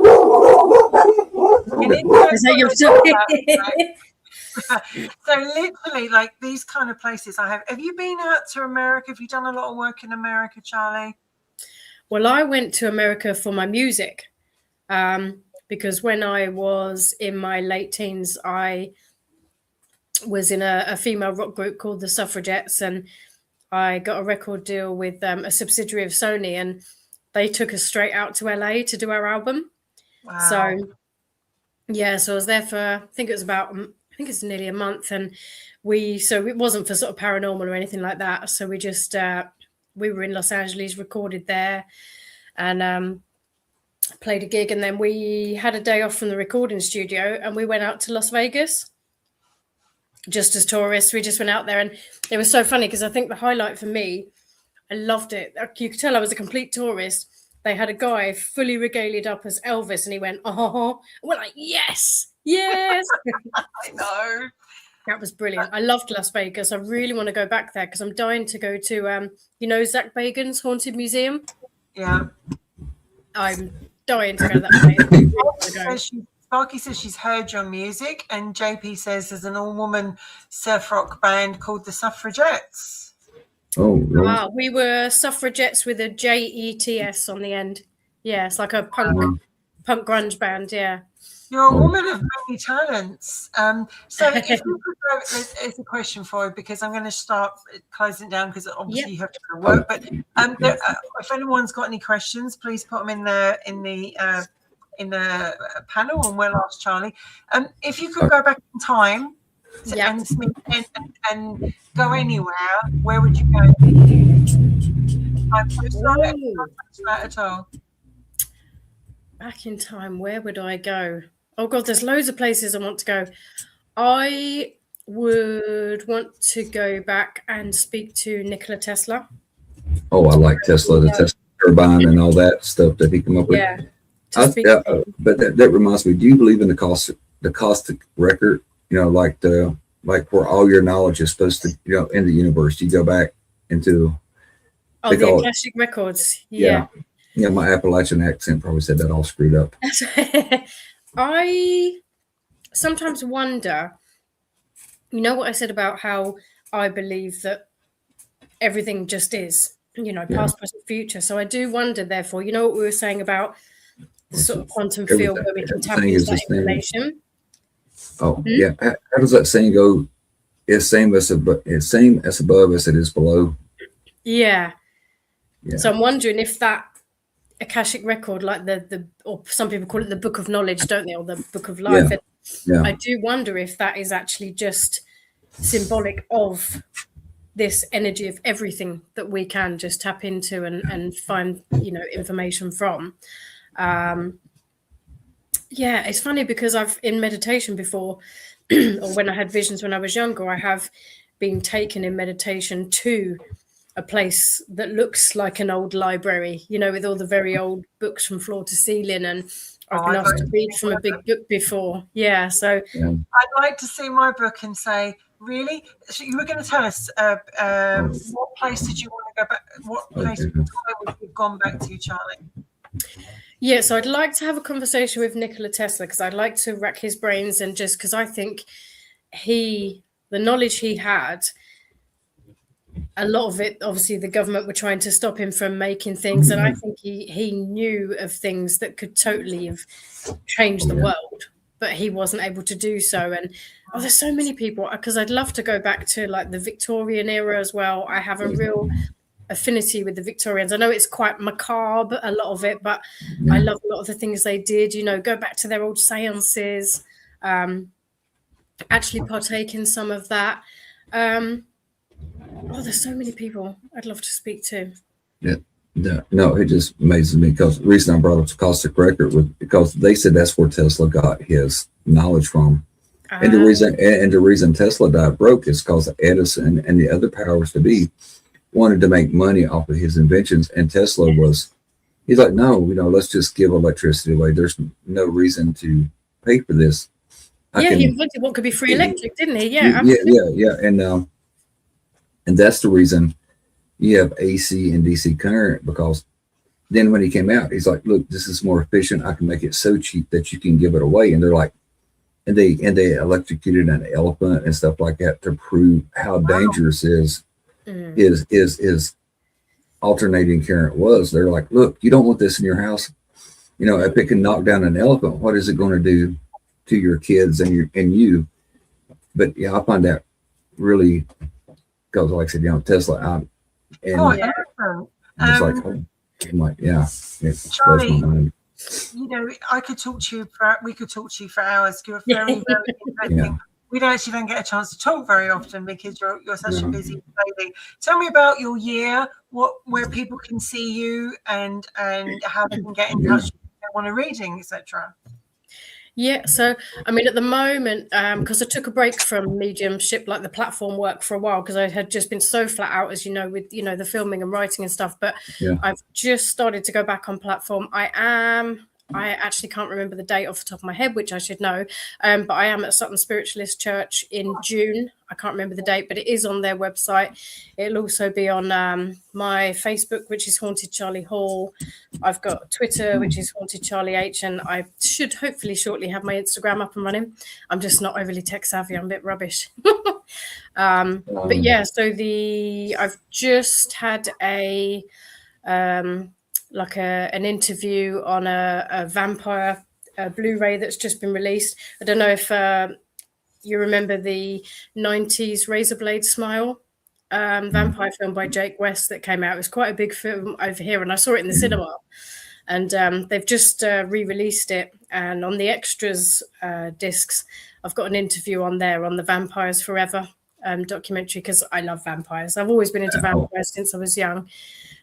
A: literally, like these kind of places have you been out to America? Have you done a lot of work in America, Charlie?
C: Well, I went to America for my music, because when I was in my late teens, I was in a female rock group called the Suffragettes, and I got a record deal with a subsidiary of Sony, and they took us straight out to LA to do our album. Wow. So I was there for, I think it was about think it's nearly a month, and so it wasn't for sort of paranormal or anything like that. So we just we were in Los Angeles, recorded there, and played a gig, and then we had a day off from the recording studio, and we went out to Las Vegas just as tourists. We just went out there, and it was so funny because I think the highlight for me, I loved it. You could tell I was a complete tourist. They had a guy fully regalied up as Elvis, and he went, "Oh," and we're like, "Yes, yes."
A: I know.
C: That was brilliant. I loved Las Vegas. I really want to go back there because I'm dying to go to, Zach Bagans' Haunted Museum.
A: Yeah.
C: I'm dying to go to that place.
A: Sparky says she's heard your music, and JP says there's an all-woman surf rock band called the Suffragettes.
B: Oh, really?
C: Wow, we were Suffragettes with a JETS on the end. Yeah, it's like a punk grunge band. Yeah.
A: You're a woman of many talents. So if you could go, there's a question for you, because I'm going to start closing down because obviously you have to go to work. But if anyone's got any questions, please put them in the panel, and we'll ask Charlie. If you could go back in time and go anywhere, where would you go? I'm sorry, not that at all.
C: Back in time, where would I go? Oh God, there's loads of places I want to go. I would want to go back and speak to Nikola Tesla.
B: Oh, I like Tesla, the Tesla turbine and all that stuff that he came up with.
C: Yeah.
B: But that reminds me, do you believe in the cosmic record? You know, like where all your knowledge is supposed to, in the universe, you go back into.
C: Oh, the Akashic records. Yeah.
B: Yeah, my Appalachian accent probably said that all screwed up.
C: I sometimes wonder, what I said about how I believe that everything just is, past, present, future. So I do wonder, therefore, what we were saying about the sort of quantum field where we can tap into that information.
B: Oh, yeah. How does that saying go? It's same as above as it is below.
C: Yeah. So I'm wondering if that Akashic record, like or some people call it the Book of Knowledge, don't they, or the Book of Life?
B: Yeah.
C: I do wonder if that is actually just symbolic of this energy of everything that we can just tap into and find, information from. It's funny because I've in meditation before, or when I had visions when I was younger, I have been taken in meditation to a place that looks like an old library, with all the very old books from floor to ceiling, and I've been asked to read from a big book before. Yeah, so
A: I'd like to see my book and say, really? So you were going to tell us what place did you want to go back? What place would you have gone back to, Charlie?
C: Yeah, so I'd like to have a conversation with Nikola Tesla because I'd like to rack his brains, and just because I think the knowledge he had, a lot of it, obviously the government were trying to stop him from making things, and I think he knew of things that could totally have changed the world, but he wasn't able to do so. And there's so many people, because I'd love to go back to like the Victorian era as well. I have a real affinity with the Victorians. I know it's quite macabre, a lot of it, but I love a lot of the things they did, go back to their old seances, actually partake in some of that. There's so many people I'd love to speak to.
B: Yeah. No, it just amazes me because the reason I brought up the cosmic record was because they said that's where Tesla got his knowledge from. And the reason Tesla died broke is because Edison and the other powers to be wanted to make money off of his inventions. And Tesla he's like, no, let's just give electricity away. There's no reason to pay for this.
C: He invented what could be free electric, didn't he? Yeah.
B: And that's the reason you have AC and DC current, because then when he came out, he's like, look, this is more efficient. I can make it so cheap that you can give it away. And they're like, and they electrocuted an elephant and stuff like that to prove how dangerous is alternating current was. They're like, look, you don't want this in your house. If it can knock down an elephant, what is it going to do to your kids and you? But I find that really, because like I said, Tesla out. And it's like, I'm like, it
A: Charlie, blows my mind. I could talk to you we could talk to you for hours. You're a very, very interesting we don't get a chance to talk very often because you're such a
B: No.
A: busy lady. Tell me about your year, where people can see you and how they can get in touch if they want a reading, etc.
C: Yeah, so I mean, at the moment, because I took a break from mediumship, like the platform work, for a while, because I had just been so flat out, as you know, with the filming and writing and stuff. But
B: Yeah.
C: I've just started to go back on platform. I actually can't remember the date off the top of my head, which I should know. But I am at Sutton Spiritualist Church in June. I can't remember the date, but it is on their website. It'll also be on my Facebook, which is Haunted Charlie Hall. I've got Twitter, which is Haunted Charlie H, and I should hopefully shortly have my Instagram up and running. I'm just not overly tech savvy. I'm a bit rubbish. But yeah, so I've just had an interview on a vampire Blu-ray that's just been released. I don't know if you remember the 90s Razorblade Smile vampire film by Jake West that came out. It was quite a big film over here, and I saw it in the cinema. And they've just re-released it. And on the extras discs, I've got an interview on there on the Vampires Forever documentary, because I love vampires. I've always been into vampires since I was young.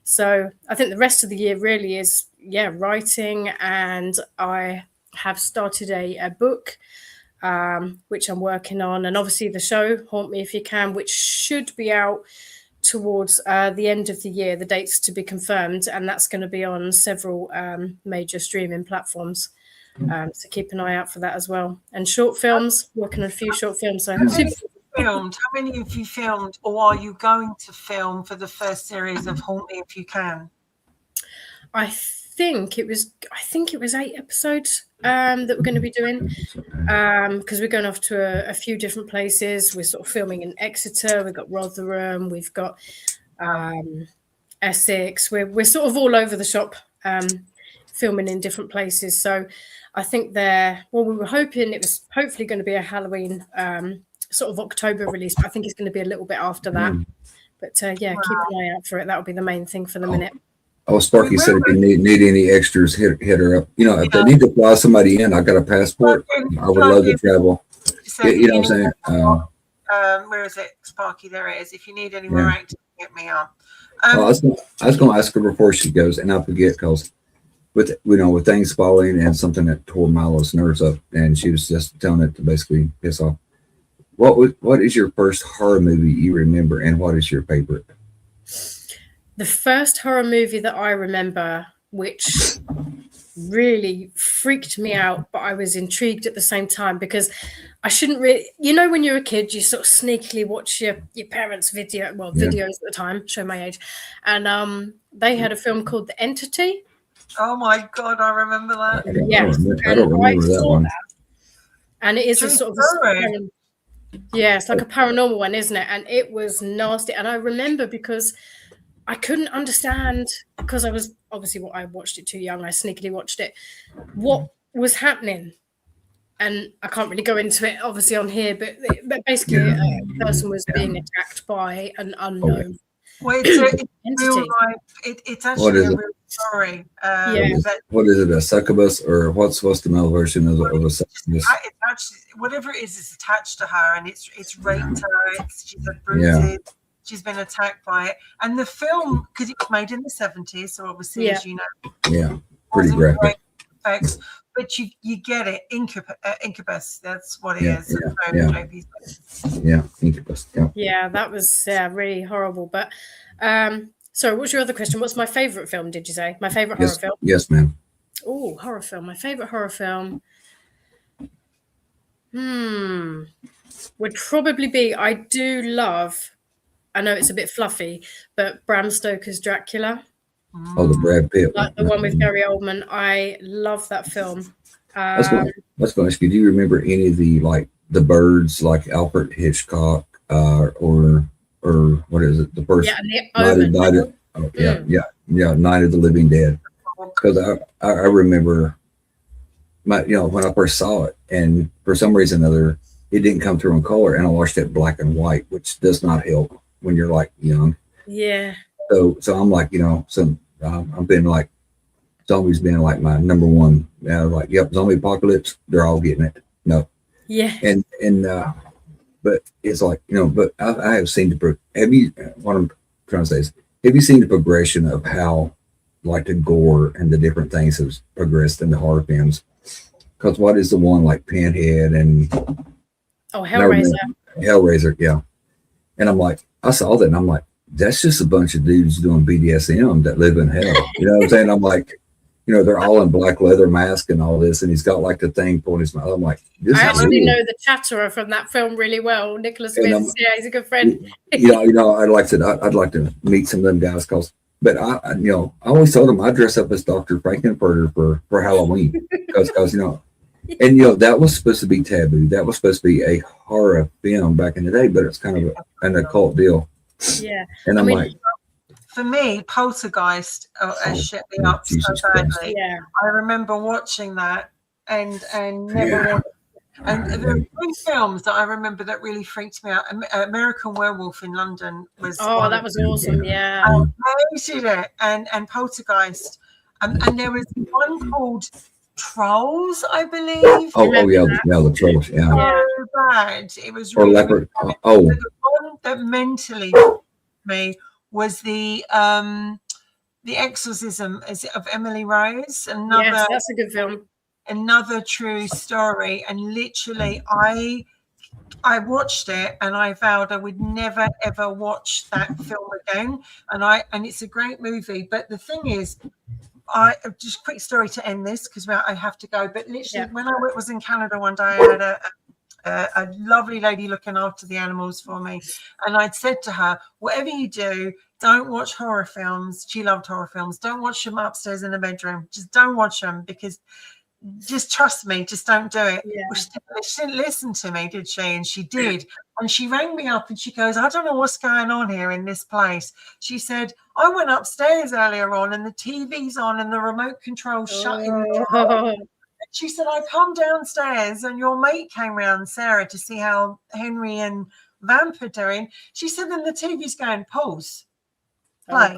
C: So I think the rest of the year really is, writing. And I have started a book, which I'm working on. And obviously the show, Haunt Me If You Can, which should be out towards the end of the year. The date's to be confirmed. And that's going to be on several major streaming platforms. So keep an eye out for that as well. And short films, working on a few short films. So
A: How many have you filmed, or are you going to film for the first series of Haunt Me If You Can?
C: I think it was 8 episodes that we're going to be doing, because we're going off to a few different places. We're sort of filming in Exeter, we've got Rotherham, we've got Essex. We're sort of all over the shop, filming in different places. So I think we were hoping it was hopefully going to be a Halloween sort of October release, but I think it's going to be a little bit after that. But keep an eye out for it. That would be the main thing for the minute.
B: Oh, Sparky said if you need any extras, hit her up. If they need to fly somebody in, I got a passport. I would love to travel.
A: So
B: You know what I'm saying?
A: where is it, Sparky? There it is. If you need any more actors, hit me up.
B: I was going to ask her before she goes, and I forget because with things falling and something that tore Milo's nerves up, and she was just telling it to basically piss off. What is your first horror movie you remember, and what is your favorite?
C: The first horror movie that I remember, which really freaked me out, but I was intrigued at the same time, because I shouldn't really, when you're a kid, you sort of sneakily watch your parents' videos at the time, show my age, and they had a film called The Entity.
A: Oh my God, I remember that.
B: I don't remember that one.
C: And it is a sort of it's like a paranormal one, isn't it? And it was nasty. And I remember because I couldn't understand, because I was I watched it too young. I sneakily watched it. What was happening? And I can't really go into it, obviously, on here. But basically, a person was being attacked by an unknown
A: it's
C: entity.
A: real life. It's actually a real story.
B: What is it? A succubus, or what's the male version of a succubus?
A: It's actually, whatever it is attached to her, and it's raped her. She's had bruises. She's been attacked by it. And the film, because it was made in the 70s, so obviously, as you know,
B: pretty graphic.
A: Effects, but you get it. Incubus. That's what it is.
B: Incubus.
C: Yeah, that was really horrible. But so what's your other question? What's my favorite film, did you say? My favorite horror film?
B: Yes, ma'am.
C: Oh, horror film. My favorite horror film would probably be, I know it's a bit fluffy, but Bram Stoker's Dracula.
B: Oh, the Brad Pitt.
C: Like the one with Gary Oldman. I love that film.
B: That's going to ask you, do you remember any of the birds, like Alfred Hitchcock, or what is it? The first Night of the Living Dead. Because I remember when I first saw it, and for some reason or other, it didn't come through in color, and I watched it black and white, which does not help when you're young.
C: Yeah.
B: So I'm I've been zombies being my number one. Zombie apocalypse. They're all getting it. No.
C: Yeah.
B: And but it's like, but I have seen what I'm trying to say is, have you seen the progression of how like the gore and the different things has progressed in the horror films? Because what is the one like Pinhead and Hellraiser, yeah. And I'm like, I saw that and I'm like, that's just a bunch of dudes doing BDSM that live in hell. You know what I'm saying? I'm like, they're all in black leather mask and all this, and he's got like the thing pulling his mouth. I'm like, this
C: I
B: is
C: actually
B: real.
C: know the Chatterer from that film really well. Nicholas Smith, he's a good friend.
B: I'd like to meet some of them guys but I always told them I dress up as Dr. Frankenfurter for Halloween because and that was supposed to be taboo. That was supposed to be a horror film back in the day, but it's kind of an occult deal.
C: Yeah,
B: and I'm like,
A: for me, Poltergeist shit me up so badly.
C: Yeah,
A: I remember watching that and never watched. And there were 3 films that I remember that really freaked me out. American Werewolf in London was
C: that was awesome. Yeah,
A: I hated it, and Poltergeist, and there was one called Trolls, I believe.
B: The Trolls, yeah.
A: So bad. It was
B: or
A: really
B: Leopard.
A: The one that mentally me was the Exorcism of Emily Rose.
C: Yes, that's a good film.
A: Another true story, and literally I watched it and I vowed I would never ever watch that film again. And it's a great movie, but the thing is, just quick story to end this because I have to go. But literally, when I was in Canada one day, I had a lovely lady looking after the animals for me, and I'd said to her, whatever you do, don't watch horror films. She loved horror films. Don't watch them upstairs in the bedroom. Just don't watch them, because just trust me, just don't do it.
C: Yeah.
A: Well, she didn't listen to me, did she? And she did. And she rang me up and she goes, I don't know what's going on here in this place. She said, I went upstairs earlier on and the TV's on and the remote control's shutting down. She said, I come downstairs and your mate came round, Sarah, to see how Henry and Vamp are doing. She said, then the TV's going, pause. Play.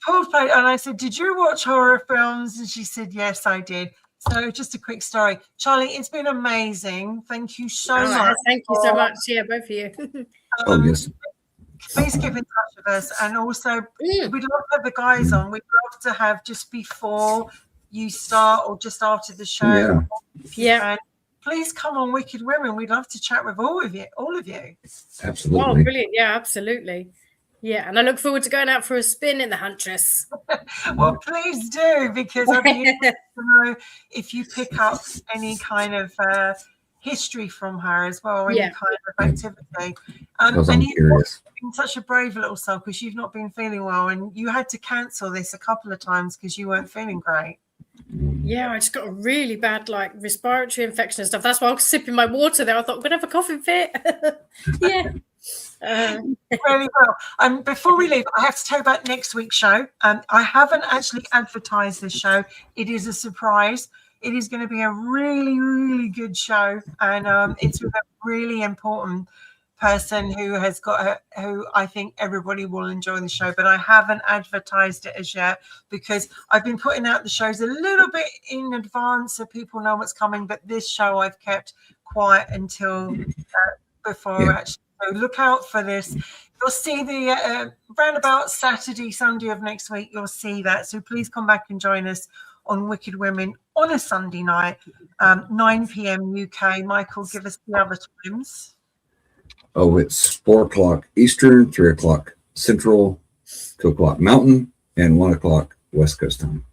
A: Pause, play. And I said, did you watch horror films? And she said, yes, I did. So just a quick story. Charlie, it's been amazing. Thank you so much.
C: Thank you so much. Yeah, both of you.
B: Yes.
A: Please keep in touch with us. And also, we'd love to have the guys on. We'd love to have just before you start or just after the show.
C: Yeah.
A: And please come on Wicked Women. We'd love to chat with all of you.
B: Absolutely.
C: Oh, brilliant. Yeah, absolutely. Yeah, and I look forward to going out for a spin in the Huntress.
A: Well, please do, because I'd be interested to know if you pick up any kind of history from her as well, or any kind of activity.
B: I'm
A: and
B: curious.
A: You've been such a brave little soul because you've not been feeling well, and you had to cancel this a couple of times because you weren't feeling great.
C: Yeah, I just got a really bad respiratory infection and stuff. That's why I was sipping my water there. I thought I'm gonna have a coughing fit. Yeah.
A: Really well. Before we leave, I have to tell you about next week's show. I haven't actually advertised this show. It is a surprise. It is going to be a really, really good show, and it's with a really important person who I think everybody will enjoy the show. But I haven't advertised it as yet because I've been putting out the shows a little bit in advance so people know what's coming. But this show I've kept quiet until before actually. So look out for this. You'll see the round about Saturday, Sunday of next week. You'll see that. So please come back and join us on Wicked Women on a Sunday night, 9 p.m. UK. Michael, give us the other times.
B: Oh, it's 4 o'clock Eastern, 3 o'clock Central, 2 o'clock Mountain, and 1 o'clock West Coast time.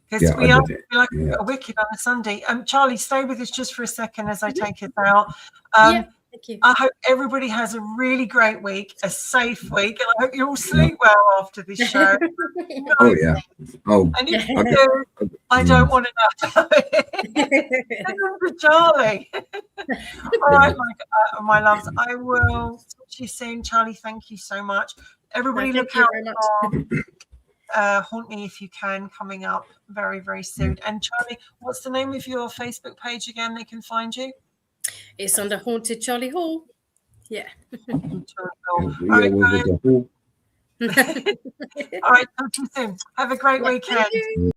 A: Because we are like a Wicked on a Sunday. Charlie, stay with us just for a second as I take it out.
C: Thank you.
A: I hope everybody has a really great week, a safe week, and I hope you all sleep well after this show.
B: Oh, yeah. Oh,
A: and if you do, I don't want to know. Listen to Charlie. All right, my loves, I will talk to you soon. Charlie, thank you so much. Everybody look out for Haunt Me If You Can coming up very, very soon. And Charlie, what's the name of your Facebook page again? They can find you?
C: It's under Haunted Charlie Hall. Yeah.
A: All right, talk to you soon. Have a great weekend.